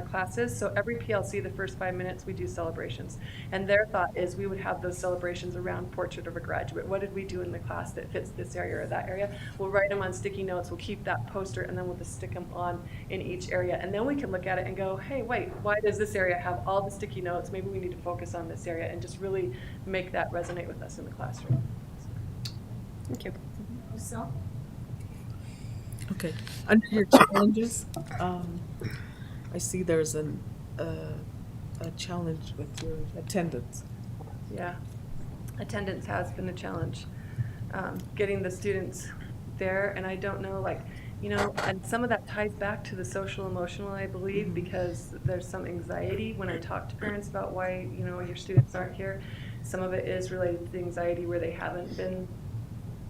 classes. So every PLC, the first 5 minutes, we do celebrations. And their thought is we would have those celebrations around portrait of a graduate. What did we do in the class that fits this area or that area? We'll write them on sticky notes, we'll keep that poster, and then we'll just stick them on in each area. And then we can look at it and go, hey, wait, why does this area have all the sticky notes? Maybe we need to focus on this area, and just really make that resonate with us in the classroom. Thank you. So, Okay, under your challenges, I see there's a challenge with your attendance. Yeah, attendance has been a challenge. Getting the students there, and I don't know, like, you know, and some of that ties back to the social emotional, I believe, because there's some anxiety when I talk to parents about why, you know, your students aren't here. Some of it is related to anxiety where they haven't been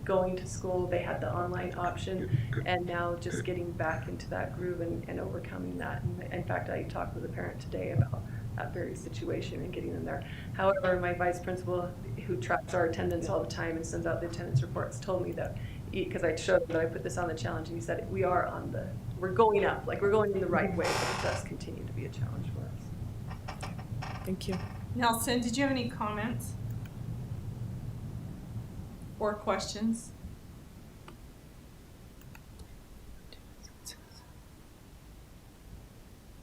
going to school, they had the online option, and now just getting back into that groove and overcoming that. And in fact, I talked with a parent today about that very situation and getting them there. However, my vice principal, who tracks our attendance all the time and sends out the attendance reports, told me that, because I showed him that I put this on the challenge, and he said we're going up, like we're going in the right way, but it does continue to be a challenge for us. Thank you. Nelson, did you have any comments or questions?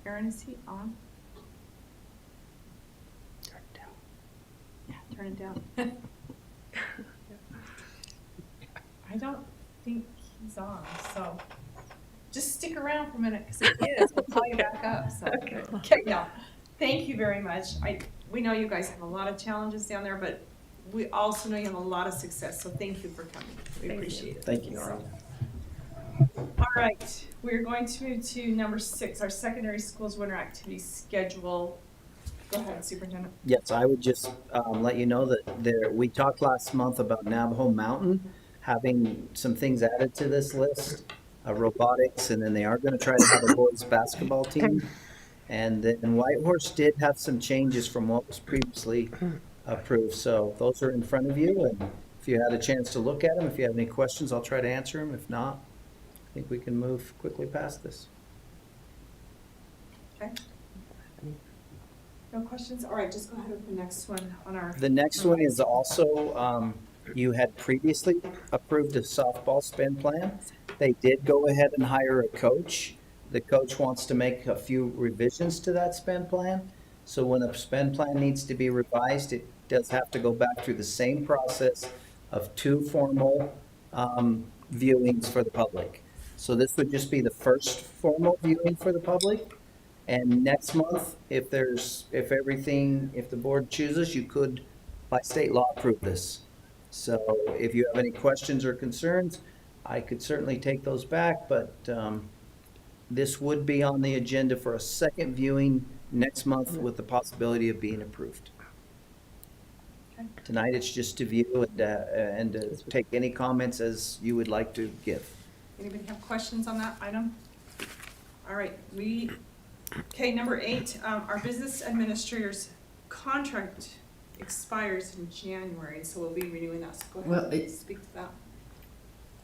Aaron, is he on? Turn it down. Yeah, turn it down. I don't think he's on, so just stick around for a minute, because if he is, we'll call you back up. So. Okay, yeah. Thank you very much. We know you guys have a lot of challenges down there, but we also know you have a lot of success, so thank you for coming. We appreciate it. Thank you. All right, we're going to move to number 6, our secondary schools winter activity schedule. Go ahead, Superintendent. Yes, I would just let you know that we talked last month about Navajo Mountain having some things added to this list, robotics, and then they are going to try to have a boys basketball team. And then Whitehorse did have some changes from what was previously approved. So those are in front of you, and if you had a chance to look at them, if you have any questions, I'll try to answer them. If not, I think we can move quickly past this. Okay. No questions? All right, just go ahead with the next one on our. The next one is also, you had previously approved a softball spend plan. They did go ahead and hire a coach. The coach wants to make a few revisions to that spend plan. So when a spend plan needs to be revised, it does have to go back through the same process of 2 formal viewings for the public. So this would just be the first formal viewing for the public. And next month, if the board chooses, you could, by state law, approve this. So if you have any questions or concerns, I could certainly take those back, but this would be on the agenda for a second viewing next month with the possibility of being approved. Okay. Tonight, it's just to view and to take any comments as you would like to give. Anybody have questions on that item? All right, okay, number 8, our business administrator's contract expires in January, so we'll be renewing that. So go ahead Well, and speak to that.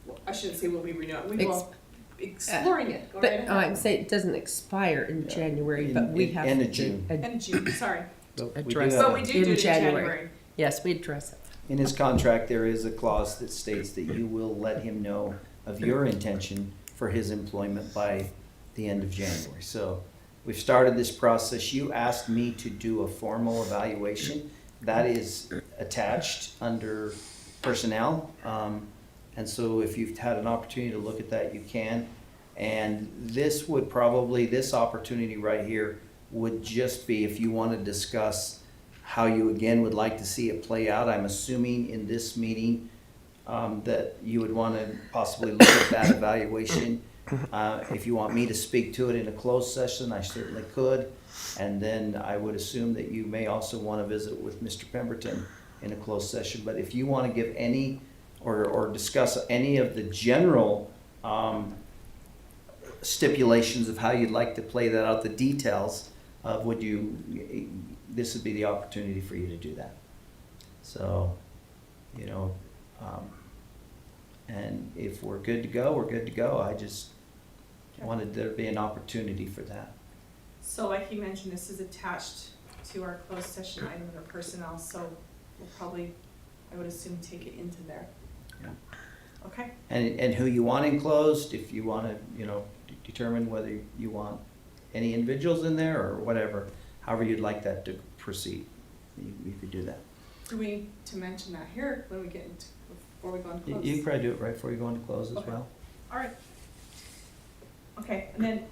Well, I shouldn't say we'll be renewing, we will exploring it. Go right But ahead. I'm saying it doesn't expire in January, but we have End to. of June. End of June, sorry. But we do Address have- But we do In do it in January. January. Yes, we address it. In his contract, there is a clause that states that you will let him know of your intention for his employment by the end of January. So we've started this process. You asked me to do a formal evaluation. That is attached under personnel. And so if you've had an opportunity to look at that, you can. And this opportunity right here would just be if you want to discuss how you again would like to see it play out. I'm assuming in this meeting that you would want to possibly look at that evaluation. If you want me to speak to it in a closed session, I certainly could. And then I would assume that you may also want to visit with Mr. Pemberton in a closed session. But if you want to give any or discuss any of the general stipulations of how you'd like to play that out, the details of this would be the opportunity for you to do that. So, and if we're good to go, we're good to go. I just wanted there to be an opportunity for that. So like you mentioned, this is attached to our closed session item under personnel, so we'll probably, I would assume, take it into there. Yeah. Okay, And who you want enclosed, if you want to, determine whether you want any individuals in there or whatever, however you'd like that to proceed, you could do that. do we need to mention that here when we get into, before we go into close? You can probably do it right before you go into close as Okay. well. All right. Okay, and then,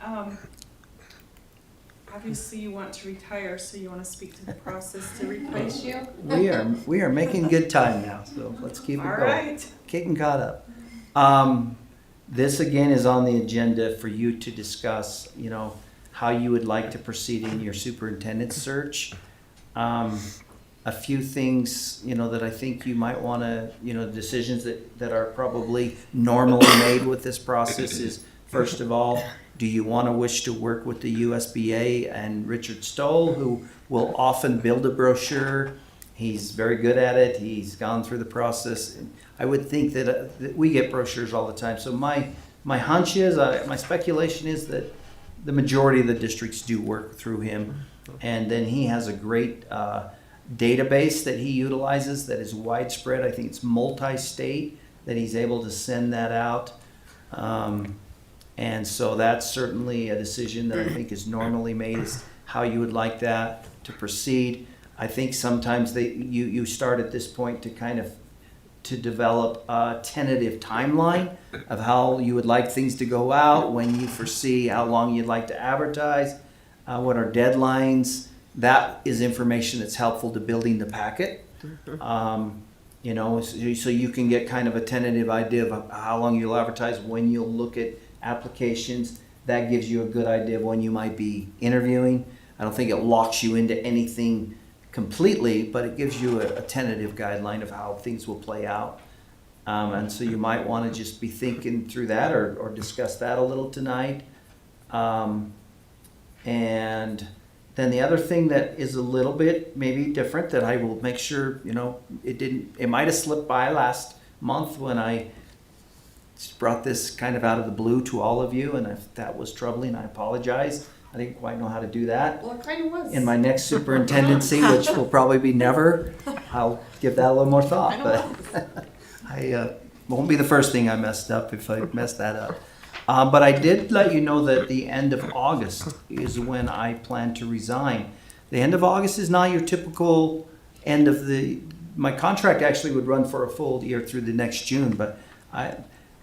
obviously you want to retire, so you want to speak to the process to replace you? We are making good time now, so let's keep it All going. right. Getting caught up. This again is on the agenda for you to discuss, how you would like to proceed in your superintendent search. A few things, that I think you might want to, decisions that are probably normally made with this process is, first of all, do you want to wish to work with the USBA and Richard Stoll, who will often build a brochure? He's very good at it. He's gone through the process. I would think that we get brochures all the time. So my hunch is, my speculation is that the majority of the districts do work through him. And then he has a great database that he utilizes that is widespread. I think it's multi-state that he's able to send that out. And so that's certainly a decision that I think is normally made, is how you would like that to proceed. I think sometimes you start at this point to develop a tentative timeline of how you would like things to go out, when you foresee how long you'd like to advertise, what are deadlines. That is information that's helpful to building the packet. So you can get kind of a tentative idea of how long you'll advertise, when you'll look at applications. That gives you a good idea of when you might be interviewing. I don't think it locks you into anything completely, but it gives you a tentative guideline of how things will play out. And so you might want to just be thinking through that or discuss that a little tonight. And then the other thing that is a little bit maybe different that I will make sure, it might have slipped by last month when I brought this kind of out of the blue to all of you, and if that was troubling, I apologize. I didn't quite know how to do that. Well, it kind of was. In my next superintendency, which will probably be never, I'll give that a little more thought. But I won't be the first thing I messed up if I messed that up. But I did let you know that the end of August is when I plan to resign. The end of August is not your typical end of my contract actually would run for a full year through the next June, but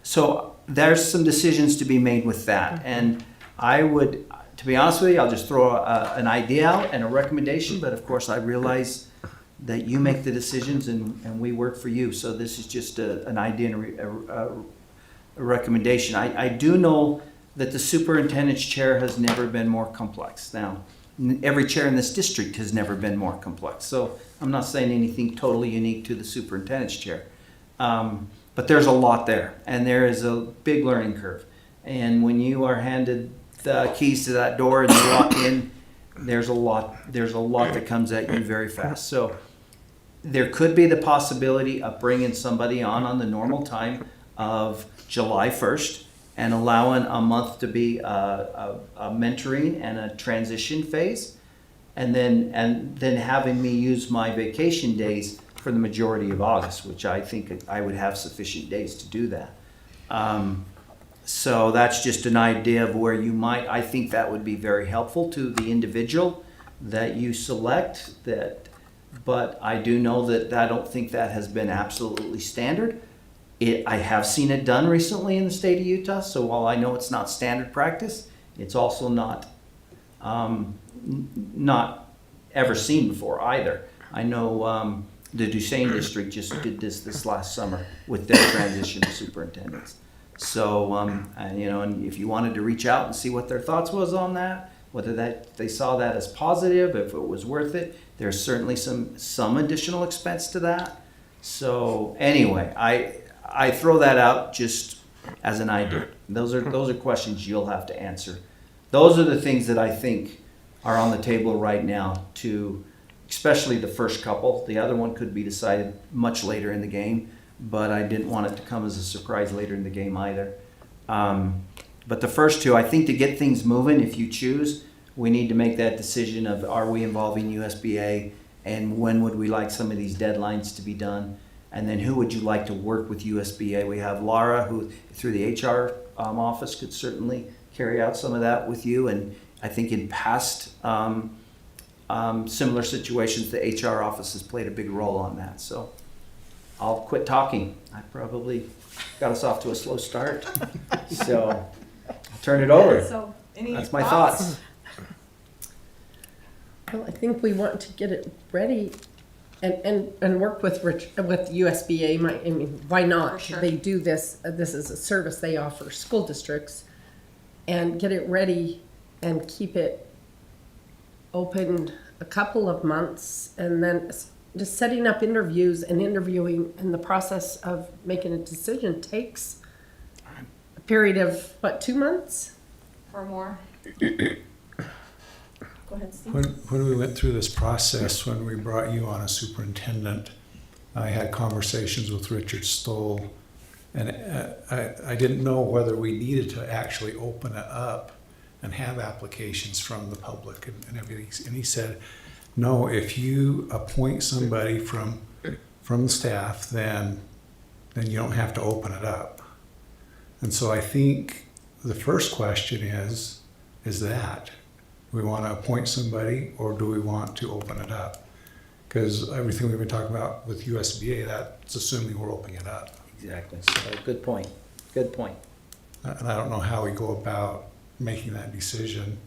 so there's some decisions to be made with that. And I would, to be honest with you, I'll just throw an idea out and a recommendation, but of course I realize that you make the decisions and we work for you. So this is just an idea and a recommendation. I do know that the superintendent's chair has never been more complex. Now, every chair in this district has never been more complex. So I'm not saying anything totally unique to the superintendent's chair. But there's a lot there, and there is a big learning curve. And when you are handed the keys to that door and you walk in, there's a lot that comes at you very fast. So there could be the possibility of bringing somebody on the normal time of July 1st and allowing a month to be a mentoring and a transition phase, and then having me use my vacation days for the majority of August, which I think I would have sufficient days to do that. So that's just an idea of where you might, I think that would be very helpful to the individual that you select, but I do know that I don't think that has been absolutely standard. I have seen it done recently in the state of Utah, so while I know it's not standard practice, it's also not ever seen before either. I know the Duchesne district just did this last summer with their transition superintendents. So, and if you wanted to reach out and see what their thoughts was on that, whether they saw that as positive, if it was worth it, there's certainly some additional expense to that. So anyway, I throw that out just as an idea. Those are questions you'll have to answer. Those are the things that I think are on the table right now, especially the first couple. The other one could be decided much later in the game, but I didn't want it to come as a surprise later in the game either. But the first two, I think to get things moving, if you choose, we need to make that decision of, are we involving USBA, and when would we like some of these deadlines to be done? And then who would you like to work with USBA? We have Laura, who through the HR office could certainly carry out some of that with you. And I think in past similar situations, the HR office has played a big role on that. So I'll quit talking. I probably got us off to a slow start. So I'll turn it over. So, That's my thoughts. Well, I think we want to get it ready and work with USBA. Why not? For sure. They do this. This is a service they offer school districts, and get it ready and keep it open a couple of months, and then just setting up interviews and interviewing, and the process of making a decision takes a period of 2 months or more. Go ahead, Steve. When we went through this process, when we brought you on as superintendent, I had conversations with Richard Stoll, and I didn't know whether we needed to actually open it up and have applications from the public and everything. And he said, no, if you appoint somebody from the staff, then you don't have to open it up. And so I think the first question is that, do we want to appoint somebody, or do we want to open it up? Because everything we've been talking about with USBA, that's assuming we're opening it up. Exactly. So good point. Good point. And I don't know how we go about making that decision.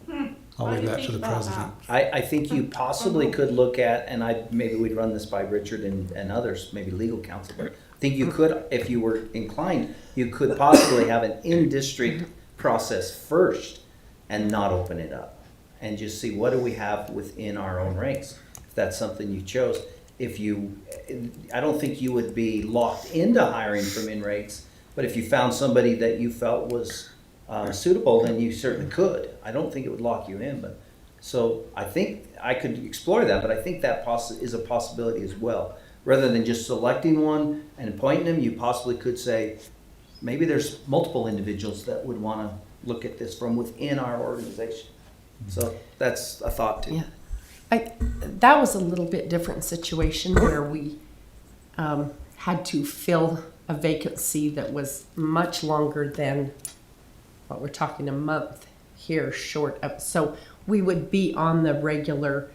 I'll leave that to the president. I think you possibly could look at, and maybe we'd run this by Richard and others, maybe legal counsel, but I think you could, if you were inclined, you could possibly have an in-district process first, and not open it up and just see what do we have within our own ranks, if that's something you chose. I don't think you would be locked into hiring from in ranks, but if you found somebody that you felt was suitable, then you certainly could. I don't think it would lock you in, but, so I think I could explore that, but I think that is a possibility as well. Rather than just selecting one and appointing them, you possibly could say, maybe there's multiple individuals that would want to look at this from within our organization. So that's a thought too. Yeah. That was a little bit different situation where we had to fill a vacancy that was much longer than what we're talking a month here short of. So we would be on the regular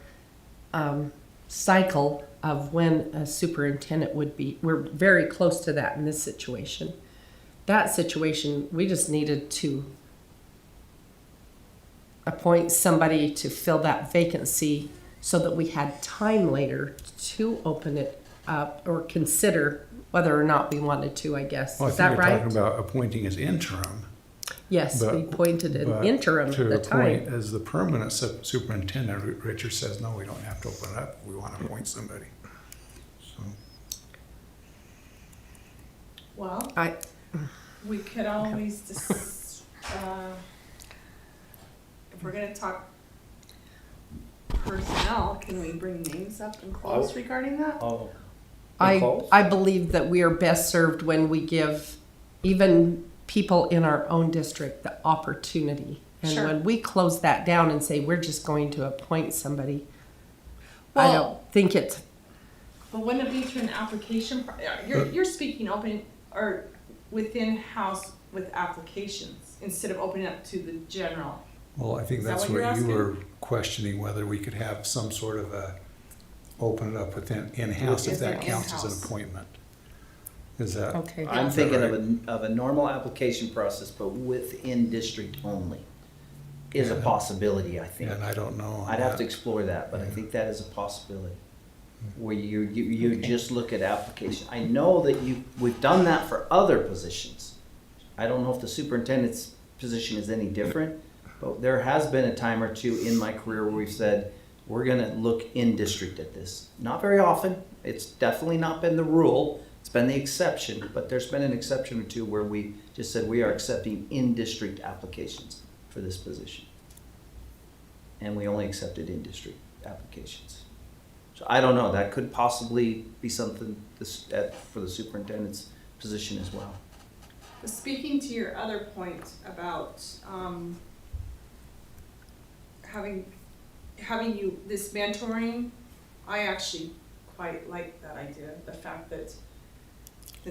cycle of when a superintendent would be. We're very close to that in this situation. That situation, we just needed to appoint somebody to fill that vacancy so that we had time later to open it up or consider whether or not we wanted to, I guess. Well, Is I that think right? you're talking about appointing as interim. Yes, we appointed an interim at the To appoint time. as the permanent superintendent, Richard says, no, we don't have to open it up. We want to appoint somebody. So, Well, I, we could always if we're gonna talk personnel, can we bring names up and close regarding that? Oh, I believe that we are best served when we give even people in our own district the opportunity. And Sure. when we close that down and say, we're just going to appoint somebody, I Well- don't think it's, But wouldn't it be through an application, you're speaking open, or within house with applications, instead of opening up to the general? well, I think Is that that's what you're what you asking? were questioning, whether we could have some sort of a, open it up within, in-house, if that Within counts as an in-house. appointment. Is that? okay. I'm Is that thinking right? of a normal application process, but within district only is a Yeah. possibility, I think. And I don't know. on I'd have that. to explore that, but I Yeah. think that is a possibility. Where you just look at application. I know that we've done that for other positions. I don't know if the superintendent's position is any different, but there has been a time or two in my career where we've said, we're gonna look in district at this. Not very often. It's definitely not been the rule. It's been the exception, but there's been an exception or two where we just said we are accepting in-district applications for this position. And we only accepted in-district applications. So I don't know, that could possibly be something for the superintendent's position as well. But speaking to your other point about having you, this mentoring, I actually quite like that idea, the fact that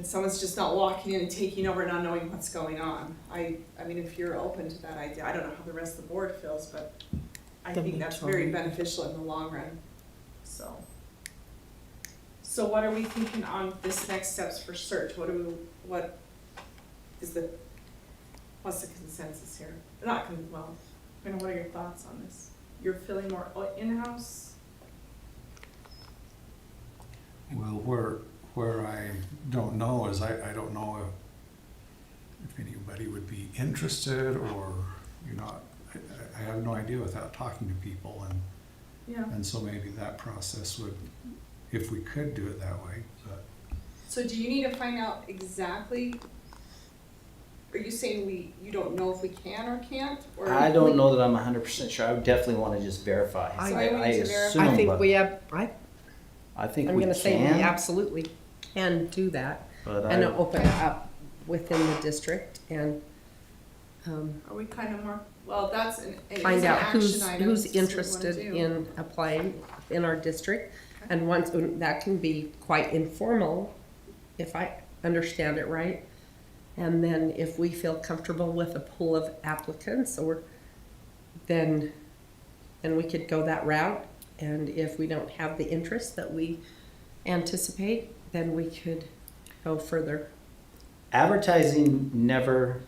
someone's just not walking in and taking over, not knowing what's going on. I mean, if you're open to that idea, I don't know how the rest of the board feels, but I The think that's very mentoring. beneficial in the long run, So what are we thinking on this next steps for search? What's the consensus here? What are your thoughts on this? You're feeling more in-house? Well, where I don't know is I don't know if anybody would be interested or, I have no idea without talking to people Yeah. and so maybe that process would, if we could do it that way, but. So do you need to find out exactly, are you saying you don't know if we can or can't? Or I don't know that I'm 100% sure. I would definitely want to just verify. I- So we need to verify. assume, I think but we have, I think I'm we gonna say we can, absolutely can do that but and I, open it up within the district and, Are we kind of more, well, it is find an out action who's item, who's it's what we wanna interested do. in applying in our district. And once, that can be quite informal, if I understand it right. And then if we feel comfortable with a pool of applicants, then we could go that route. And if we don't have the interest that we anticipate, then we could go further. advertising never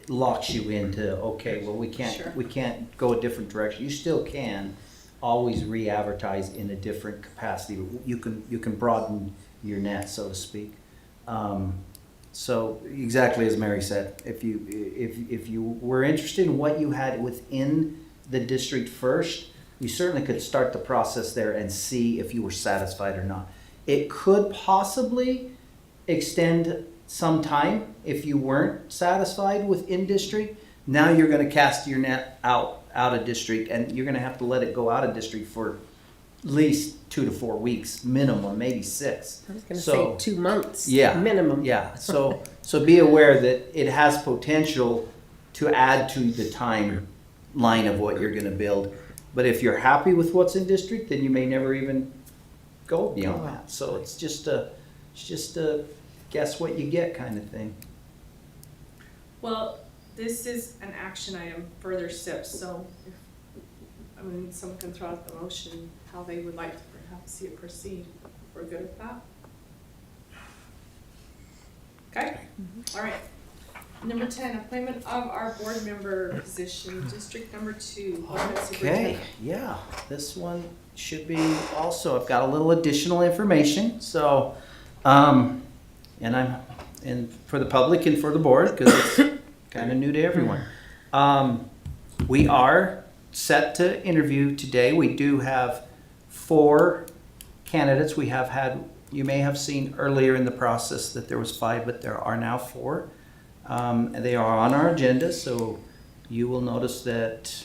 locks you into, okay, well, we Sure. can't go a different direction. You still can always re-advertise in a different capacity. You can broaden your net, so to speak. So exactly as Mary said, if you were interested in what you had within the district first, you certainly could start the process there and see if you were satisfied or not. It could possibly extend some time if you weren't satisfied with in-district. Now you're gonna cast your net out of district, and you're gonna have to let it go out of district for at least 2 to 4 weeks minimum, maybe 6. I was gonna So- say 2 months. Yeah. Minimum. Yeah, so be aware that it has potential to add to the timeline of what you're gonna build. But if you're happy with what's in district, then you may never even go beyond that. So it's just a guess what you get kind of thing. Well, this is an action item, further steps, so if, someone can throw out the motion, how they would like to perhaps see it proceed. We're good with that? Okay, all right. Number 10, appointment of our board member position, District Number 2. Board Okay, Superintendent. yeah, this one should be also, I've got a little additional information, so, and for the public and for the board, because it's kind of new to everyone. We are set to interview today. We do have 4 candidates. We have had, you may have seen earlier in the process that there was 5, but there are now 4. And they are on our agenda, so you will notice that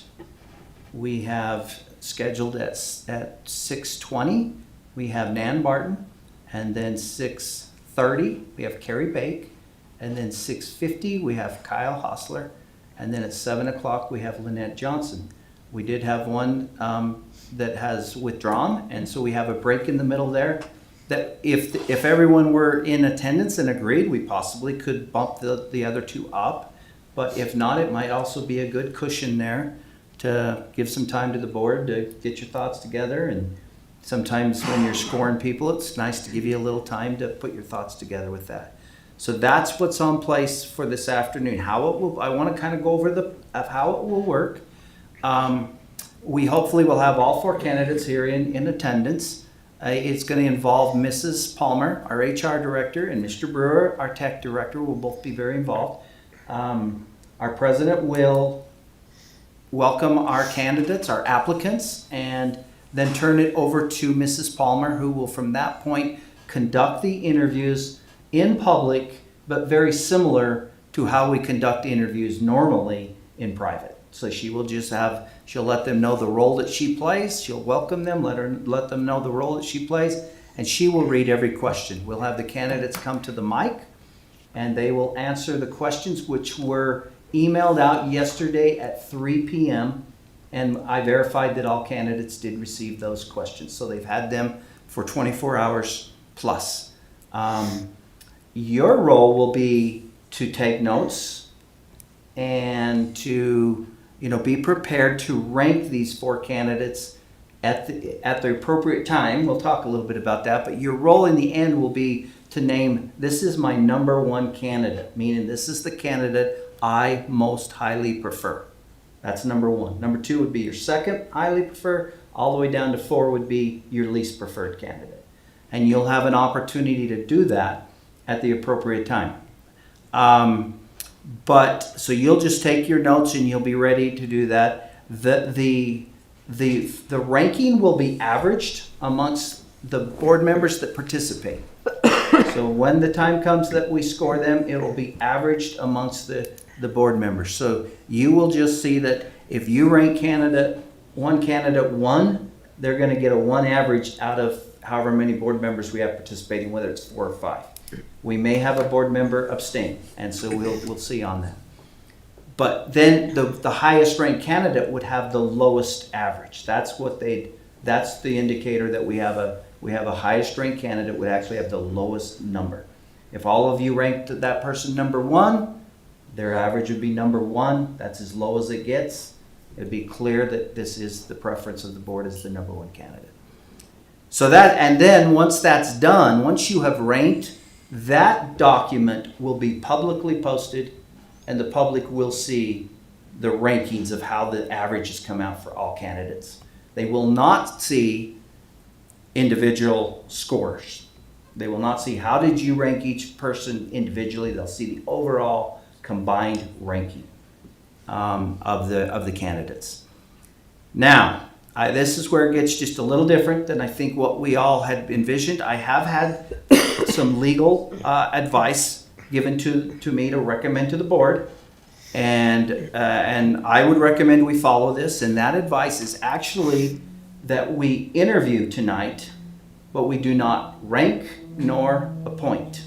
we have scheduled at 6:20, we have Nan Barton, and then 6:30, we have Carrie Bake, and then 6:50, we have Kyle Hostler, and then at 7 o'clock, we have Lynette Johnson. We did have one that has withdrawn, and so we have a break in the middle there. That if everyone were in attendance and agreed, we possibly could bump the other 2 up. But if not, it might also be a good cushion there to give some time to the board to get your thoughts together. And sometimes when you're scoring people, it's nice to give you a little time to put your thoughts together with that. So that's what's on place for this afternoon. I want to kind of go over how it will work. We hopefully will have all 4 candidates here in attendance. It's going to involve Mrs. Palmer, our HR director, and Mr. Brewer, our tech director, will both be very involved. Our president will welcome our candidates, our applicants, and then turn it over to Mrs. Palmer, who will from that point conduct the interviews in public, but very similar to how we conduct interviews normally in private. So she'll let them know the role that she plays. She'll welcome them, let them know the role that she plays, and she will read every question. We'll have the candidates come to the mic, and they will answer the questions which were emailed out yesterday at 3 p.m. And I verified that all candidates did receive those questions. So they've had them for 24 hours plus. Your role will be to take notes and to be prepared to rank these 4 candidates at the appropriate time. We'll talk a little bit about that, but your role in the end will be to name, this is my number 1 candidate, meaning this is the candidate I most highly prefer. That's number 1. Number 2 would be your second highly prefer, all the way down to 4 would be your least preferred candidate. And you'll have an opportunity to do that at the appropriate time. So you'll just take your notes and you'll be ready to do that. The ranking will be averaged amongst the board members that participate. So when the time comes that we score them, it will be averaged amongst the board members. So you will just see that if you rank one candidate 1, they're going to get a 1 average out of however many board members we have participating, whether it's 4 or 5. We may have a board member abstain, and so we'll see on that. But then the highest ranked candidate would have the lowest average. That's the indicator that we have a highest ranked candidate would actually have the lowest number. If all of you ranked that person number 1, their average would be number 1. That's as low as it gets. It'd be clear that this is the preference of the board as the number 1 candidate. And then once that's done, once you have ranked, that document will be publicly posted, and the public will see the rankings of how the averages come out for all candidates. They will not see individual scores. They will not see how did you rank each person individually. They'll see the overall combined ranking of the candidates. Now, this is where it gets just a little different than I think what we all had envisioned. I have had some legal advice given to me to recommend to the board, and I would recommend we follow this. And that advice is actually that we interview tonight, but we do not rank nor appoint.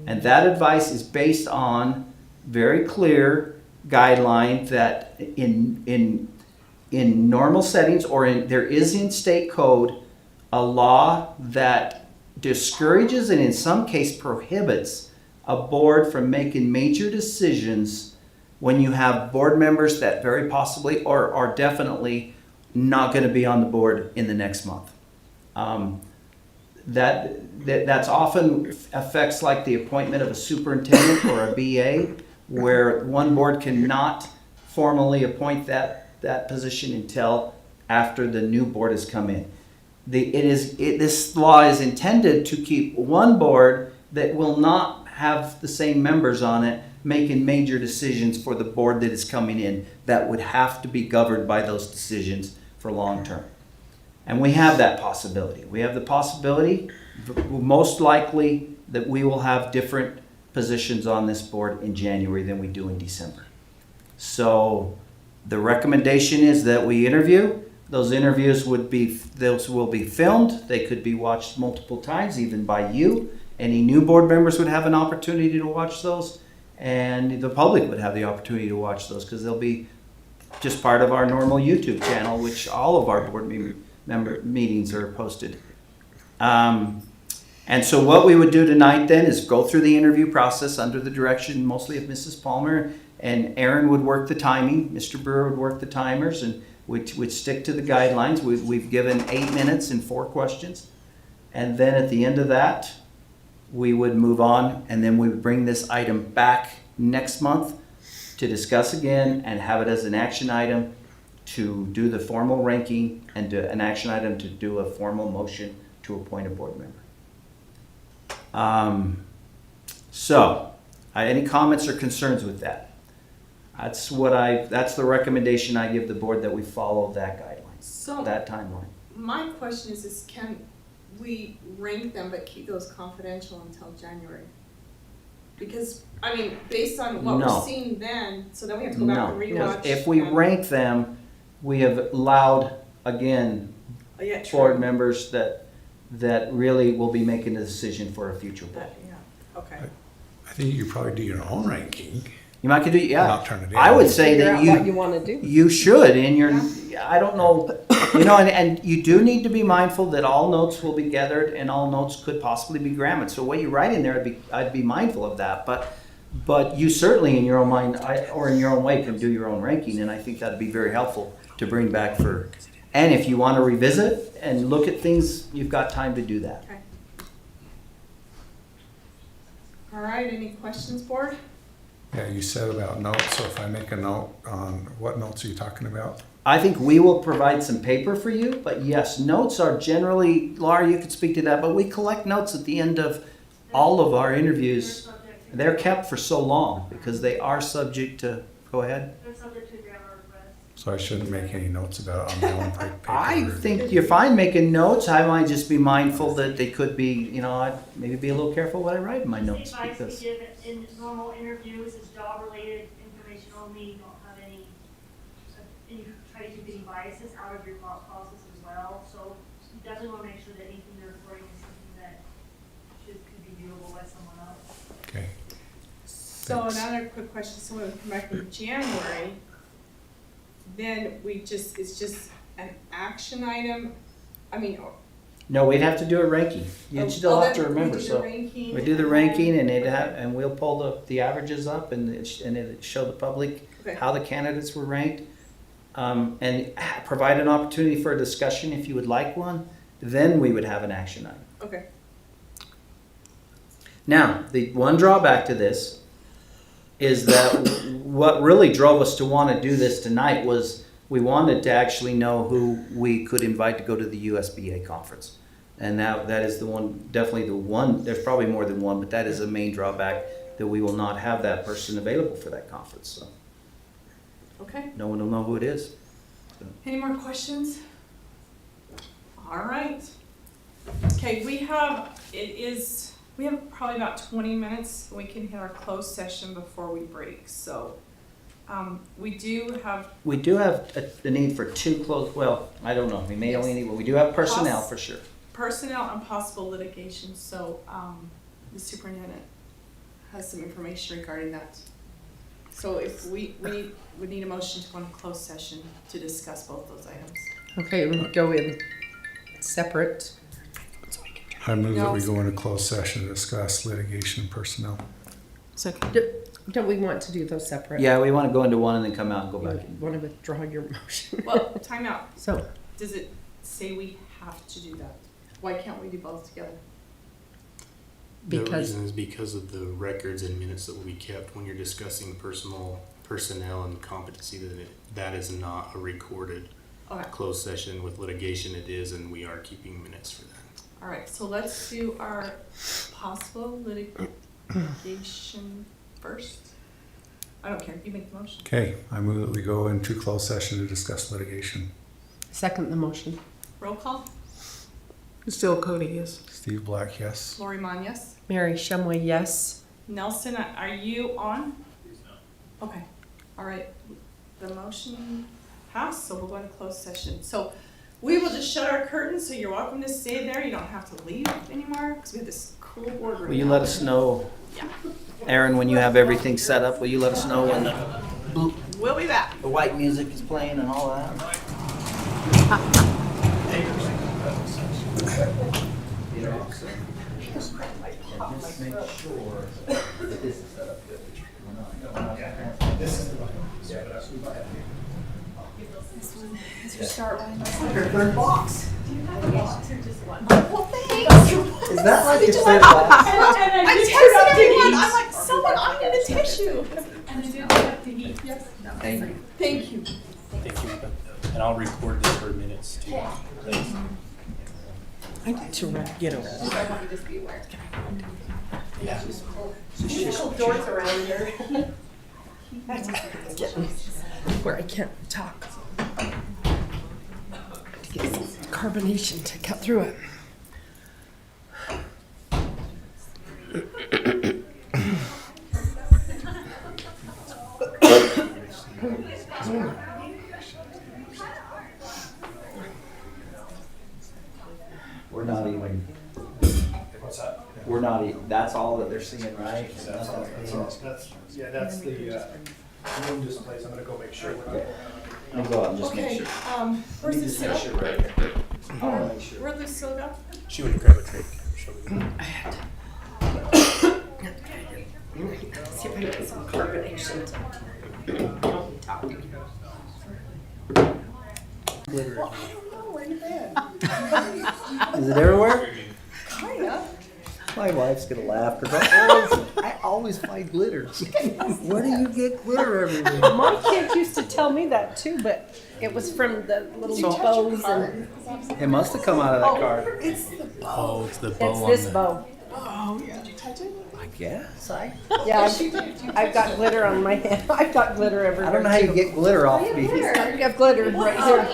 And that advice is based on very clear guideline that in normal settings, or there is in state code a law that discourages and in some case prohibits a board from making major decisions when you have board members that very possibly or are definitely not going to be on the board in the next month. That's often affects like the appointment of a superintendent or a BA, where one board cannot formally appoint that position until after the new board has come in. This law is intended to keep one board that will not have the same members on it making major decisions for the board that is coming in that would have to be governed by those decisions for long term. And we have that possibility. We have the possibility, most likely, that we will have different positions on this board in January than we do in December. So the recommendation is that we interview. Those interviews will be filmed. They could be watched multiple times, even by you. Any new board members would have an opportunity to watch those, and the public would have the opportunity to watch those because they'll be just part of our normal YouTube channel, which all of our board member meetings are posted. And so what we would do tonight then is go through the interview process under the direction mostly of Mrs. Palmer, and Aaron would work the timing, Mr. Brewer would work the timers, and we'd stick to the guidelines. We've given 8 minutes and 4 questions. And then at the end of that, we would move on, and then we would bring this item back next month to discuss again and have it as an action item to do the formal ranking and an action item to do a formal motion to appoint a board member. Any comments or concerns with that? That's the recommendation I give the board, that we follow that guideline, that timeline. My question is can we rank them but keep those confidential until January? Because, I mean, based on what No. we're seeing then, so then we have to go back and rewatch. If we rank them, we have allowed, again, board members that really will be making a decision for a future board. Yeah, okay. I think you probably do your own ranking. You might could do, yeah. Not turn it in. I would say Figure that out what you want to do. you should, and I don't know, and you do need to be mindful that all notes will be gathered and all notes could possibly be grammared. So what you write in there, I'd be mindful of that. But you certainly in your own mind or in your own way can do your own ranking, and I think that'd be very helpful to bring back for. And if you want to revisit and look at things, you've got time to do that. Okay. All right, any questions, board? Yeah, you said about notes, so if I make a note on, what notes are you talking about? I think we will provide some paper for you, but yes, notes are generally, Laura, you could speak to that, but we collect notes at the end of all of our interviews. They're kept for so long because they are subject to, go ahead. They're subject to grammar requests. So I shouldn't make any notes about it on my own paper? I think you're fine making notes. I might just be mindful that they could be, I'd maybe be a little careful what I write in my notes. The advice Because we give in normal interviews is job-related information only. Don't have any try to keep any biases out of your thought process as well. So you definitely want to make sure that anything you're recording is something that could be viewable by someone else. Okay. So another quick question, so when we come back in January, then it's just an action item, I mean, no, we'd have to do a ranking. You'd still have to then we remember. do the So ranking we do the and ranking, then- and we'll pull the averages up, and it show the public Okay. how the candidates were ranked, and provide an opportunity for a discussion if you would like one. Then we would have an action item. Okay. Now, the one drawback to this is that what really drove us to want to do this tonight was we wanted to actually know who we could invite to go to the USBA conference. And that is the one, definitely the one, there's probably more than one, but that is a main drawback, that we will not have that person available for that conference, so Okay, no one will know who it is. any more questions? All right. Okay, we have probably about 20 minutes. We can hit our closed session before we break, so we do have We do have the need for two closed, well, I don't know, we may only need, but we do have personnel for sure. personnel and possible litigation, so the superintendent has some information regarding that. So if we need a motion to go into closed session to discuss both those items. Okay, we'll go in separate. I move that we No. go into closed session to discuss litigation and personnel. Second. Don't we want to do those separate? Yeah, we want to go into one and then come out and go back in. Want to withdraw your motion? Well, time out. So, Does it say we have to do that? Why can't we do both together? The because, reason is because of the records and minutes that will be kept when you're discussing personnel and competency, that is not a recorded Okay. closed session. With litigation it is, and we are keeping minutes for that. All right, so let's do our possible litigation first. I don't care, you make the motion. Okay, I move that we go into closed session to discuss litigation. second the motion. Roll call. Still Cody, yes. Steve Black, yes. Lori Mon, yes. Mary Shumway, yes. Nelson, are you on? Okay, all right. The motion passed, so we'll go into closed session. So we will just shut our curtains, so you're welcome to stay there. You don't have to leave anymore, because we have this cool boardroom. Will you let us know, Aaron, when you have everything set up, will you let us know when We'll be back. the white music is playing and all that? Just make sure that this is set up good. Is your start line? Third box. Well, thanks. Is that like your third box? I texted everyone. I'm like, someone, I need a tissue. And I didn't have to eat. Yes. Thank you. Thank you. Thank you. And I'll record this for minutes too. Thanks. I need to get over. Doors around here. Where I can't talk. Get some carbonation to cut through it. We're not even. We're not even, that's all that they're seeing, right? That's the room displays. I'm gonna go make sure. I'll go out and just make Okay, sure. where's the seal? I'll make sure. Where'd the seal go? She went to grab a tray. See if I can get some carbonation to don't be talking. Well, I don't know, where you been? Is it everywhere? Kinda. My wife's gonna laugh because I always find glitter. Where do you get glitter everywhere? My kids used to tell me that too, but it was from the little bows and It must have come out of that card. It's the bow. Oh, it's the bow it's on this the. bow. Oh, yeah. Did you touch it? I guess. Yeah, I've got glitter on my hand. I've got glitter everywhere. I don't know how you too. get glitter off me. I have glitter right here.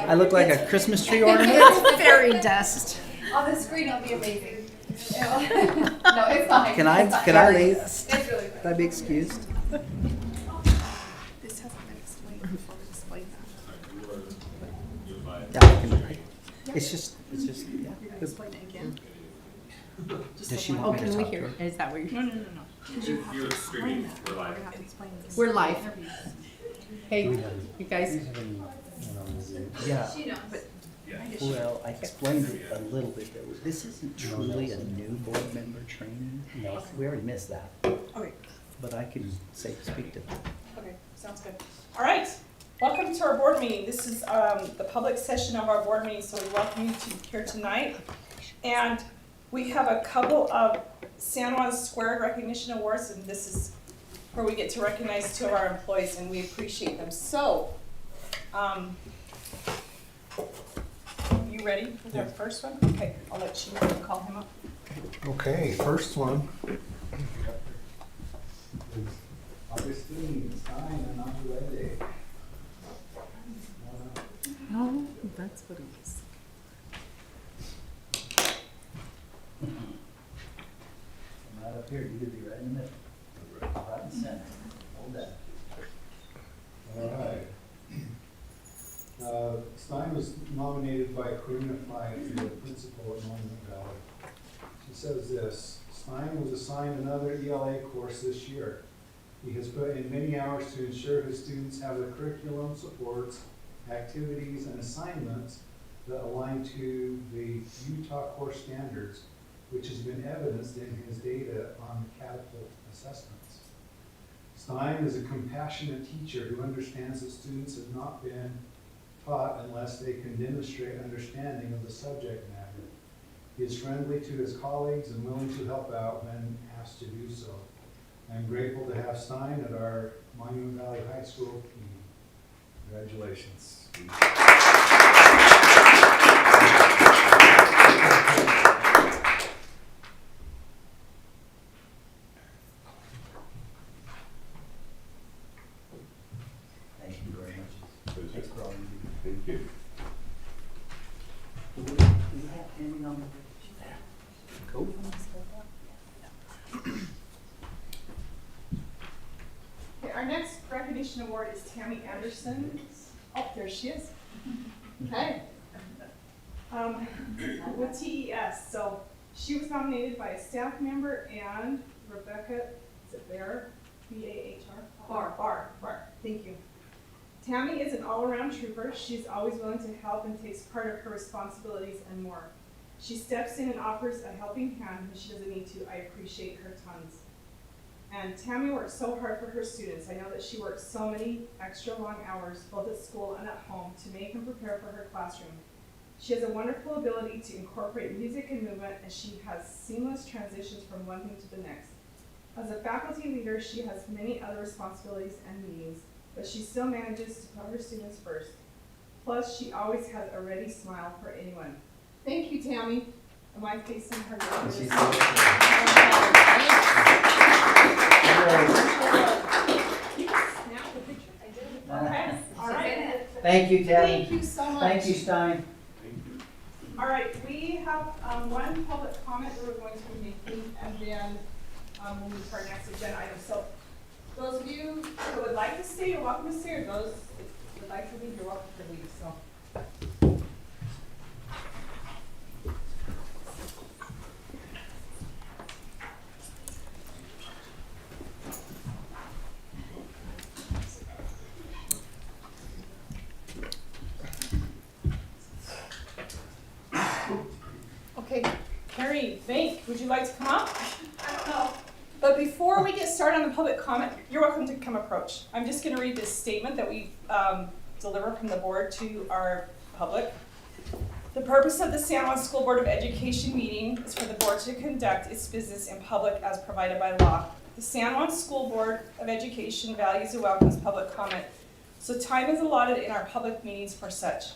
I look like a Christmas tree ornament. It's fairy dust. On the screen, it'll be amazing. No, it's fine. Can I It's fine. leave? It's really fine. Can I be excused? This hasn't been explained before we explain that. Yeah, I can. It's just, yeah. Explain it again. Does she Oh, want me to can we talk to hear? her? Is that what you're? No. Because you have to explain that. We're live. We're live. Hey, you guys. Yeah. She knows. Well, I explained it a little bit though. This isn't truly a new board member training. No. We already missed that. Okay. But I can speak to them. Okay, sounds good. All right, welcome to our board meeting. This is the public session of our board meeting, so we welcome you to here tonight. And we have a couple of San Juan Square Recognition Awards, and this is where we get to recognize two of our employees, and we appreciate them. So, you ready for the first one? Okay, I'll let you call him up. Okay, first one. Augustine, sign and not ready. Oh, that's what it is. Right up here, you could be right in the middle. Right in the center. Hold that. All right. Stein was nominated by Karina Fife for the principal at Monument Valley. She says this: Stein was assigned another ELA course this year. He has put in many hours to ensure his students have the curriculum supports, activities, and assignments that align to the Utah core standards, which has been evidenced in his data on catapult assessments. Stein is a compassionate teacher who understands that students have not been taught unless they can demonstrate understanding of the subject matter. He is friendly to his colleagues and willing to help out when asked to do so. I'm grateful to have Stein at our Monument Valley High School meeting. Congratulations. Thank you very much. Thanks for all you do. Thank you. Do we have any on there? Cool. Okay, our next recognition award is Tammy Anderson. Oh, there she is. Okay. With TES, so she was nominated by a staff member and Rebecca, is it Bear? B-A-H-R? Barr, thank you. Tammy is an all-around trooper. She's always willing to help and takes part of her responsibilities and more. She steps in and offers a helping hand when she doesn't need to. I appreciate her tons. And Tammy works so hard for her students. I know that she works so many extra long hours, both at school and at home, to make and prepare for her classroom. She has a wonderful ability to incorporate music and movement, and she has seamless transitions from one thing to the next. As a faculty leader, she has many other responsibilities and meetings, but she still manages to put her students first. Plus, she always has a ready smile for anyone. Thank you, Tammy. Am I facing her? She's You can snap the picture. I did. Okay. All right. Thank you, Tammy. Thank you so much. Thank you, Stein. All right, we have one public comment that we're going to be making, and then we'll move to our next agenda item. So those of you who would like to stay, you're welcome to stay, or those who would like to leave, you're welcome to leave. So. Okay, Carrie, Vink, would you like to come up? I don't know. But before we get started on the public comment, you're welcome to come approach. I'm just going to read this statement that we deliver from the board to our public. The purpose of the San Juan School Board of Education meeting is for the board to conduct its business in public as provided by law. The San Juan School Board of Education values and welcomes public comment, so time is allotted in our public meetings for such.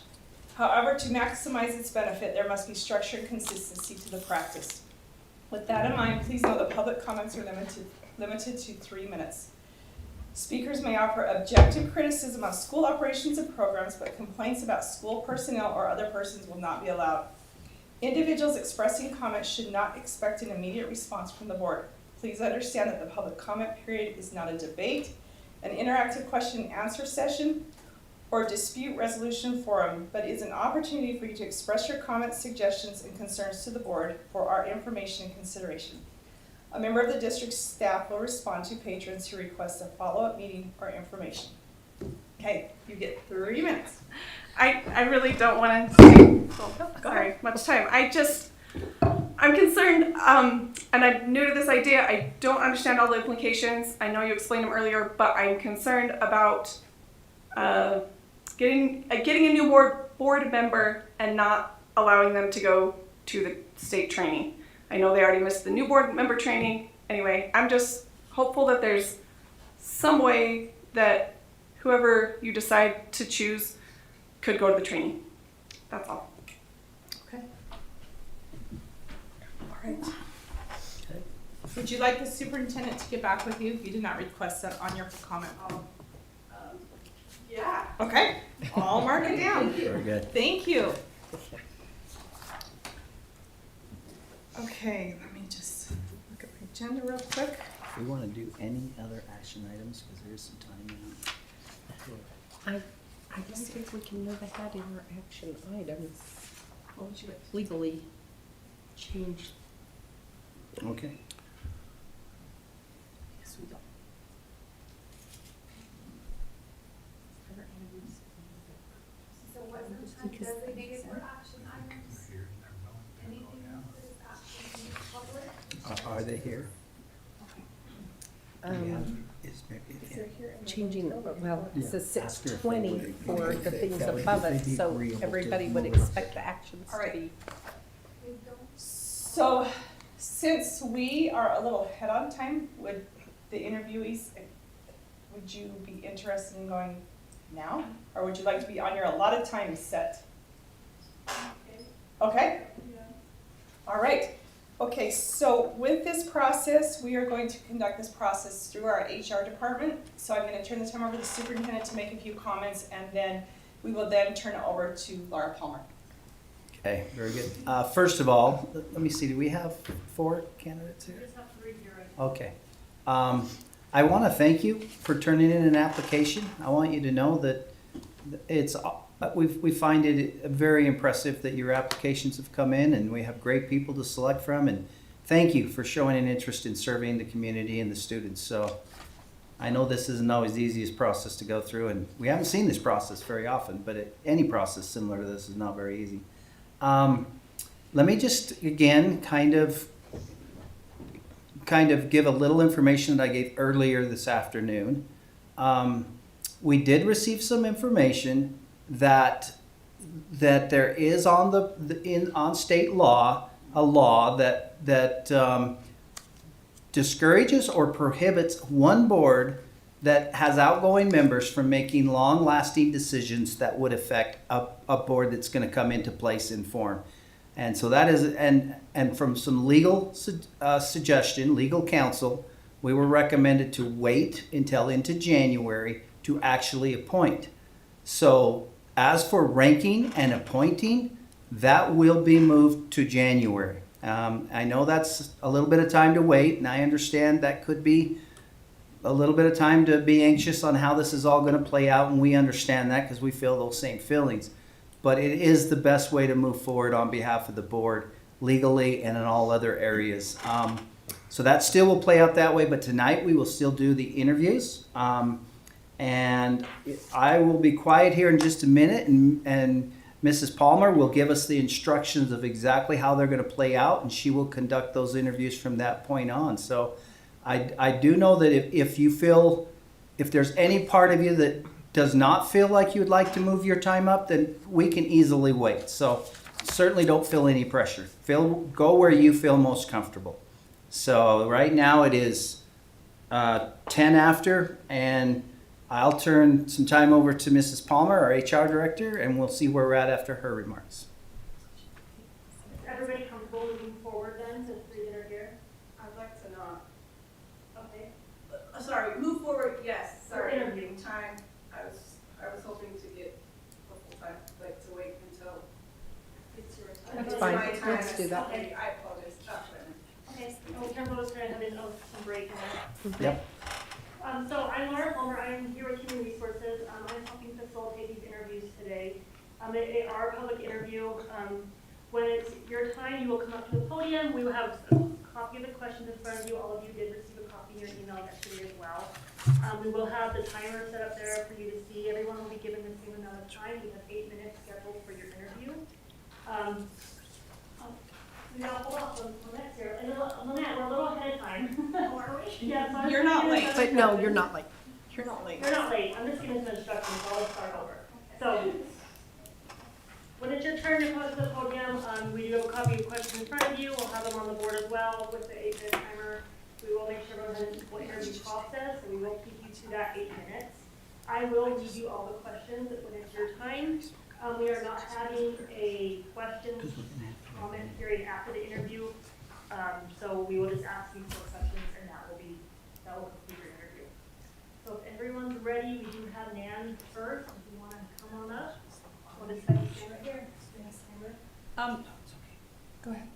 However, to maximize its benefit, there must be structure and consistency to the practice. With that in mind, please know that public comments are limited to 3 minutes. Speakers may offer objective criticism of school operations and programs, but complaints about school personnel or other persons will not be allowed. Individuals expressing comments should not expect an immediate response from the board. Please understand that the public comment period is not a debate, an interactive question and answer session, or dispute resolution forum, but is an opportunity for you to express your comments, suggestions, and concerns to the board for our information and consideration. A member of the district staff will respond to patrons who request a follow-up meeting or information. Okay, you get 3 minutes. I really don't want to sorry, much time. I'm concerned, and I'm new to this idea. I don't understand all the implications. I know you explained them earlier, but I'm concerned about getting a new board member and not allowing them to go to the state training. I know they already missed the new board member training. Anyway, I'm just hopeful that there's some way that whoever you decide to choose could go to the training. That's all. right. Would you like the superintendent to get back with you? You did not request that on your comment. Yeah. Okay, I'll mark it down. Very good. Thank you. Okay, let me just look at my agenda real quick. We want to do any other action items, because there is some time now. I don't think we can move ahead in our action items. Legally change. Okay. Yes, we don't. So what's the time designated for action items? Anything else that is action in public? Are they here? Changing, well, it says Yeah, ask her if they 6:20 would- for the if things that would- above if it, they'd be so agreeable to everybody would move. expect the actions All to right. be. So, since we are a little ahead on time, would the interviewees, would you be interested in going now? Or would you like to be on your allotted time set? Okay? All right. Okay, so with this process, we are going to conduct this process through our HR department. So I'm gonna turn the time over to the superintendent to make a few comments, and then we will then turn it over to Laura Palmer. Okay, very good. First of all, let me see, do we have 4 candidates here? just have 3 here right now. Okay. I want to thank you for turning in an application. I want you to know that we find it very impressive that your applications have come in, and we have great people to select from. And thank you for showing an interest in serving the community and the students. So I know this isn't always the easiest process to go through, and we haven't seen this process very often, but any process similar to this is not very easy. Let me just, again, kind of give a little information that I gave earlier this afternoon. We did receive some information that there is on state law a law that discourages or prohibits one board that has outgoing members from making long-lasting decisions that would affect a board that's going to come into place in form. And so that is, and from some legal suggestion, legal counsel, we were recommended to wait until into January to actually appoint. So as for ranking and appointing, that will be moved to January. I know that's a little bit of time to wait, and I understand that could be a little bit of time to be anxious on how this is all going to play out, and we understand that because we feel those same feelings. But it is the best way to move forward on behalf of the board legally and in all other areas. So that still will play out that way, but tonight we will still do the interviews. And I will be quiet here in just a minute, and Mrs. Palmer will give us the instructions of exactly how they're going to play out, and she will conduct those interviews from that point on. So I do know that if there's any part of you that does not feel like you would like to move your time up, then we can easily wait. So certainly don't feel any pressure. Go where you feel most comfortable. So right now it is 10 after, and I'll turn some time over to Mrs. Palmer, our HR director, and we'll see where we're at after her remarks. Is everybody comfortable moving forward then, since we did are here? I'd like to not. Okay. Sorry, move forward, yes, sorry. For interview. Time, I was hoping to get a full time, like to wait until. It's your time. That's it's fine. my time. Let's do that. Okay, I apologize, that's what I meant. Okay, and we'll turn those kind of have some break in there. Yep. So I'm Laura Palmer, I'm here with Human Resources, I'm helping facilitate these interviews today. They are a public interview. When it's your time, you will come up to the podium, we will have a copy of the questions in front of you, all of you did receive a copy in your email yesterday as well. We will have the timer set up there for you to see, everyone will be given the same amount of time, we have 8 minutes scheduled for your interview. Now, hold on, Lynette's here. Lynette, we're a little ahead of time. Yeah, so You're not late. But no, you're not late. You're not late. You're not late, I'm just giving some instructions, so I'll start over. So, when it's your turn to come up to the podium, we do have a copy of questions in front of you, we'll have them on the board as well with the 8-minute timer. We will make sure everyone has an equal interview process, so we will keep you to that 8 minutes. I will read you all the questions when it's your time. We are not having a questions comment period after the interview. So we will just ask you 4 questions, and that will complete your interview. So if everyone's ready, we do have Nan first. If you want to come on up, we'll just have you stand right here. Go ahead.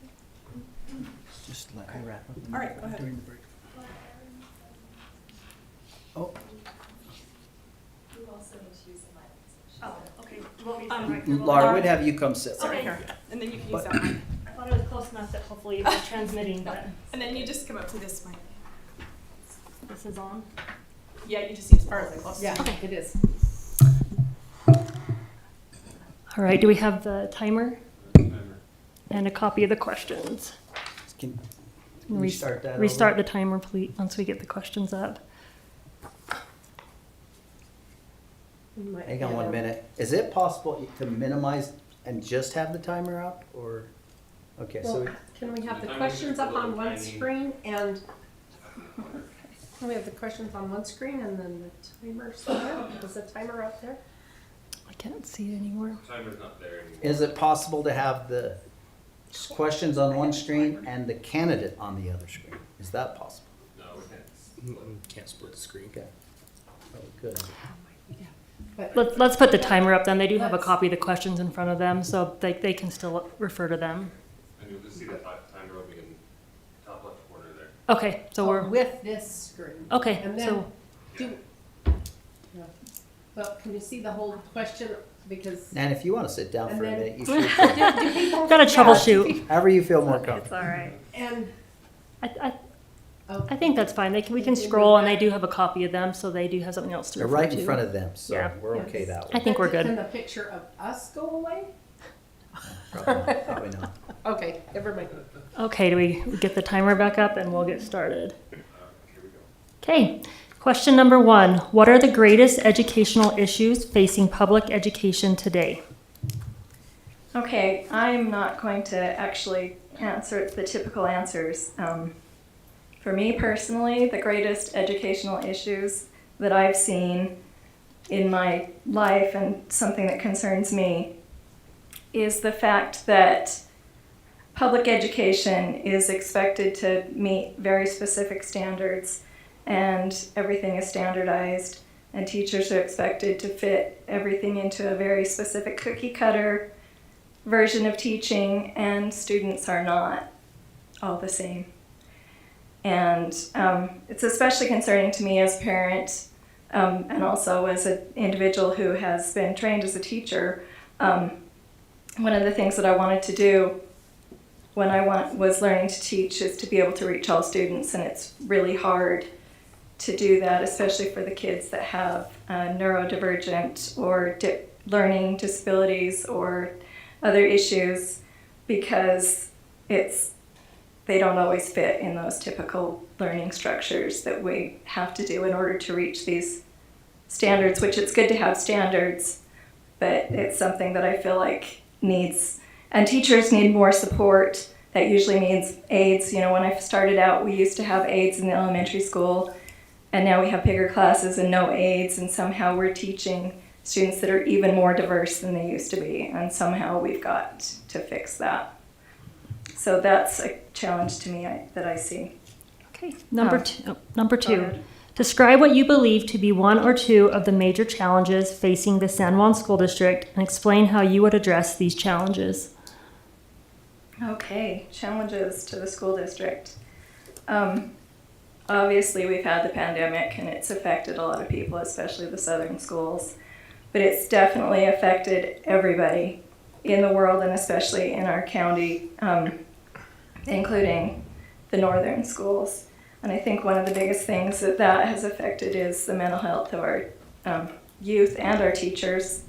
Just let her wrap up. All right, go ahead. During the break. Oh, Oh, okay. You want me to stand right here? Laura, we'd have you come sit. Sorry, here. And then you can use that mic. I thought it was close enough that hopefully it was transmitting, but And then you just come up to this mic. this is on. Yeah, you just use part of it. Yeah, it is. All right, do we have the timer? And a copy of the questions. Can Re- restart that Restart over? the timer, please, once we get the questions up. Hang on 1 minute. Is it possible to minimize and just have the timer up, or? Okay, so Well, can we have the questions up on one screen and, can we have the questions on one screen and then the timer somewhere? Is the timer up there? I can't see it anymore. Timer's not there anymore. is it possible to have the questions on one screen and the candidate on the other screen? Is that possible? No, we can't. Can't split the screen. Okay. Oh, good. Let's put the timer up then. They do have a copy of the questions in front of them, so they can still refer to them. And you'll just see that timer opening in top left corner there. Okay, so we're, With this screen. okay, And then, so, well, can you see the whole question? Because. And if you want to sit down And for a then- minute, you should. Do people- gotta yeah, troubleshoot. However you feel more It's comfortable. all right. And, I think that's fine. We can scroll, and they do have a copy of them, so they do have something else to They're refer to. right in front of them, so Yeah. we're okay that I way. think we're good. Can the picture of us go away? Probably not. Okay, never mind. Okay, do we get the timer back up and we'll get started? Okay, question number 1. What are the greatest educational issues facing public education today? Okay, I'm not going to actually answer the typical answers. For me personally, the greatest educational issues that I've seen in my life and something that concerns me is the fact that public education is expected to meet very specific standards, and everything is standardized, and teachers are expected to fit everything into a very specific cookie cutter version of teaching, and students are not all the same. And it's especially concerning to me as a parent, and also as an individual who has been trained as a teacher. One of the things that I wanted to do when I was learning to teach is to be able to reach all students, and it's really hard to do that, especially for the kids that have neurodivergent or learning disabilities or other issues, because they don't always fit in those typical learning structures that we have to do in order to reach these standards, which it's good to have standards, but it's something that I feel like needs, and teachers need more support. That usually means aides. You know, when I started out, we used to have aides in the elementary school, and now we have bigger classes and no aides, and somehow we're teaching students that are even more diverse than they used to be, and somehow we've got to fix that. So that's a challenge to me that I see. Okay, number Go 2. ahead. Describe what you believe to be 1 or 2 of the major challenges facing the San Juan School District, and explain how you would address these challenges. Okay, challenges to the school district. Obviously, we've had the pandemic, and it's affected a lot of people, especially the southern schools. But it's definitely affected everybody in the world, and especially in our county, including the northern schools. And I think one of the biggest things that has affected is the mental health of our youth and our teachers.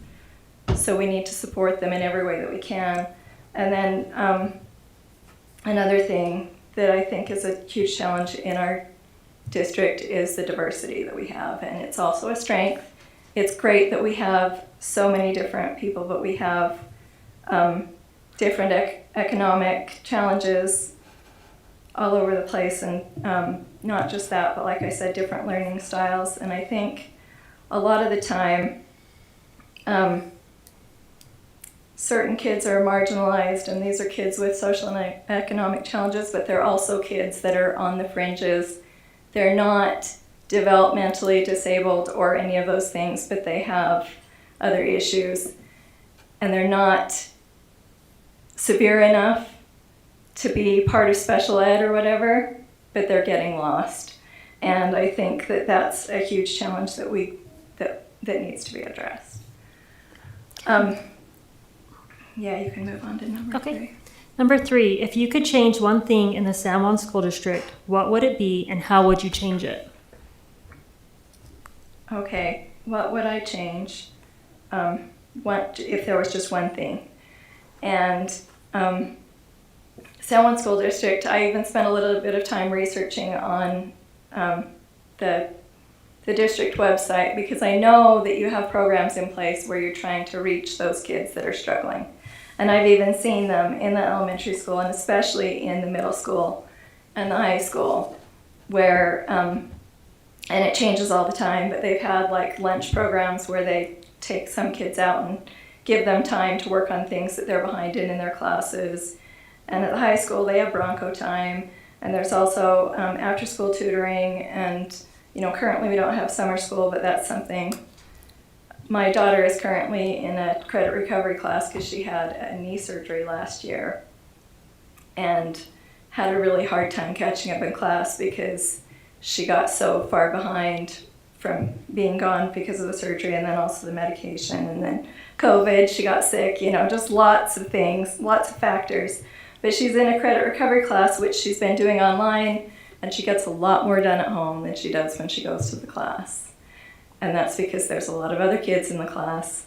So we need to support them in every way that we can. And then another thing that I think is a huge challenge in our district is the diversity that we have, and it's also a strength. It's great that we have so many different people, but we have different economic challenges all over the place, and not just that, but like I said, different learning styles. And I think a lot of the time certain kids are marginalized, and these are kids with social and economic challenges, but they're also kids that are on the fringes. They're not developmentally disabled or any of those things, but they have other issues, and they're not severe enough to be part of special ed or whatever, but they're getting lost. And I think that that's a huge challenge that that needs to be addressed. Yeah, you can move on to number three. Number 3, if you could change one thing in the San Juan School District, what would it be and how would you change it? Okay, what would I change? What if there was just one thing? And San Juan School District, I even spent a little bit of time researching on the district website, because I know that you have programs in place where you're trying to reach those kids that are struggling. And I've even seen them in the elementary school, and especially in the middle school and the high school, where, and it changes all the time, but they've had like lunch programs where they take some kids out and give them time to work on things that they're behind in their classes. And at the high school, they have Bronco time, and there's also after-school tutoring, and currently we don't have summer school, but that's something. My daughter is currently in a credit recovery class because she had a knee surgery last year and had a really hard time catching up in class because she got so far behind from being gone because of the surgery, and then also the medication, and then COVID, she got sick, just lots of things, lots of factors. But she's in a credit recovery class, which she's been doing online, and she gets a lot more done at home than she does when she goes to the class. And that's because there's a lot of other kids in the class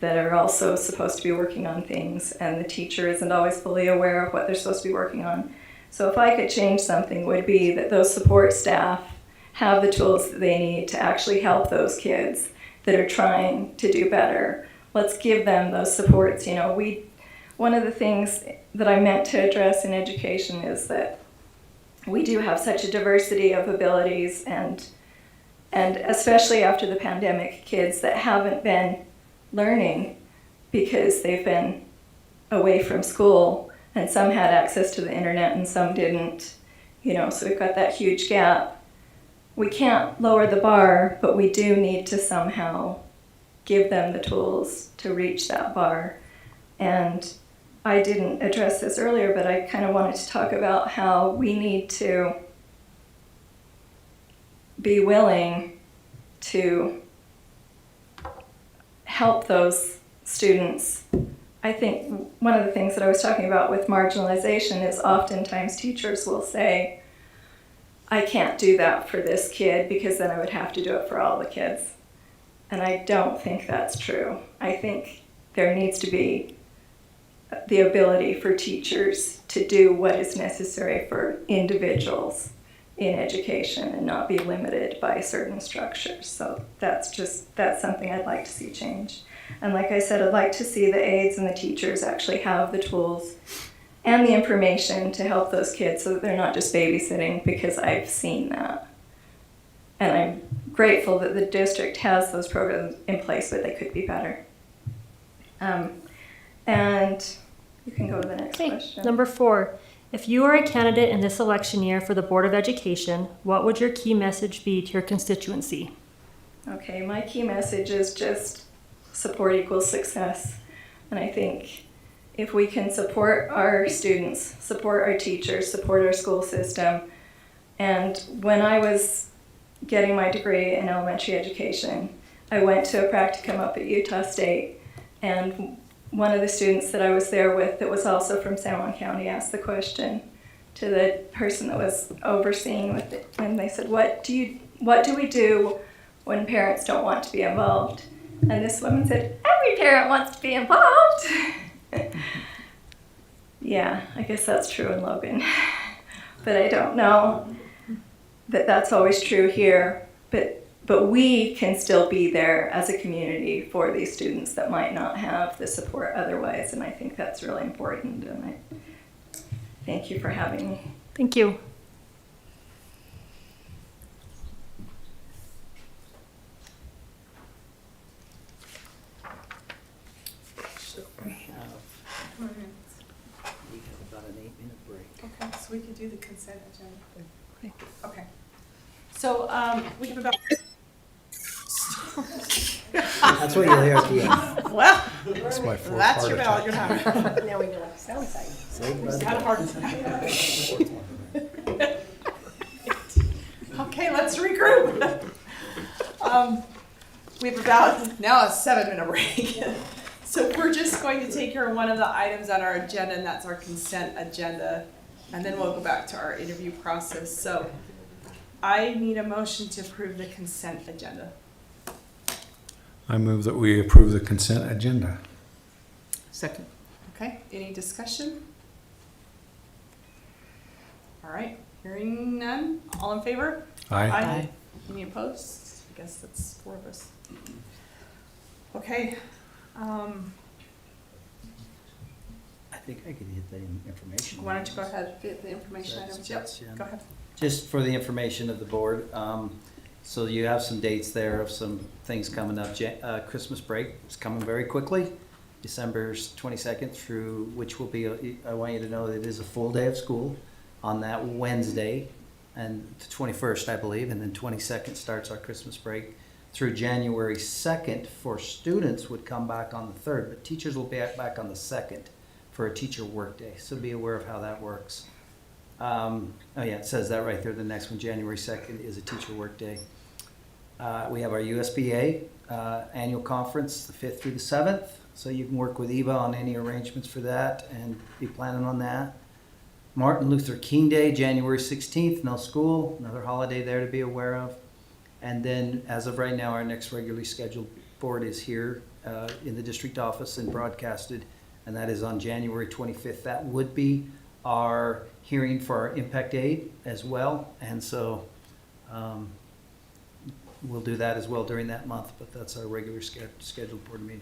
that are also supposed to be working on things, and the teacher isn't always fully aware of what they're supposed to be working on. So if I could change something, would be that those support staff have the tools that they need to actually help those kids that are trying to do better. Let's give them those supports. One of the things that I meant to address in education is that we do have such a diversity of abilities, and especially after the pandemic, kids that haven't been learning because they've been away from school, and some had access to the internet and some didn't, so we've got that huge gap. We can't lower the bar, but we do need to somehow give them the tools to reach that bar. And I didn't address this earlier, but I kind of wanted to talk about how we need to be willing to help those students. I think one of the things that I was talking about with marginalization is oftentimes teachers will say, I can't do that for this kid because then I would have to do it for all the kids. And I don't think that's true. I think there needs to be the ability for teachers to do what is necessary for individuals in education and not be limited by certain structures. So that's something I'd like to see change. And like I said, I'd like to see the aides and the teachers actually have the tools and the information to help those kids so that they're not just babysitting, because I've seen that. And I'm grateful that the district has those programs in place, but they could be better. And you can go to the next question. Number 4, if you were a candidate in this election year for the Board of Education, what would your key message be to your constituency? Okay, my key message is just support equals success. And I think if we can support our students, support our teachers, support our school system. And when I was getting my degree in elementary education, I went to a practicum up at Utah State, and one of the students that I was there with that was also from San Juan County asked the question to the person that was overseeing with it, and they said, what do we do when parents don't want to be involved? And this woman said, every parent wants to be involved. Yeah, I guess that's true in Logan. But I don't know that that's always true here. But we can still be there as a community for these students that might not have the support otherwise. And I think that's really important. And I thank you for having me. Thank you. So we have do the consent agenda? Okay. So, we have about. That's what you'll hear at the end. Well, That's my fourth that's heart your attack. valid time. Now we know what sound site. Saved by the Had a heart attack. Okay, let's regroup. We have about now a 7-minute break. So we're just going to take care of one of the items on our agenda, and that's our consent agenda. And then we'll go back to our interview process. So I need a motion to approve the consent agenda. I move that we approve the consent agenda. Second. Okay, any discussion? All right, hearing none. All in favor? Aye. Any opposed? I guess that's 4 of us. Okay. I think I could hit the information. Why don't you go ahead, get the information That's- items? Yep, that's, yeah. go ahead. Just for the information of the board, so you have some dates there of some things coming up. Christmas break is coming very quickly, December 22nd through, which will be, I want you to know that it is a full day of school on that Wednesday, and the 21st, I believe, and then 22nd starts our Christmas break through January 2nd for students would come back on the 3rd, but teachers will be back on the 2nd for a teacher workday, so be aware of how that works. Oh yeah, it says that right there. The next one, January 2nd, is a teacher workday. We have our USBA annual conference, the 5th through the 7th. So you can work with Eva on any arrangements for that and be planning on that. Martin Luther King Day, January 16th, no school, another holiday there to be aware of. And then as of right now, our next regularly scheduled board is here in the district office and broadcasted, and that is on January 25th. That would be our hearing for our impact aid as well, and so we'll do that as well during that month, but that's our regular scheduled board meeting.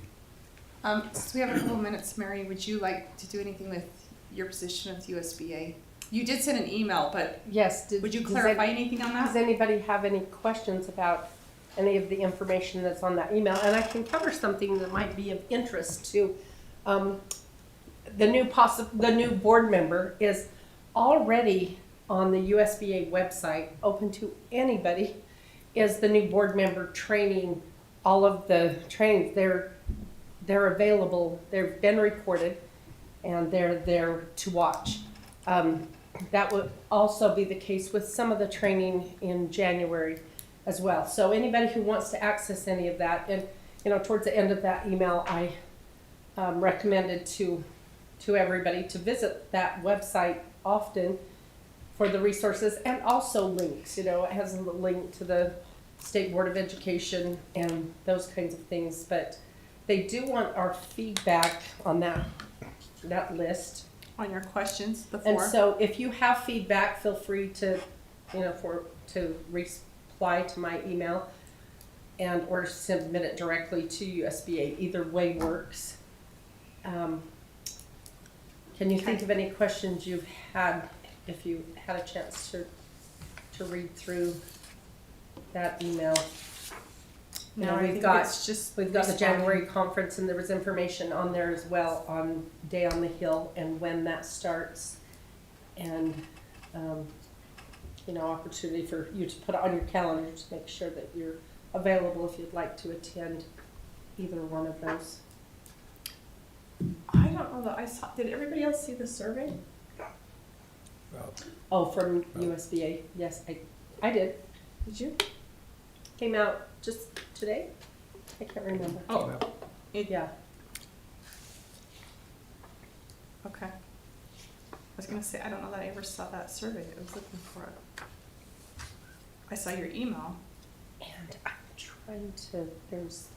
Since we have a couple of minutes, Mary, would you like to do anything with your position with USBA? You did send an email, but Yes. would you clarify anything on Does that? anybody have any questions about any of the information that's on that email? And I can cover something that might be of interest to the new board member is already on the USBA website, open to anybody, is the new board member training. All of the trainings, they're available, they've been recorded, and they're there to watch. That would also be the case with some of the training in January as well. So anybody who wants to access any of that, and towards the end of that email, I recommended to everybody to visit that website often for the resources and also links. It has a link to the State Board of Education and those kinds of things. But they do want our feedback on that list. On your questions, the And 4? so if you have feedback, feel free to, to reply to my email and or submit it directly to USBA. Either way works. Can you think of any questions you've had if you had a chance to read through that email? No, I We've think got it's just the responding. January conference, and there was information on there as well on Day on the Hill and when that starts, and opportunity for you to put it on your calendar to make sure that you're available if you'd like to attend either one of those. I don't know that I saw, did everybody else see the survey? Oh, from USBA, yes, I did. Did you? Came out just today? I can't remember. Oh, Yeah. okay. I was gonna say, I don't know that I ever saw that survey. I was looking for it. I saw your email. And I'm trying to, there's,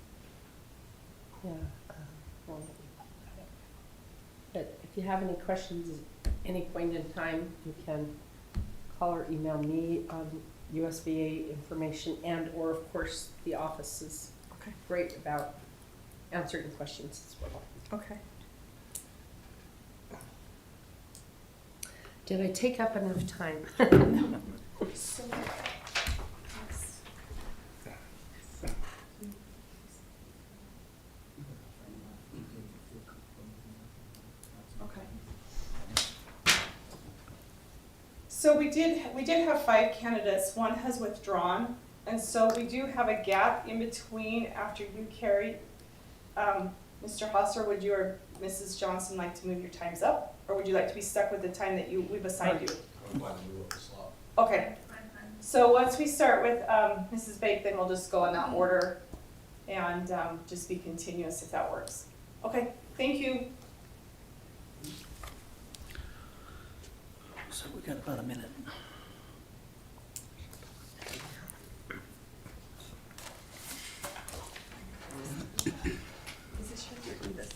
well, but if you have any questions at any point in time, you can call or email me on USBA information, and or of course the office is great about answering questions as well. Okay. Did I take up enough time? So, So we did have 5 candidates. One has withdrawn, and so we do have a gap in between after you, Carrie. Mr. Hosser, would you or Mrs. Johnson like to move your times up, or would you like to be stuck with the time that we've assigned you? Okay. So once we start with Mrs. Bake, then we'll just go in that order and just be continuous if that works. Okay, thank you. So we got about a minute. Is this yours or this?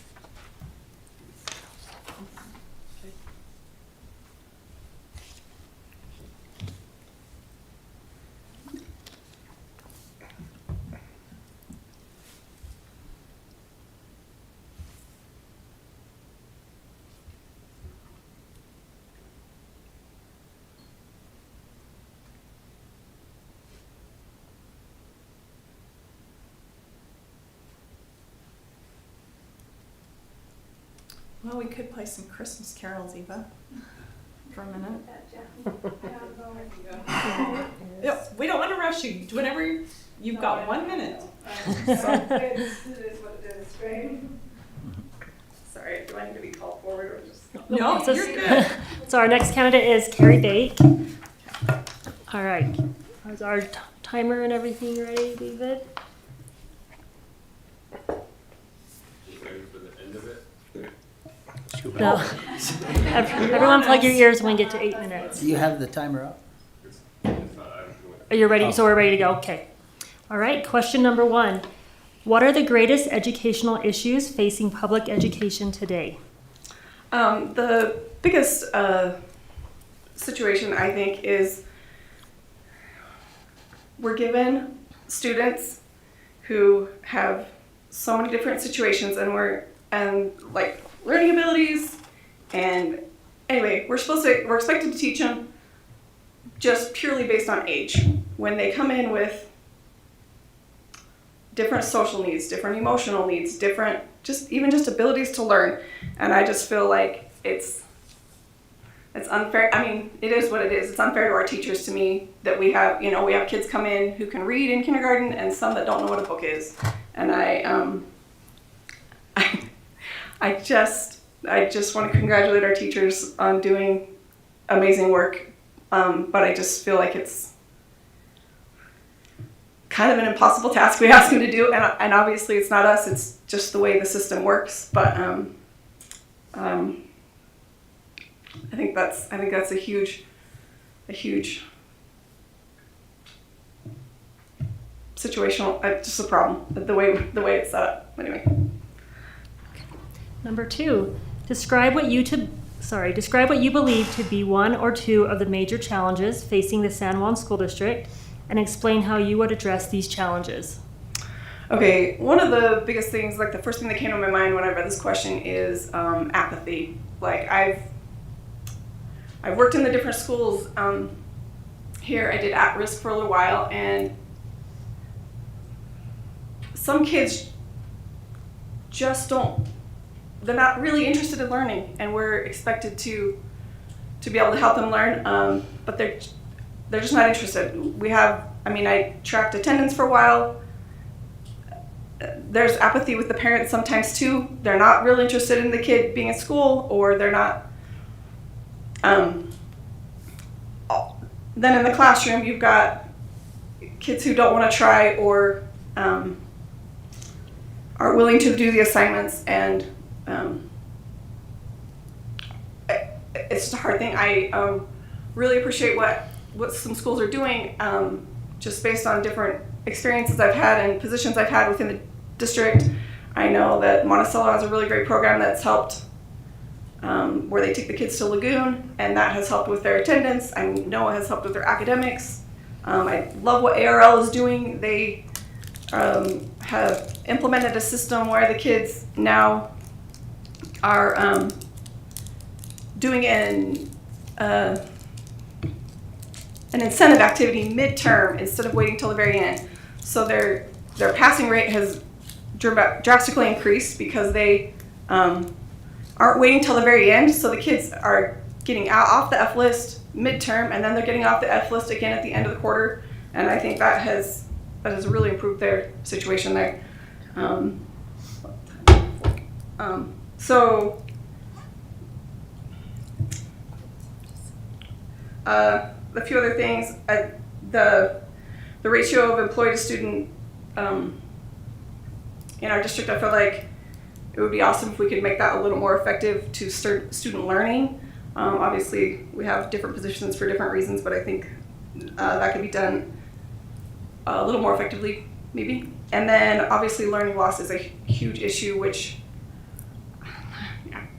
Well, we could play some Christmas carols, Eva, for a minute. Yep, we don't want to rush you. Do whatever you've got 1 minute. It is what it is, right? Sorry, do I need to be called forward or just? No, So- you're good. So our next candidate is Carrie Bake. All right, is our timer and everything ready, David? Just waiting for the end of it. No. Everyone plug your ears when we get to 8 minutes. Do you have the timer up? Are you ready? So we're ready to go? Okay. All right, question number 1. What are the greatest educational issues facing public education today? The biggest situation, I think, is we're given students who have so many different situations and like learning abilities, and anyway, we're expected to teach them just purely based on age. When they come in with different social needs, different emotional needs, different just abilities to learn, and I just feel like it's unfair. I mean, it is what it is. It's unfair to our teachers, to me, that we have kids come in who can read in kindergarten and some that don't know what a book is, and I just want to congratulate our teachers on doing amazing work, but I just feel like it's kind of an impossible task we ask them to do, and obviously it's not us, it's just the way the system works, but I think that's a huge situational, just a problem, the way it's set up. Anyway. Number 2, describe what you believe to be one or two of the major challenges facing the San Juan School District, and explain how you would address these challenges. Okay, one of the biggest things, like the first thing that came to my mind when I read this question is apathy. Like I've worked in the different schools here. I did at risk for a little while, and some kids just they're not really interested in learning, and we're expected to be able to help them learn, but they're just not interested. I tracked attendance for a while. There's apathy with the parents sometimes too. They're not really interested in the kid being at school, or they're not. Then in the classroom, you've got kids who don't want to try or are willing to do the assignments, and it's just a hard thing. I really appreciate what some schools are doing, just based on different experiences I've had and positions I've had within the district. I know that Monticello has a really great program that's helped, where they take the kids to Lagoon, and that has helped with their attendance. I know it has helped with their academics. I love what ARL is doing. They have implemented a system where the kids now are doing an incentive activity midterm instead of waiting till the very end. So their passing rate has drastically increased because they aren't waiting till the very end. So the kids are getting off the F list midterm, and then they're getting off the F list again at the end of the quarter. And I think that has really improved their situation there. So a few other things. The ratio of employee to student in our district, I feel like it would be awesome if we could make that a little more effective to student learning. Obviously, we have different positions for different reasons, but I think that could be done a little more effectively, maybe. And then, obviously, learning loss is a huge issue, which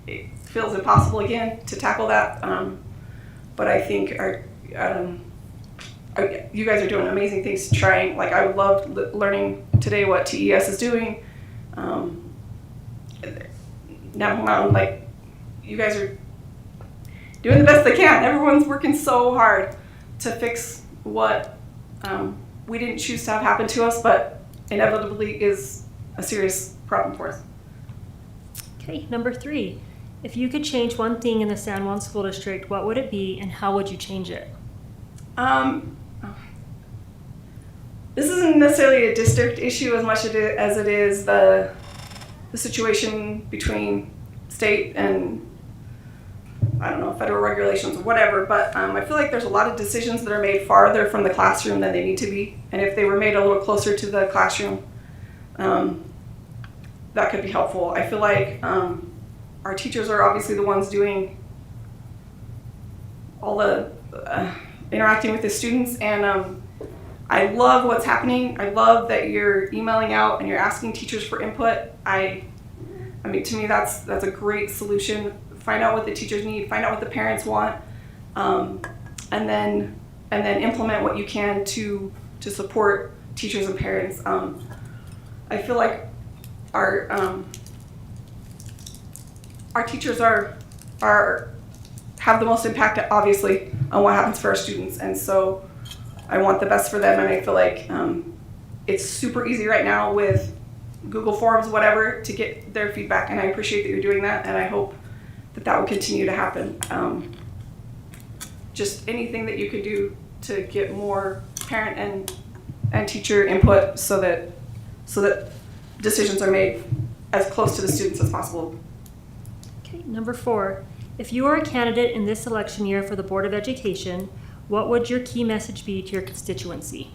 it feels impossible again to tackle that. But I think you guys are doing amazing things trying. Like, I loved learning today what TES is doing. Now, like, you guys are doing the best they can. Everyone's working so hard to fix what we didn't choose to have happen to us, but inevitably is a serious problem for us. Okay, number 3. If you could change one thing in the San Juan School District, what would it be and how would you change it? This isn't necessarily a district issue as much as it is the situation between state and, I don't know, federal regulations or whatever, but I feel like there's a lot of decisions that are made farther from the classroom than they need to be. And if they were made a little closer to the classroom, that could be helpful. I feel like our teachers are obviously the ones doing all the interacting with the students, and I love what's happening. I love that you're emailing out and you're asking teachers for input. I mean, to me, that's a great solution. Find out what the teachers need, find out what the parents want, and then implement what you can to support teachers and parents. I feel like our teachers have the most impact, obviously, on what happens for our students, and so I want the best for them. And I feel like it's super easy right now with Google Forms, whatever, to get their feedback, and I appreciate that you're doing that, and I hope that will continue to happen. Just anything that you could do to get more parent and teacher input so that decisions are made as close to the students as possible. Okay, number 4. If you are a candidate in this election year for the Board of Education, what would your key message be to your constituency?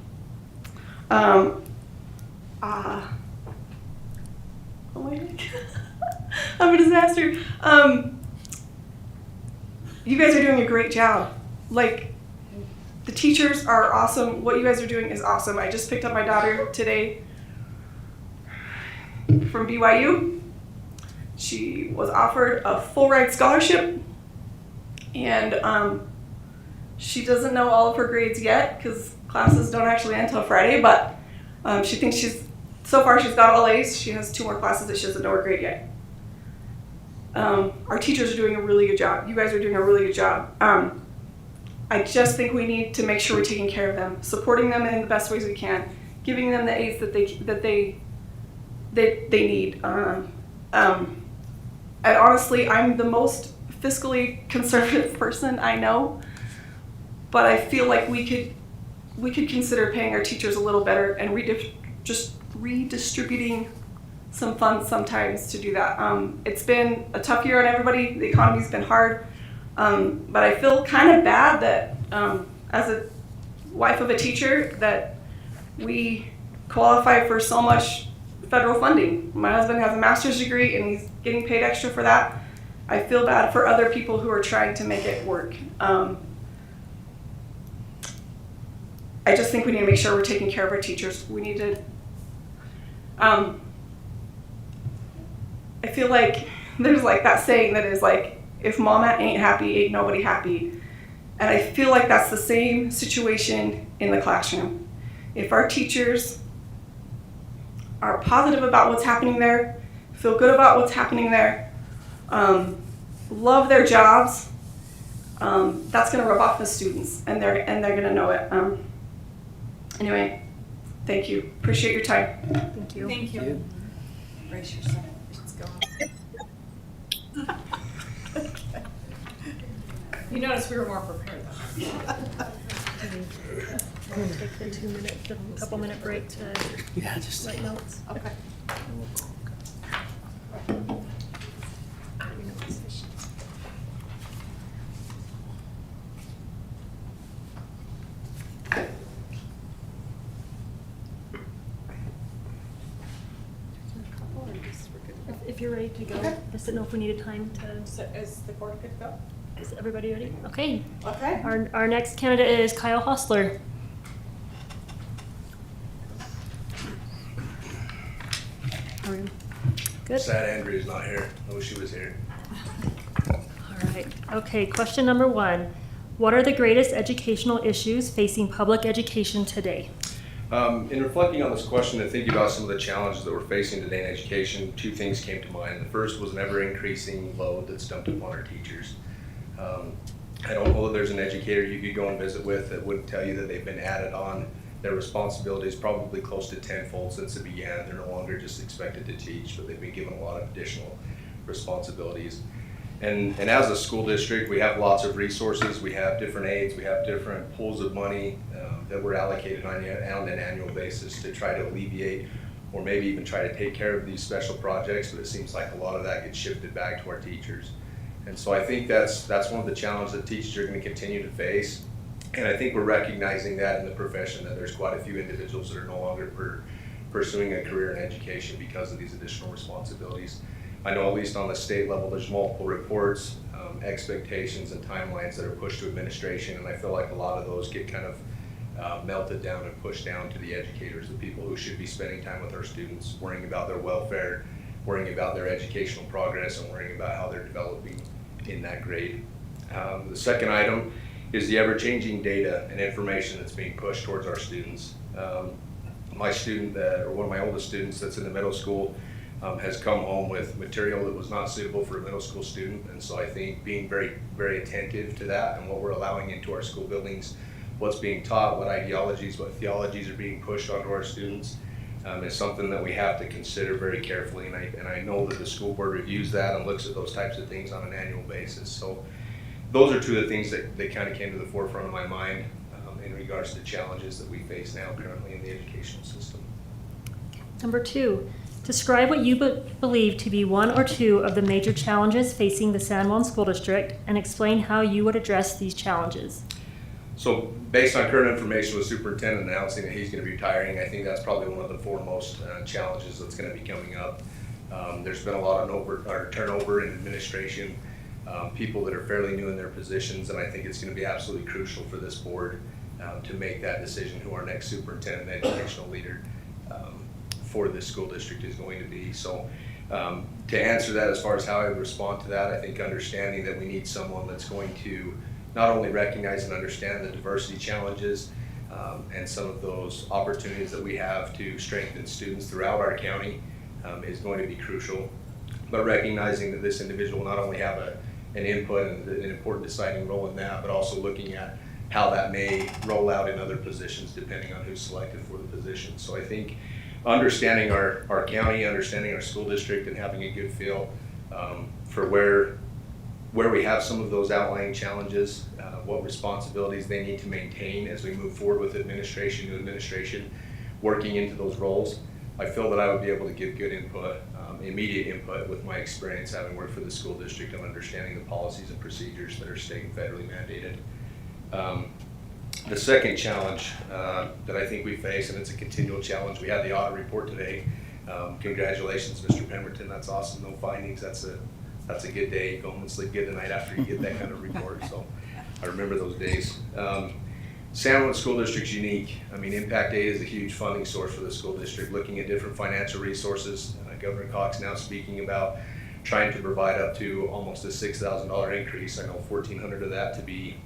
Oh my God. I'm a disaster. You guys are doing a great job. Like, the teachers are awesome. What you guys are doing is awesome. I just picked up my daughter today from BYU. She was offered a full ride scholarship, and she doesn't know all of her grades yet because classes don't actually end until Friday, but she thinks so far she's got all A's. She has 2 more classes that she doesn't know her grade yet. Our teachers are doing a really good job. You guys are doing a really good job. I just think we need to make sure we're taking care of them, supporting them in the best ways we can, giving them the aids that they need. And honestly, I'm the most fiscally conservative person I know, but I feel like we could consider paying our teachers a little better and just redistributing some funds sometimes to do that. It's been a tough year on everybody. The economy's been hard, but I feel kind of bad that as a wife of a teacher that we qualify for so much federal funding. My husband has a master's degree and he's getting paid extra for that. I feel bad for other people who are trying to make it work. I just think we need to make sure we're taking care of our teachers. We need to, I feel like there's like that saying that is like, if mama ain't happy, ain't nobody happy. And I feel like that's the same situation in the classroom. If our teachers are positive about what's happening there, feel good about what's happening there, love their jobs, that's going to rub off the students, and they're going to know it. Anyway, thank you. Appreciate your time. Thank you. Thank you. Brace yourself. Let's go. You notice we were more prepared though. Take the 2 minutes, a couple minute break to write notes. Okay. If you're ready to go, I just didn't know if we needed time to. So is the board good to go? Is everybody ready? Okay. Okay. Our next candidate is Kyle Hostler. How are you? Good. Sad Andrew's not here. I wish he was here. All right. Okay, question number 1. What are the greatest educational issues facing public education today? In reflecting on this question and thinking about some of the challenges that we're facing today in education, 2 things came to mind. The first was an ever-increasing load that's dumped upon our teachers. I don't know that there's an educator you could go and visit with that wouldn't tell you that they've been added on their responsibilities probably close to tenfold since it began. They're no longer just expected to teach, but they've been given a lot of additional responsibilities. And as a school district, we have lots of resources. We have different aids. We have different pools of money that we're allocated on an annual basis to try to alleviate or maybe even try to take care of these special projects. But it seems like a lot of that gets shifted back to our teachers. And so I think that's one of the challenges that teachers are going to continue to face. And I think we're recognizing that in the profession, that there's quite a few individuals that are no longer pursuing a career in education because of these additional responsibilities. I know at least on the state level, there's multiple reports, expectations and timelines that are pushed to administration, and I feel like a lot of those get kind of melted down and pushed down to the educators, the people who should be spending time with our students, worrying about their welfare, worrying about their educational progress, and worrying about how they're developing in that grade. The second item is the ever-changing data and information that's being pushed towards our students. My student, or one of my oldest students that's in the middle school, has come home with material that was not suitable for a middle school student. And so I think being very, very attentive to that and what we're allowing into our school buildings, what's being taught, what ideologies, what theologies are being pushed onto our students, is something that we have to consider very carefully. And I know that the school board reviews that and looks at those types of things on an annual basis. So those are 2 of the things that kind of came to the forefront of my mind in regards to challenges that we face now currently in the educational system. Number 2, describe what you believe to be 1 or 2 of the major challenges facing the San Juan School District and explain how you would address these challenges. So based on current information with superintendent announcing that he's going to be retiring, I think that's probably one of the foremost challenges that's going to be coming up. There's been a lot of turnover in administration, people that are fairly new in their positions, and I think it's going to be absolutely crucial for this board to make that decision who our next superintendent and educational leader for this school district is going to be. So to answer that as far as how I would respond to that, I think understanding that we need someone that's going to not only recognize and understand the diversity challenges and some of those opportunities that we have to strengthen students throughout our county is going to be crucial, but recognizing that this individual will not only have an input and an important deciding role in that, but also looking at how that may roll out in other positions depending on who's selected for the position. So I think understanding our county, understanding our school district, and having a good feel for where we have some of those outlying challenges, what responsibilities they need to maintain as we move forward with administration to administration, working into those roles. I feel that I would be able to give good input, immediate input with my experience having worked for the school district and understanding the policies and procedures that are state and federally mandated. The second challenge that I think we face, and it's a continual challenge, we had the audit report today. Congratulations, Mr. Pemberton, that's awesome, no findings, that's a good day. Go home and sleep good tonight after you get that kind of report, so I remember those days. San Juan School District's unique. I mean, Impact Aid is a huge funding source for the school district, looking at different financial resources. Governor Cox now speaking about trying to provide up to almost a $6,000 increase. I know $1,400 of that to be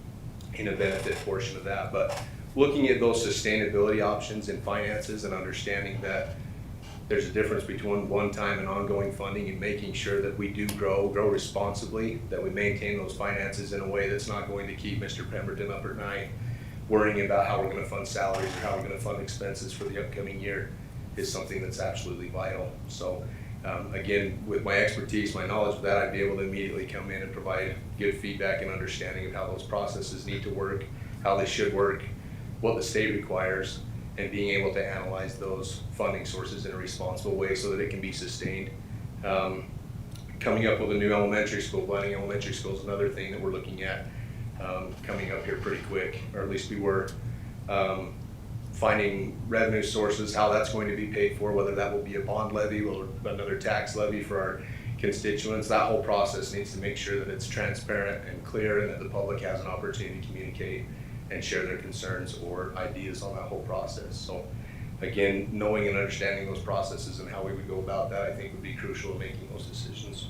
in a benefit portion of that, but looking at those sustainability options in finances and understanding that there's a difference between one-time and ongoing funding and making sure that we do grow responsibly, that we maintain those finances in a way that's not going to keep Mr. Pemberton up at night worrying about how we're going to fund salaries or how we're going to fund expenses for the upcoming year is something that's absolutely vital. So Again, with my expertise, my knowledge of that, I'd be able to immediately come in and provide good feedback and understanding of how those processes need to work, how they should work, what the state requires, and being able to analyze those funding sources in a responsible way so that it can be sustained. Coming up with a new elementary school, blending elementary school is another thing that we're looking at coming up here pretty quick, or at least we were. Finding revenue sources, how that's going to be paid for, whether that will be a bond levy or another tax levy for our constituents. That whole process needs to make sure that it's transparent and clear and that the public has an opportunity to communicate and share their concerns or ideas on that whole process. So again, knowing and understanding those processes and how we would go about that, I think would be crucial in making those decisions.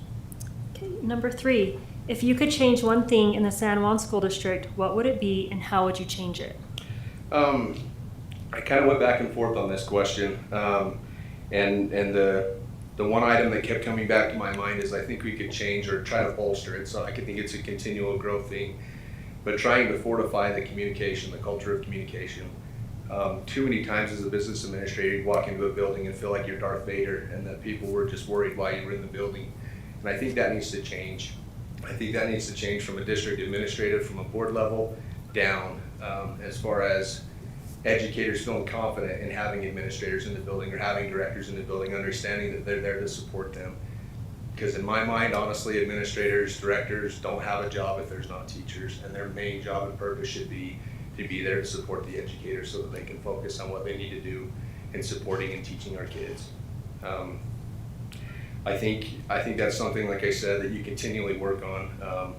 Okay, number 3, if you could change one thing in the San Juan School District, what would it be and how would you change it? I kind of went back and forth on this question, and the one item that kept coming back to my mind is I think we could change or try to bolster it. So I could think it's a continual growth thing, but trying to fortify the communication, the culture of communication. Too many times as a business administrator, you walk into a building and feel like you're Darth Vader, and that people were just worried while you were in the building. And I think that needs to change. I think that needs to change from a district administrative, from a board level down, as far as educators feeling confident in having administrators in the building or having directors in the building, understanding that they're there to support them. Because in my mind, honestly, administrators, directors don't have a job if there's not teachers, and their main job and purpose should be to be there to support the educators so that they can focus on what they need to do in supporting and teaching our kids. I think that's something, like I said, that you continually work on.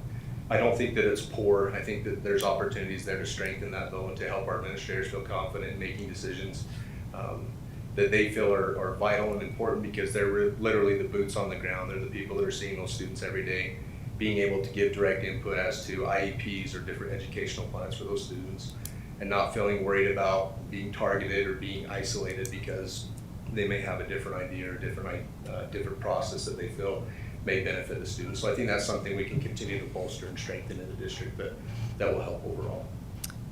I don't think that it's poor. I think that there's opportunities there to strengthen that, though, and to help our administrators feel confident in making decisions that they feel are vital and important, because they're literally the boots on the ground. They're the people that are seeing those students every day, being able to give direct input as to IEPs or different educational plans for those students, and not feeling worried about being targeted or being isolated because they may have a different idea or different process that they feel may benefit the students. So I think that's something we can continue to bolster and strengthen in the district that will help overall.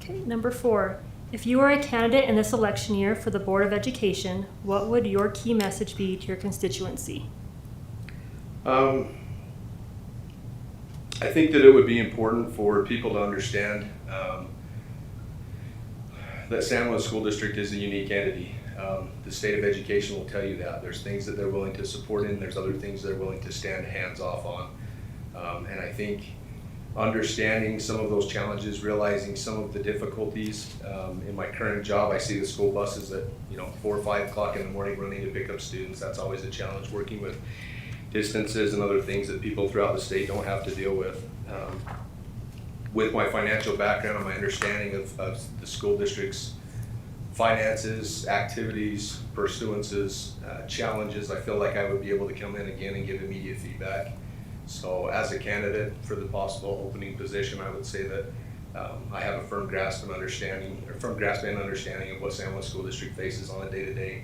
Okay, number 4, if you were a candidate in this election year for the Board of Education, what would your key message be to your constituency? I think that it would be important for people to understand that San Juan School District is a unique entity. The state of education will tell you that. There's things that they're willing to support in, there's other things they're willing to stand hands off on. And I think understanding some of those challenges, realizing some of the difficulties. In my current job, I see the school buses at 4 or 5 o'clock in the morning running to pick up students. That's always a challenge, working with distances and other things that people throughout the state don't have to deal with. With my financial background and my understanding of the school district's finances, activities, pursuances, challenges, I feel like I would be able to come in again and give immediate feedback. So as a candidate for the possible opening position, I would say that I have a firm grasp and understanding of what San Juan School District faces on a day-to-day.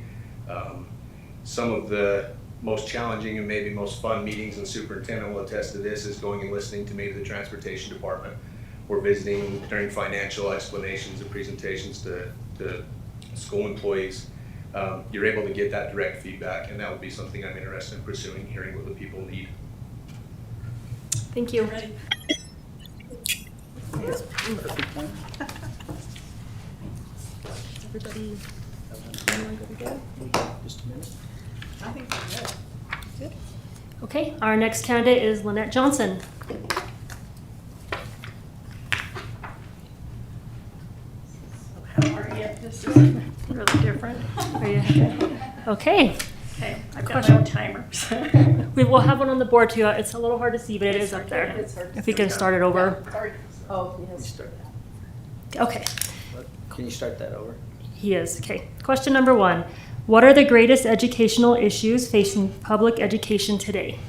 Some of the most challenging and maybe most fun meetings, and superintendent will attest to this, is going and listening to maybe the transportation department, or visiting during financial explanations and presentations to school employees. You're able to get that direct feedback, and that would be something I'm interested in pursuing, hearing what the people need. Thank you. Everybody, Just a minute. I think we're good. okay, our next candidate is Lynette Johnson. How are you? This is really different. Are you okay? Okay, I've got my own timer. We will have one on the board too. It's a little hard to see, but it is up there. If we can start it over. Oh, You yes. start that. Okay, Can you start that over? he is. Okay, question number 1. What are the greatest educational issues facing public education today?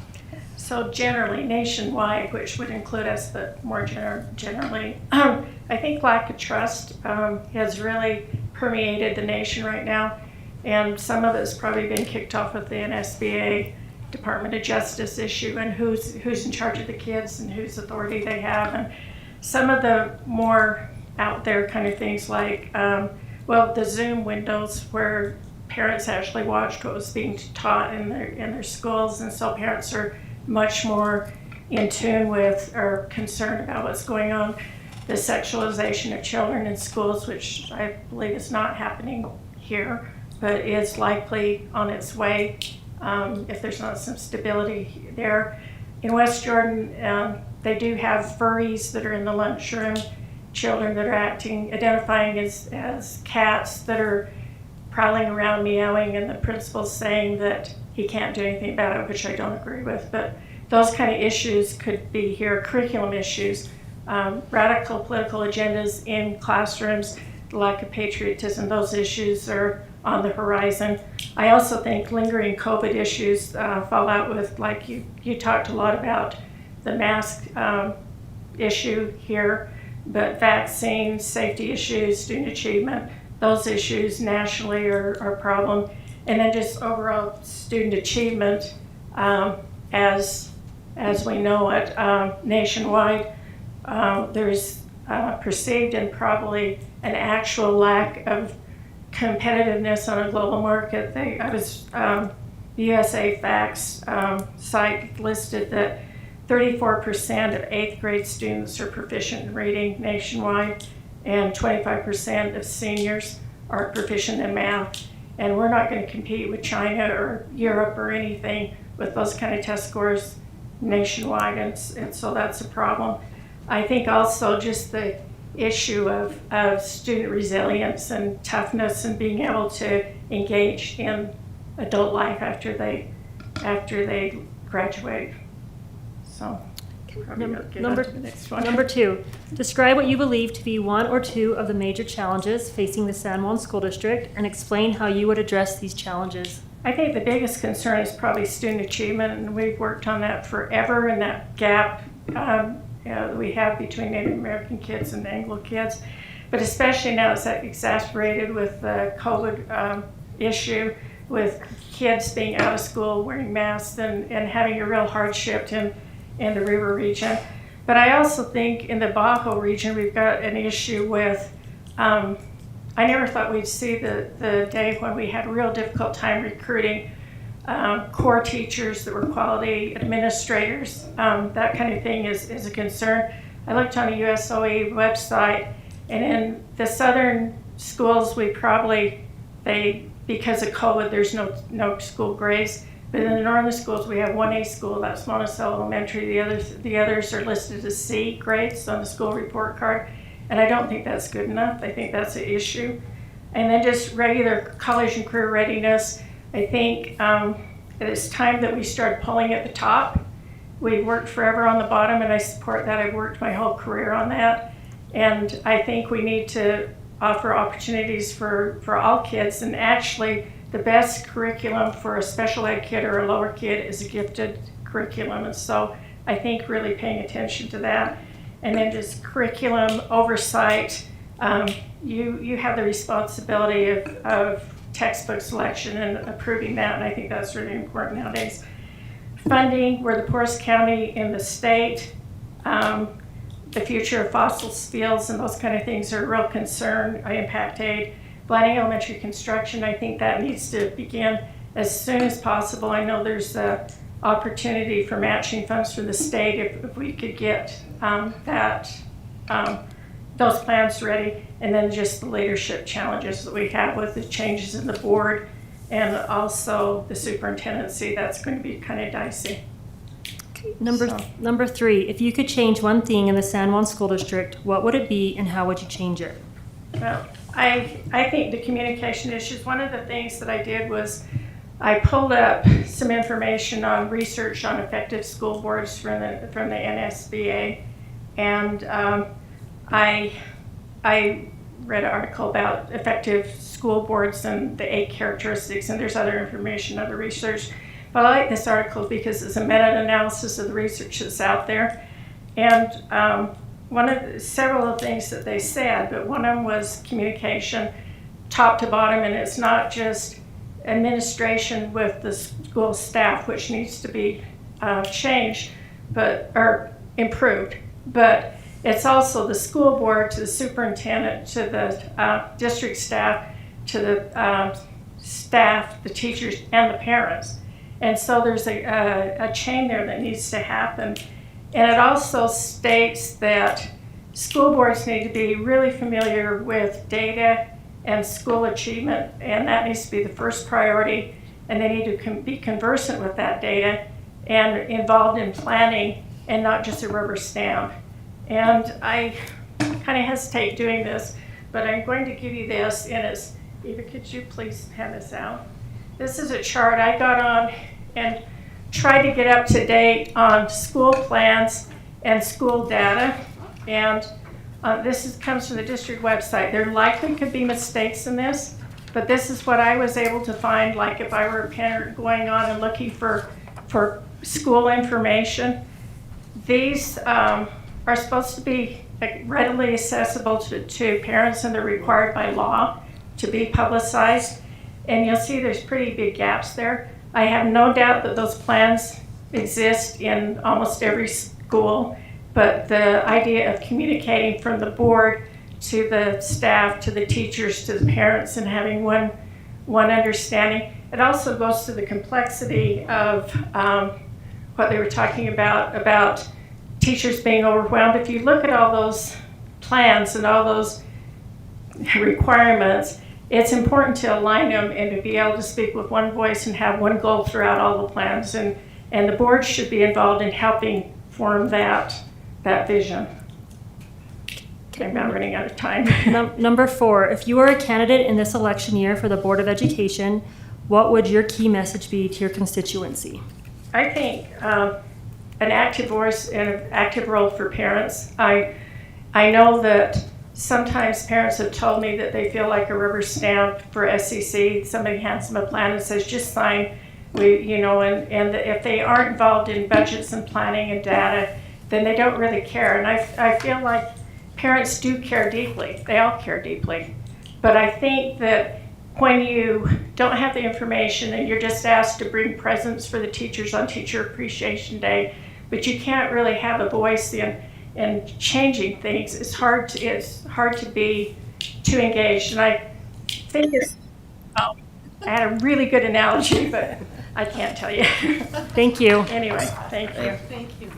So generally nationwide, which would include us, but more generally, I think lack of trust has really permeated the nation right now. And some of it's probably been kicked off with the NSBA Department of Justice issue, and who's in charge of the kids and whose authority they have. And some of the more out there kind of things like, the Zoom windows where parents actually watched what was being taught in their schools, and so parents are much more in tune with or concerned about what's going on. The sexualization of children in schools, which I believe is not happening here, but is likely on its way if there's not some stability there. In West Jordan, they do have furries that are in the lunchroom, children that are identifying as cats that are prowling around meowing, and the principal's saying that he can't do anything about it, which I don't agree with. But those kind of issues could be here, curriculum issues, radical political agendas in classrooms, the lack of patriotism, those issues are on the horizon. I also think lingering COVID issues fall out with, like you talked a lot about the mask issue here, but vaccines, safety issues, student achievement, those issues nationally are a problem. And then just overall student achievement as we know it nationwide. There's perceived and probably an actual lack of competitiveness on a global market. The USA Facts site listed that 34% of 8th grade students are proficient in reading nationwide, and 25% of seniors are proficient in math. And we're not going to compete with China or Europe or anything with those kind of test scores nationwide, and so that's a problem. I think also just the issue of student resilience and toughness and being able to engage in adult life after they graduate. So probably I'll get on to the next one. Number 2, describe what you believe to be one or two of the major challenges facing the San Juan School District and explain how you would address these challenges. I think the biggest concern is probably student achievement, and we've worked on that forever, and that gap we have between Native American kids and Anglo kids. But especially now it's exacerbated with the COVID issue, with kids being out of school, wearing masks, and having a real hardship in the river region. But I also think in the Bajo region, we've got an issue with, I never thought we'd see the day when we had a real difficult time recruiting core teachers that were quality administrators. That kind of thing is a concern. I looked on the USOE website, and in the southern schools, because of COVID, there's no school grades. But in the northern schools, we have 1A school, that's Monticello Elementary. The others are listed as C grades on the school report card. And I don't think that's good enough. I think that's an issue. And then just regular college and career readiness. I think that it's time that we start pulling at the top. We've worked forever on the bottom, and I support that. I've worked my whole career on that. And I think we need to offer opportunities for all kids. And actually, the best curriculum for a special ed kid or a lower kid is a gifted curriculum. And so I think really paying attention to that. And then just curriculum oversight. You have the responsibility of textbook selection and approving that, and I think that's really important nowadays. Funding, we're the poorest county in the state. The future of fossil fuels and those kind of things are a real concern. Impact aid. Blanding Elementary construction, I think that needs to begin as soon as possible. I know there's an opportunity for matching funds from the state if we could get those plans ready, and then just the leadership challenges that we have with the changes in the board and also the superintendency. That's going to be kind of dicey. Number 3, if you could change one thing in the San Juan School District, what would it be and how would you change it? Well, I think the communication issues, one of the things that I did was I pulled up some information on research on effective school boards from the NSBA, and I read an article about effective school boards and the 8 characteristics, and there's other information, other research. But I like this article because it's a meta-analysis of the research that's out there. And several of the things that they said, but one of them was communication, top to bottom, and it's not just administration with the school staff, which needs to be changed, or improved, but it's also the school board, to the superintendent, to the district staff, to the staff, the teachers, and the parents. And so there's a chain there that needs to happen. And it also states that school boards need to be really familiar with data and school achievement, and that needs to be the first priority. And they need to be conversant with that data and involved in planning and not just a rubber stamp. And I kind of hesitate doing this, but I'm going to give you this, and it's, Eva, could you please hand this out? This is a chart I got on and tried to get up to date on school plans and school data. And this comes from the district website. There likely could be mistakes in this, but this is what I was able to find, like if I were a parent going on and looking for school information. These are supposed to be readily accessible to parents, and they're required by law to be publicized. And you'll see there's pretty big gaps there. I have no doubt that those plans exist in almost every school, but the idea of communicating from the board to the staff, to the teachers, to the parents, and having one understanding. It also goes to the complexity of what they were talking about teachers being overwhelmed. If you look at all those plans and all those requirements, it's important to align them and to be able to speak with one voice and have one goal throughout all the plans. And the board should be involved in helping form that vision. Okay, I'm now running out of time. Number 4, if you are a candidate in this election year for the Board of Education, what would your key message be to your constituency? I think an active voice and an active role for parents. I know that sometimes parents have told me that they feel like a rubber stamp for SCC. Somebody hands them a plan and says, just sign. And if they aren't involved in budgets and planning and data, then they don't really care. And I feel like parents do care deeply. They all care deeply. But I think that when you don't have the information and you're just asked to bring presents for the teachers on Teacher Appreciation Day, but you can't really have a voice in changing things, it's hard to be too engaged. And I think I had a really good analogy, but I can't tell you. Thank you. Anyway, thank you. Thank you.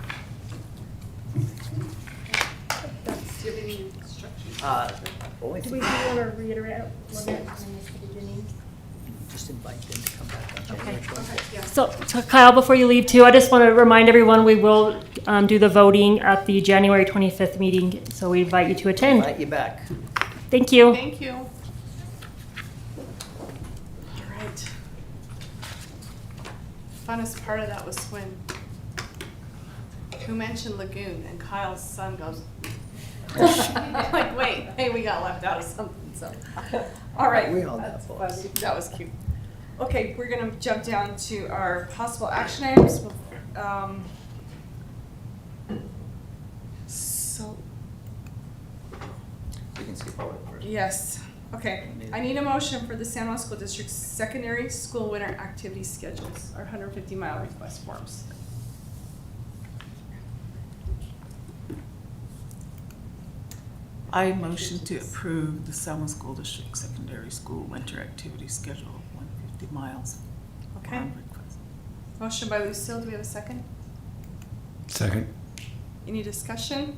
Do you have any instructions? Do we want to reiterate what that is at the beginning? Just invite them to come back on January 24th. So Kyle, before you leave too, I just want to remind everyone we will do the voting at the January 25th meeting. So we invite you to attend. Invite you back. Thank you. Thank you. All right. Funnest part of that was when who mentioned Lagoon and Kyle's son goes, like, wait, hey, we got left out of something. So, all right. We all That's got funny. That was cute. Okay, we're gonna jump down to our possible action items. So, We can skip over it first. yes. Okay, I need a motion for the San Juan School District's secondary school winter activity schedules, our 150-mile request forms. I motion to approve the San Juan School District Secondary School Winter Activity Schedule of 150 miles. Okay. on request. Motion by Lucille, do we have a second? Second. Any discussion?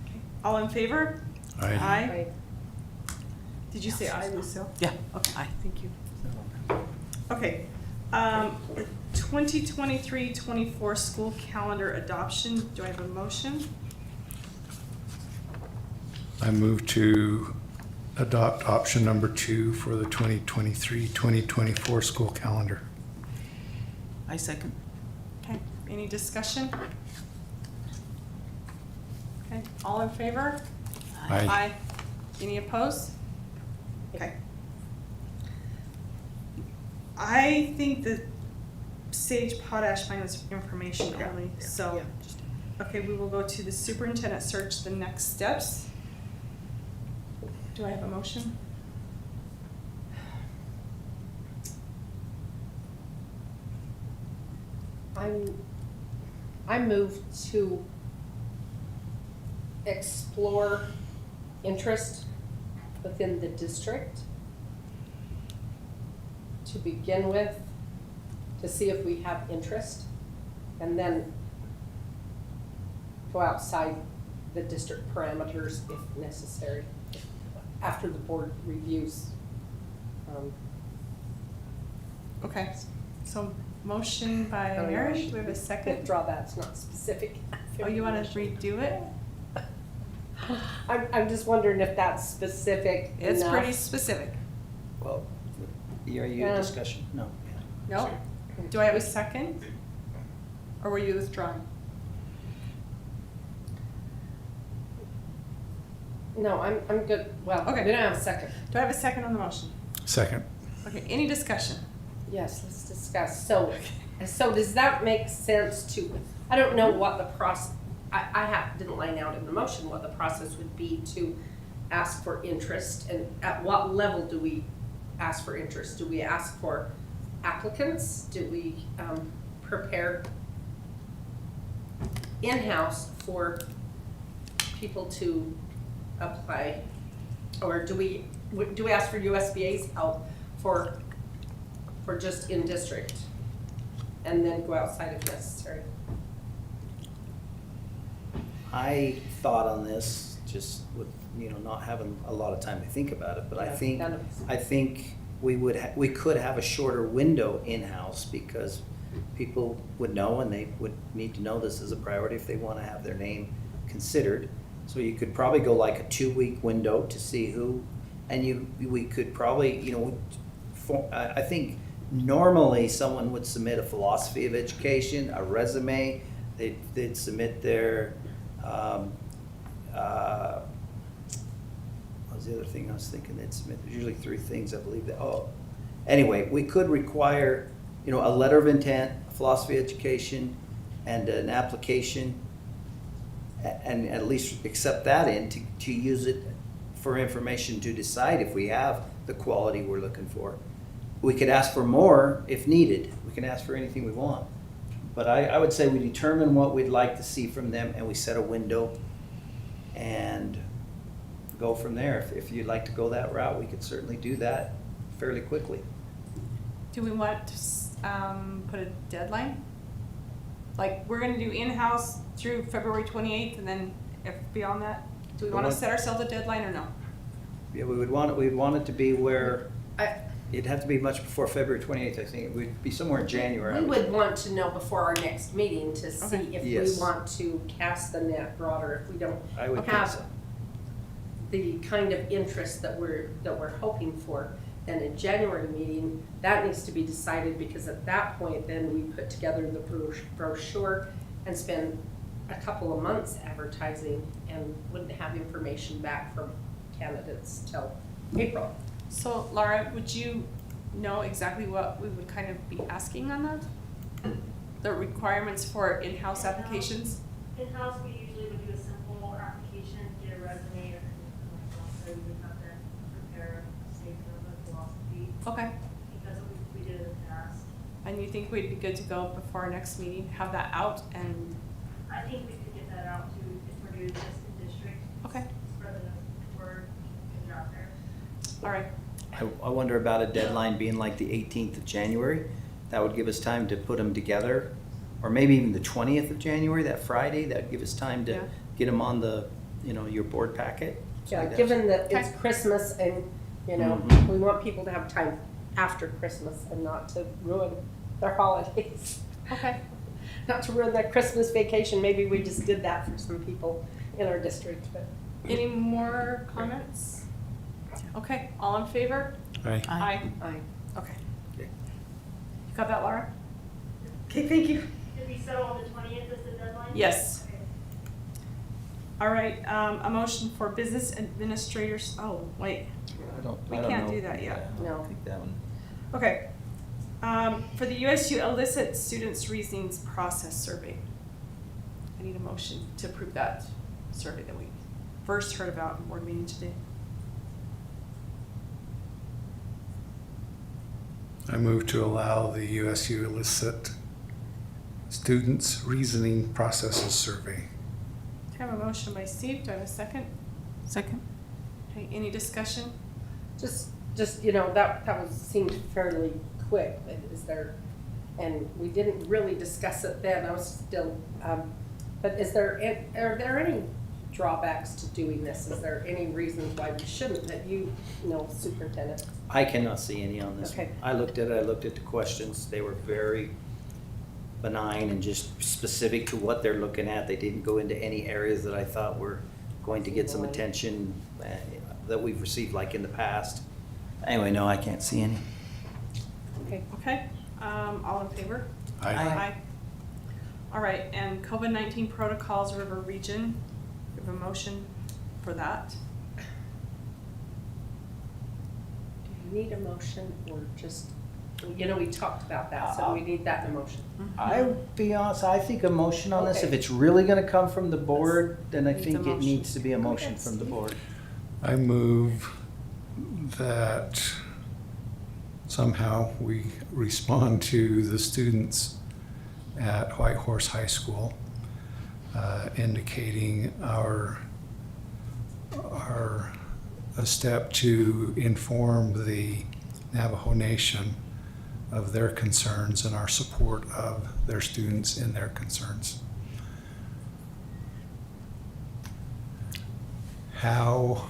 Okay. All in favor? Aye. Aye. Did you say aye, Lucille? Yeah. Okay, aye, thank you. Okay, 2023-24 school calendar adoption, do I have a motion? I move to adopt option number 2 for the 2023-2024 school calendar. I second. Okay, any discussion? Okay, all in favor? Aye. Any opposed? Okay. I think the Sage Potash mine was information only, so, okay, we will go to the superintendent search, the next steps. Do I have a motion? I move to explore interest within the district to begin with, to see if we have interest, and then go outside the district parameters if necessary, after the board reviews. Okay, so motion by Oh, yeah. Mary, do we have a second? Withdraw that, it's not specific. Oh, you wanna redo it? I'm just wondering if that's specific It's enough. pretty specific. Well, are you Yeah. discussion? No. No? Do I have a second? Or were you withdrawing? No, I'm good, well, Okay. we don't have a second. Do I have a second on the motion? Second. Okay, any discussion? Yes, let's discuss. So does that make sense to, I don't know what the process, didn't line out in the motion what the process would be to ask for interest, and at what level do we ask for interest? Do we ask for applicants? Do we prepare in-house for people to apply? Or do we ask for USBA's help for just in district, and then go outside if necessary? I thought on this, just with, not having a lot of time to think about it, but Yeah, I think we could have a shorter window in-house, because people would know, and they would need to know this is a priority if they want to have their name considered. So you could probably go like a 2-week window to see who, and we could probably, I think normally someone would submit a philosophy of education, a resume, they'd submit their, what was the other thing I was thinking they'd submit? There's usually 3 things, I believe anyway, we could require, a letter of intent, a philosophy of education, and an application, and at least accept that in to use it for information to decide if we have the quality we're looking for. We could ask for more if needed. We can ask for anything we want. But I would say we determine what we'd like to see from them, and we set a window and go from there. If you'd like to go that route, we could certainly do that fairly quickly. Do we want to put a deadline? Like, we're gonna do in-house through February 28th, and then if beyond that, do we wanna set ourselves a deadline or no? Yeah, we'd want it to be where, it'd have to be much before February 28th, I think. It would be somewhere in January. We would want to know before our next meeting to see if Yes. we want to cast the net broader, if we don't I would think have so. the kind of interest that we're hoping for. Then a January meeting, that needs to be decided, because at that point, then we put together the brochure and spend a couple of months advertising, and wouldn't have information back from candidates till April. So Laura, would you know exactly what we would kind of be asking on that? The requirements for in-house applications? In-house, we usually would do a simple application, get a resume, or so we would have to prepare a statement of philosophy. Okay. Because we did in the past. And you think we'd be good to go before our next meeting, have that out, and I think we could get that out to, if we're doing this in district. Okay. Spread the word, get it out there. all right. I wonder about a deadline being like the 18th of January. That would give us time to put them together, or maybe even the 20th of January, that Friday. That'd give us time to Yeah. get them on the, your board packet. So Yeah, we'd have- given that it's Okay. Christmas, and, Mhm. we want people to have time after Christmas and not to ruin their holidays. Okay. Not to ruin their Christmas vacation. Maybe we just did that for some people in our district, but. Any more comments? Okay, all in favor? Aye. Aye. Aye. Okay. Okay. You got that, Laura? Okay, thank you. Did we settle on the 20th as the deadline? Yes. Okay. All right, a motion for business administrators, oh, wait, we can't do that yet. I No. don't think that one. Okay. For the USU Illicit Students Reasonings Process Survey. I need a motion to approve that survey that we first heard about in board meeting today. I move to allow the USU Illicit Students Reasoning Processes Survey. I have a motion by Steve, do I have a second? Second. Okay, any discussion? Just, that seemed fairly quick, but is there, and we didn't really discuss it then, I was still, but are there any drawbacks to doing this? Is there any reasons why we shouldn't, that you know, Superintendent? I cannot see any on this one. Okay. I looked at it, I looked at the questions, they were very benign and just specific to what they're looking at. They didn't go into any areas that I thought were going to get some attention that we've received like in the past. Anyway, no, I can't see any. Okay. Okay, all in favor? Aye. All right, and COVID-19 protocols, River Region, we have a motion for that. Do you need a motion or just, you know, we talked about that, so we need that in a motion. I'll be honest, I think a motion on this, if Okay. it's really gonna come from the board, then I Needs a think it motion. needs to be a motion from the board. I move that somehow we respond to the students at White Horse High School, indicating a step to inform the Navajo Nation of their concerns and our support of their students in their concerns. How,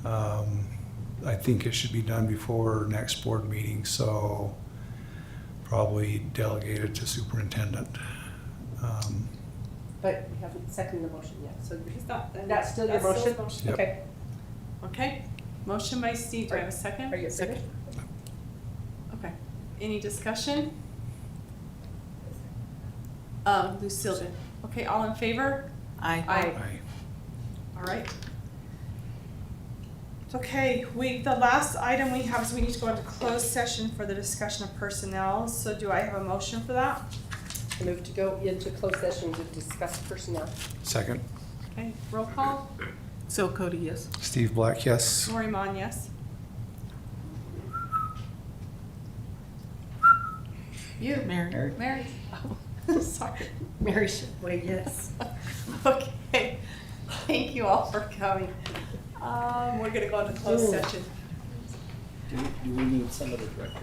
I think it should be done before next board meeting, so probably delegate it to superintendent. But we haven't seconded the motion yet, so Is that- that's still your that's still motion? the motion. Yep. Okay. Okay, motion by Steve, do I have a second? Are you finished? Okay, any discussion? Lucille did. Okay, all in favor? Aye. Aye. All right. Okay, the last item we have is we need to go into closed session for the discussion of personnel, so do I have a motion for that? I move to go into closed session to discuss personnel. Second. Okay, roll call, So Cody, yes? Steve Black, yes. Lori Mon, yes? You, Mary? Mary? Oh, sorry. Mary Shipway, yes. Okay, thank you all for coming. We're gonna go into closed session. Do we need some of the directors?